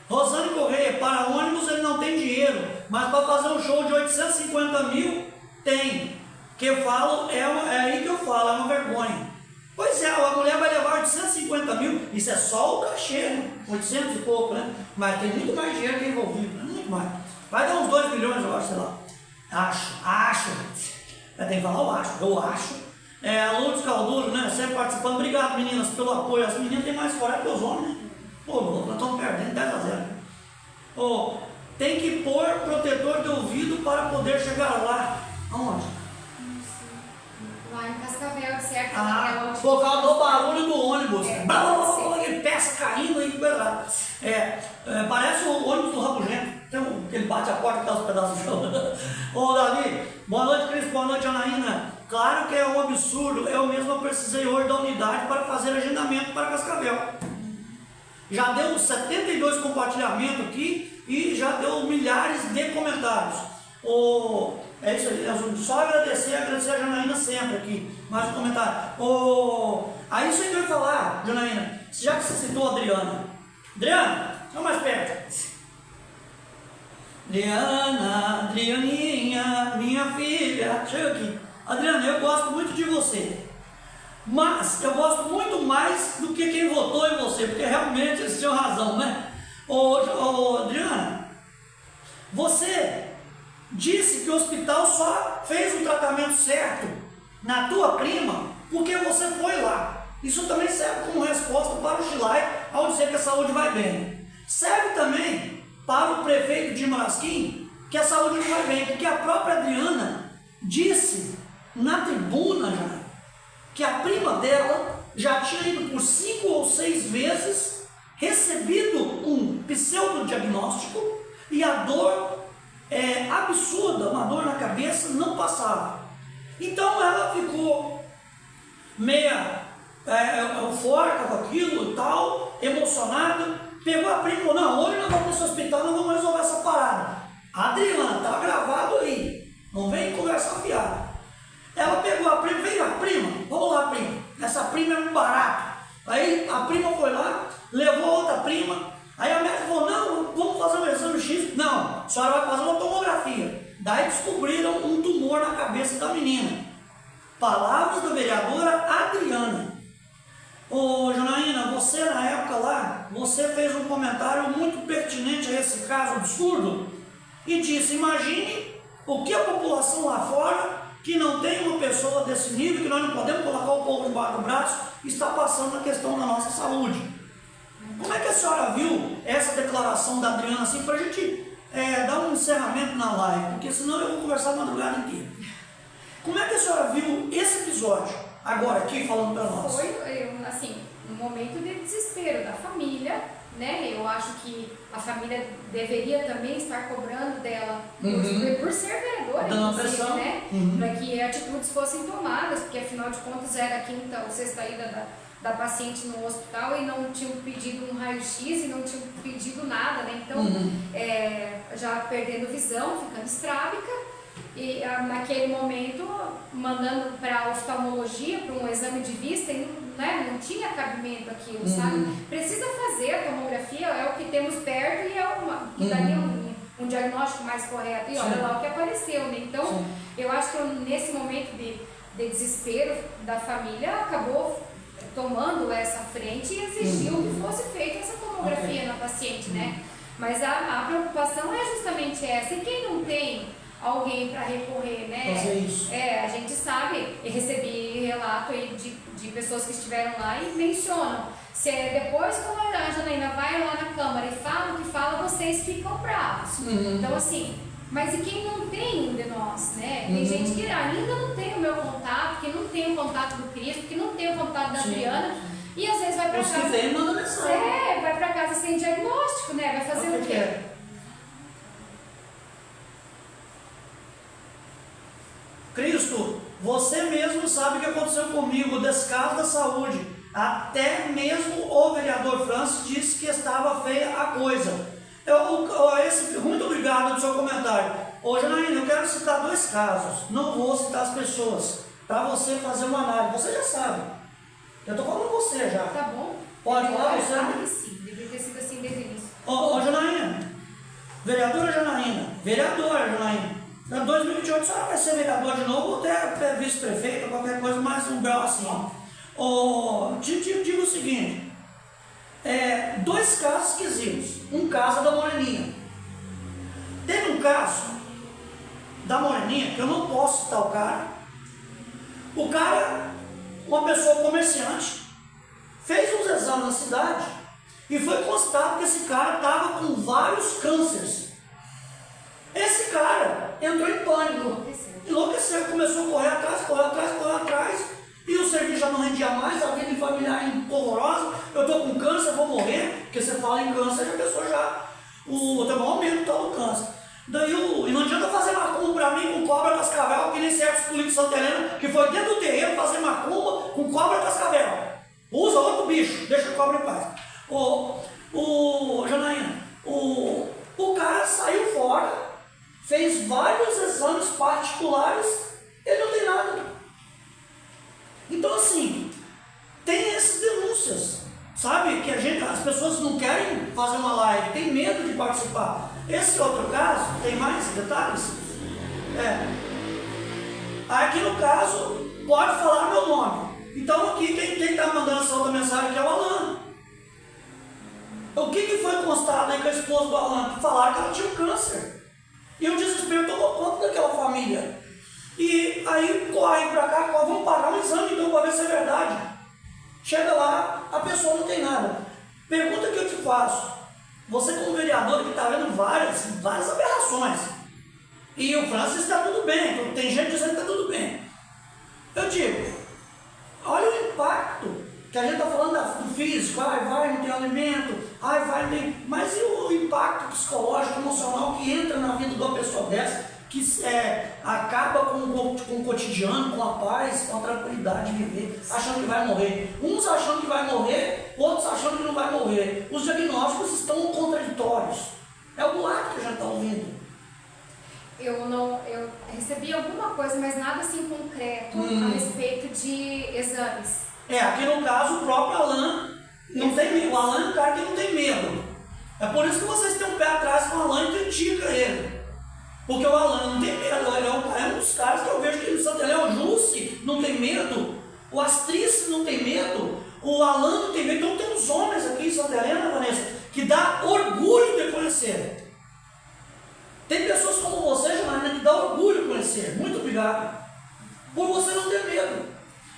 Rosane Correia, para ônibus ele não tem dinheiro, mas para fazer um show de 850 mil, tem. Que eu falo, é aí que eu falo, é uma vergonha. Pois é, a mulher vai levar 850 mil, isso é só o cachê, né? 800 e pouco, né? Mas tem muito mais dinheiro que é envolvido, né? Muito mais. Vai dar uns 2 milhões, eu acho, sei lá. Acho. Tem que falar, eu acho. Lourdes Calduro, né? Sempre participando. Obrigado, meninas, pelo apoio. As meninas têm mais coragem que os homens, né? Pô, nós estamos perdendo 10-0. Tem que pôr protetor de ouvido para poder chegar lá. Aonde?
Lá em Cascavel, certo?
Por causa do barulho do ônibus.
Sim.
Peça caindo aí. Parece o ônibus do Rabugento. Que ele bate a porta e dá os pedaços de chão. Ô Davi, boa noite, Cris, boa noite, Anaína. Claro que é um absurdo. Eu mesmo precisei hoje da unidade para fazer agendamento para Cascavel. Já deu 72 compartilhamentos aqui e já deu milhares de comentários. É isso aí, só agradecer a Janaína sempre aqui. Mais um comentário. Aí você vai falar, Janaína, já que você citou a Adriana. Adriana, vamos mais perto. Adrianinha, minha filha, chega aqui. Adriana, eu gosto muito de você. Mas eu gosto muito mais do que quem votou em você, porque realmente eles tinham razão, né? Adriana, você disse que o hospital só fez o tratamento certo na tua prima porque você foi lá. Isso também serve como resposta para o Chilai ao dizer que a saúde vai bem. Serve também para o prefeito de Marasquim que a saúde não vai bem, porque a própria Adriana disse na tribuna já que a prima dela já tinha ido por 5 ou 6 vezes, recebido um pseudodiagnóstico e a dor absurda, uma dor na cabeça, não passava. Então ela ficou meia eufórica com aquilo e tal, emocionada, pegou a prima e falou, não, hoje nós vamos para esse hospital, nós vamos resolver essa parada. Adriana, está gravado aí, não vem conversar fiada. Ela pegou a prima, veio a prima, vamos lá prima, essa prima é um barato. Aí a prima foi lá, levou outra prima, aí a médica falou, não, vamos fazer um exame X. Não, a senhora vai fazer uma tomografia. Daí descobriram um tumor na cabeça da menina. Palavras da vereadora Adriana. Janaína, você na época lá, você fez um comentário muito pertinente a esse caso absurdo e disse, imagine o que a população lá fora, que não tem uma pessoa desse nível, que nós não podemos colocar o povo embaixo do braço, está passando na questão da nossa saúde. Como é que a senhora viu essa declaração da Adriana assim, para a gente dar um encerramento na live, porque senão eu vou conversar a madrugada inteira. Como é que a senhora viu esse episódio, agora aqui falando para nós?
Foi, assim, um momento de desespero da família, né? Eu acho que a família deveria também estar cobrando dela por ser vereadora, inclusive, né? Para que atitudes fossem tomadas, porque afinal de contas era a quinta ou sexta ida da paciente no hospital e não tinham pedido um raio-x e não tinham pedido nada, né? Então, já perdendo visão, ficando estrábica. E naquele momento, mandando para a oftalmologia, para um exame de vista, e não tinha cabimento aquilo, sabe? Precisa fazer a tomografia, é o que temos perto e é que daria um diagnóstico mais correto. E olha lá o que apareceu, né? Então, eu acho que nesse momento de desespero da família, acabou tomando essa frente e exigiu que fosse feita essa tomografia na paciente, né? Mas a preocupação é justamente essa. E quem não tem alguém para recorrer, né?
Fazer isso.
A gente sabe, eu recebi relato aí de pessoas que estiveram lá e mencionam. Se depois, quando a Janaína vai lá na Câmara e fala o que fala, vocês ficam bravos. Então, assim, mas e quem não tem um de nós, né? Tem gente que ainda não tem o meu contato, que não tem o contato do Cristo, que não tem o contato da Adriana, e às vezes vai para casa.
Os que vem, manda mensagem.
Vai para casa sem diagnóstico, né? Vai fazer o quê?
Cristo, você Você mesmo sabe o que aconteceu comigo, o descaso da saúde. Até mesmo o vereador Francis disse que estava feia a coisa. Muito obrigado pelo seu comentário. Ô Janaína, eu quero citar 2 casos. Não vou citar as pessoas, para você fazer uma análise. Você já sabe. Eu estou falando você já.
Tá bom?
Pode falar você?
Claro que sim, deveria ter sido assim desde o início.
Ô Janaína, vereadora Janaína, em 2028 a senhora vai ser vereador de novo, ou até vice-prefeito, qualquer coisa, mais um grau assim. Te digo o seguinte, 2 casos esquisitos. Um caso da Moreninha. Teve um caso da Moreninha, que eu não posso citar o cara. O cara, uma pessoa comerciante, fez uns exames na cidade e foi constado que esse cara estava com vários cânceres. Esse cara entrou em pânico, enlouqueceu, começou a correr atrás, e o serviço já não rendia mais, a vida familiar horrorosa. Eu estou com câncer, vou morrer, porque você fala em câncer, a pessoa já teve um aumento do câncer. E não adianta fazer macumba para mim com cobra cascavel, que nem certos políticos de Santa Helena, que foi dentro do terreno fazer macumba com cobra cascavel. Usa outro bicho, deixa a cobra em paz. Janaína, o cara saiu fora, fez vários exames particulares, ele não tem nada. Então assim, tem essas denúncias, sabe? Que as pessoas não querem fazer uma live, tem medo de participar. Esse outro caso, tem mais detalhes? Aqui no caso, pode falar meu nome. Então aqui quem está mandando essa outra mensagem aqui é o Alan. O que foi constado aí com a esposa do Alan? Falaram que ela tinha um câncer. E o desespero tomou conta daquela família. E aí corre para cá, vamos pagar um exame então para ver se é verdade. Chega lá, a pessoa não tem nada. Pergunta que eu te faço. Você como vereador que está vendo várias aberrações. E o Francis está tudo bem, tem gente dizendo que está tudo bem. Eu digo, olha o impacto que a gente está falando do físico, vai, não tem alimento, mas e o impacto psicológico, emocional que entra na vida de uma pessoa dessa, que acaba com o cotidiano, com a paz, com a tranquilidade de viver, achando que vai morrer. Uns achando que vai morrer, outros achando que não vai morrer. Os diagnósticos estão contraditórios. É o boato que a gente está ouvindo.
Eu recebi alguma coisa, mas nada assim concreto a respeito de exames.
Aqui no caso o próprio Alan não tem medo. O Alan é um cara que não tem medo. É por isso que vocês têm um pé atrás com o Alan e criticam ele. Porque o Alan não tem medo, ele é um dos caras que eu vejo que no Santa Helena, o Jussi não tem medo, o Astrice não tem medo, o Alan não tem medo. Então tem uns homens aqui em Santa Helena, Vanessa, que dá orgulho de conhecer. Tem pessoas como você, Janaína, que dá orgulho de conhecer. Muito obrigado. Por você não ter medo.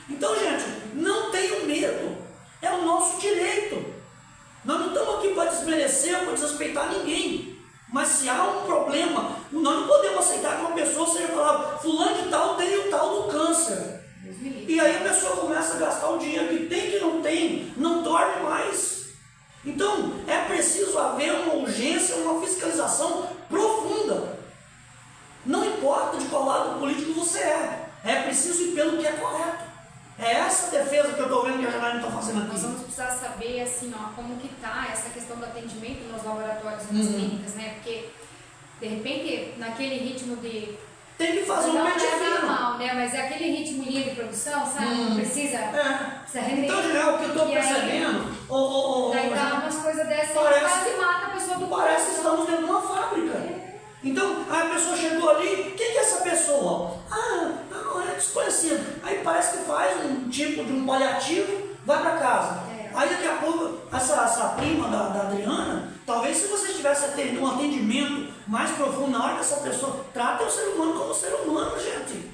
Então, gente, não tenham medo. É o nosso direito. Nós não estamos aqui para desmerecer ou para desrespeitar ninguém. Mas se há um problema, nós não podemos aceitar que uma pessoa seja falada, fulano de tal tem o tal do câncer. E aí a pessoa começa a gastar o dinheiro que não tem, não dorme mais. Então, é preciso haver uma urgência, uma fiscalização profunda. Não importa de qual lado político você é preciso ir pelo que é correto. É essa defesa que eu estou vendo que a Janaína está fazendo aqui.
Nós vamos precisar saber assim, como que está essa questão do atendimento nos laboratórios e nas clínicas, né? Porque, de repente, naquele ritmo de...
Tem que fazer um pente fino.
Mal, né? Mas é aquele ritmo de produção, sabe? Não precisa render.
Então, Janel, o que eu estou percebendo...
Daí dá umas coisas dessas e quase mata a pessoa do
Parece que estamos dentro de uma fábrica. Então, a pessoa chegou ali, quem que é essa pessoa? Não, é desconhecido. Aí parece que faz um tipo de um paliativo, vai para casa. Aí daqui a pouco, essa prima da Adriana, talvez se você tivesse um atendimento mais profundo na hora que essa pessoa trata o ser humano como ser humano, gente.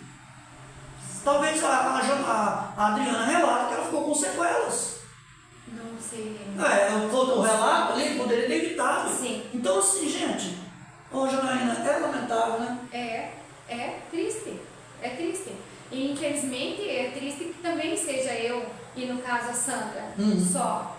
Talvez a Adriana relata que ela ficou com sequelas.
Não sei.
O relato ali poderia ter evitado.
Sim.
Então assim, gente, Janaína, é lamentável, né?
É triste. É triste. E infelizmente é triste que também seja eu e no caso a Sandra só.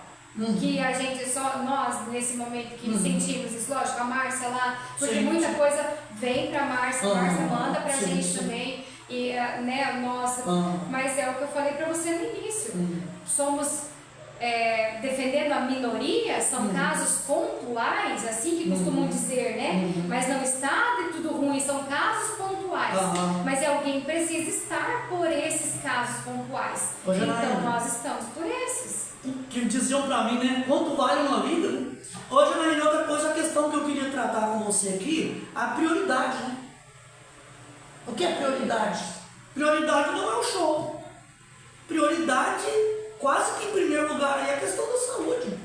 Que a gente nós nesse momento que sentimos isso, lógico, a Márcia lá, porque muita coisa vem pra Márcia, a Márcia manda pra gente também. e né, nossa, mas é o que eu falei para você no início. Somos defendendo a minoria, são casos pontuais, assim que costumam dizer, né? Mas não está de tudo ruim, são casos pontuais. Mas alguém precisa estar por esses casos pontuais. Então nós estamos por esses.
Que diziam para mim, né? Quanto vale uma vida? Né? Hoje, Janaína, outra coisa, a questão que eu queria tratar com você aqui, a prioridade, né? O que é prioridade? Prioridade não é o show. Prioridade, quase que em primeiro lugar, aí é a questão da saúde.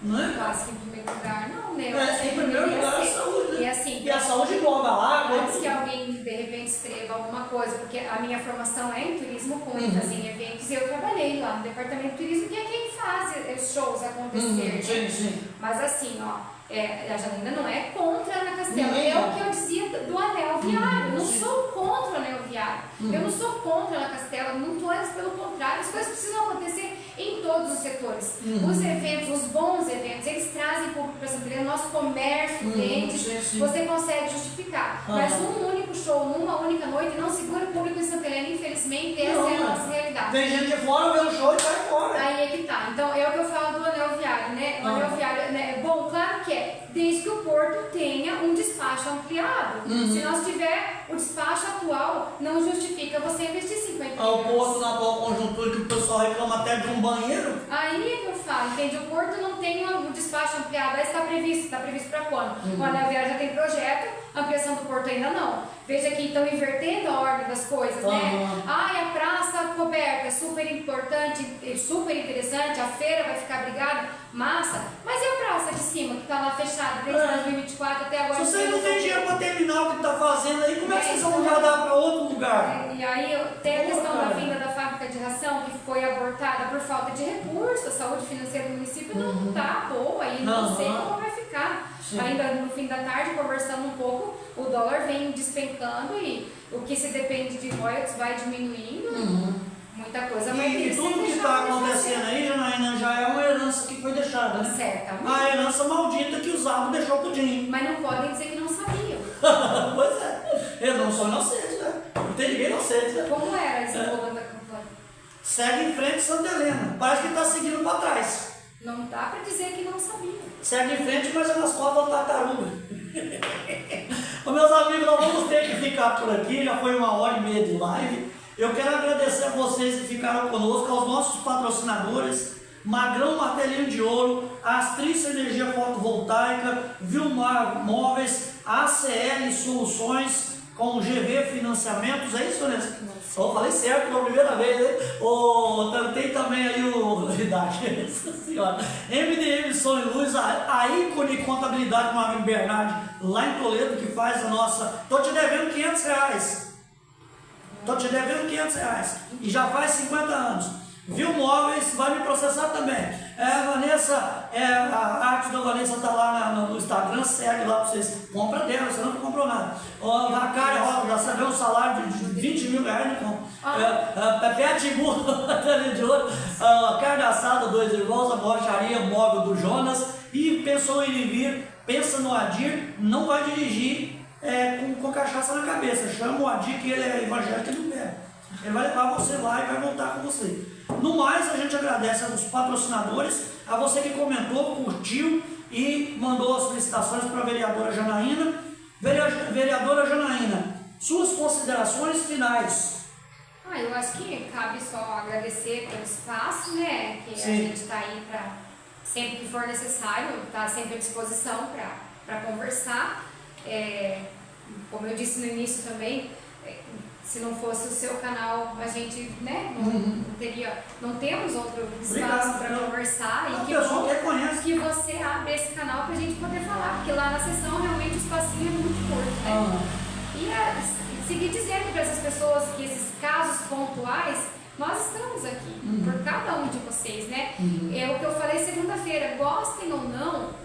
Não é?
Quase que em primeiro lugar, não, né?
Em primeiro lugar a saúde.
E assim,
e a saúde engloba a água.
Antes que alguém de repente escreva alguma coisa, porque a minha formação é em turismo com ênfase em eventos, e eu trabalhei lá no departamento de turismo, que é quem faz os shows acontecer.
Sim, sim.
Mas assim, ó, a Janaína não é contra a Ana Castela. É o que eu dizia do anel viário. Eu não sou contra o anel viário. Eu não sou contra a Ana Castela, muito antes, pelo contrário. As coisas precisam acontecer em todos os setores. Os eventos, os bons eventos, eles trazem público para Santa Helena, nosso comércio vende, você consegue justificar. Mas um único show, numa única noite, não segura o público em Santa Helena, infelizmente, essa é a nossa realidade.
Tem gente de fora, vê o show e vai fora.
Aí é que tá. Então, é o que eu falo do anel viário, né? O anel viário, né? Bom, claro que desde que o porto tenha um despacho ampliado. Se nós tiver o despacho atual, não justifica você investir 50 milhões.
O porto na atual conjuntura, que o pessoal reclama até de um banheiro.
Aí é que eu falo, entende? O porto não tem um despacho ampliado, aí está previsto para quando? O anel viário já tem projeto, a ampliação do porto ainda não. Veja que estão invertendo a ordem das coisas, né? A praça coberta é super importante, super interessante, a feira vai ficar abrigada, massa. Mas e a praça de cima, que está lá fechada desde 2024 até agora?
Se vocês não têm dinheiro para terminar o que está fazendo aí, como é que vocês vão já dar para outro lugar?
E aí tem a questão da vinda da fábrica de ração, que foi abortada por falta de recursos. A saúde financeira do município não está boa e não sei como vai ficar. Ainda no fim da tarde, conversando um pouco, o dólar vem despencando e o que se depende de royalties vai diminuindo. Muita coisa vai ter.
E tudo que está acontecendo aí, Janaína, já é uma herança que foi deixada, né?
Certamente.
A herança maldita que o Zabo deixou pro Dinho.
Mas não podem dizer que não sabiam.
Pois é. Eu não sou inocente, né? Não tem ninguém inocente, né?
Como era esse slogan da campanha?
Segue em frente, Santa Helena. Parece que está seguindo para trás.
Não dá para dizer que não sabia.
Segue em frente, mas é nas costas da tartaruga. Ô, meus amigos, nós vamos ter que ficar por aqui. Já foi 1h30 de live. Eu quero agradecer a vocês que ficaram conosco, aos nossos patrocinadores, Magrão Martelinho de Ouro, Astriz Energia Fotovoltaica, Vilmar Móveis, ACL Soluções, com GV Financiamentos, é isso, né? Eu falei certo pela primeira vez, né? Tem também aí o senhora, MDM Som e Luz, a ícone Contabilidade com o amigo Bernardi, lá em Toledo, que faz a nossa. Tô te devendo R$500. Estou te devendo R$500 e já faz 50 anos. Viu Móveis, vai me processar também. A Vanessa, a arte da Vanessa está lá no Instagram, segue lá para vocês. Compra dela, você não comprou nada. A Cara, já sabeu um salário de R$20 mil, não compra. Pepe Atibu, de ouro. Carne assada, 2 irmãos, a borracharia móvel do Jonas. E pensou em vir, pensa no Adir, não vai dirigir. Com cachaça na cabeça, chama o Adir, que ele é evangélico e não bebe. Ele vai levar você lá e vai voltar com você. No mais, a gente agradece aos patrocinadores, a você que comentou, curtiu e mandou as solicitações para a vereadora Janaína. Vereadora Janaína, suas considerações finais.
Eu acho que cabe só agradecer pelo espaço, né? Que a gente está aí para, sempre que for necessário, está sempre à disposição para conversar. Como eu disse no início também, se não fosse o seu canal, a gente, né, não temos outro espaço para conversar. E que bom que você abre esse canal para a gente poder falar, porque lá na sessão realmente o espacinho é muito curto, né? E seguir dizendo para essas pessoas que esses casos pontuais, nós estamos aqui, por cada um de vocês, né? É o que eu falei segunda-feira, gostem ou não,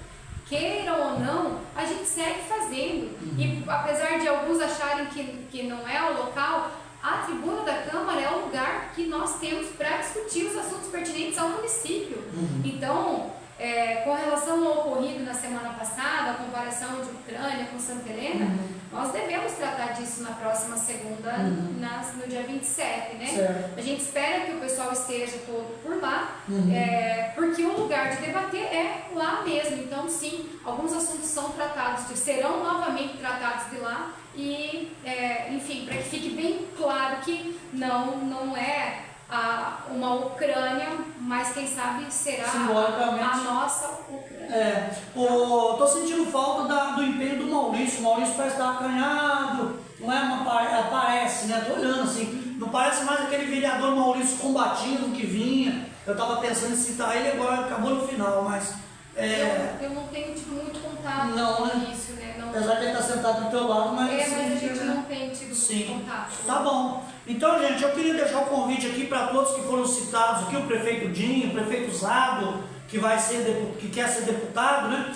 queiram ou não, a gente segue fazendo. E apesar de alguns acharem que não é o local, a tribuna da Câmara é o lugar que nós temos para discutir os assuntos pertinentes ao município. Então, com relação ao ocorrido na semana passada, a comparação de Ucrânia com Santa Helena, Nós devemos tratar disso na próxima segunda, no dia 27, né?
Certo.
A gente espera que o pessoal esteja todo por lá, porque o lugar de debater é lá mesmo. Então, sim, alguns assuntos são tratados, serão novamente tratados de lá e, enfim, para que fique bem claro que não é uma Ucrânia, mas quem sabe será a nossa Ucrânia.
Tô sentindo falta do empenho do Maurício. O Maurício parece estar acanhado, não é parece, né? Tô olhando assim, não parece mais aquele vereador Maurício combativo que vinha. Eu tava pensando em citar ele agora, acabou no final, mas.
Eu não tenho tido muito contato
Não,
com isso, né? Não,
apesar de ele estar sentado do teu lado, mas.
mas a gente não tem tido muito contato.
Tá bom. Então, gente, eu queria deixar o convite aqui para todos que foram citados aqui, o prefeito Dinho, o prefeito Zado, que quer ser deputado, né?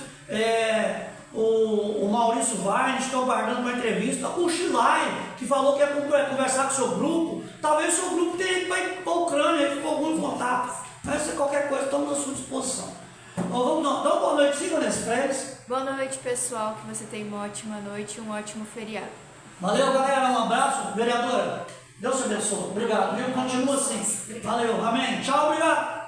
O Maurício Vai, estou aguardando uma entrevista. O Chilai, que falou que ia conversar com o seu grupo. Talvez o seu grupo tenha ido para a Ucrânia, ele ficou algum contato. Mas se qualquer coisa, estamos à sua disposição. Vamos dar uma boa noite, siga nesse prédio.
Boa noite, pessoal. Que você tenha uma ótima noite e um ótimo feriado.
Valeu, galera. Um abraço. Vereadora, Deus te abençoe. Obrigado, viu? Continua assim. Valeu. Amém. Tchau, obrigado.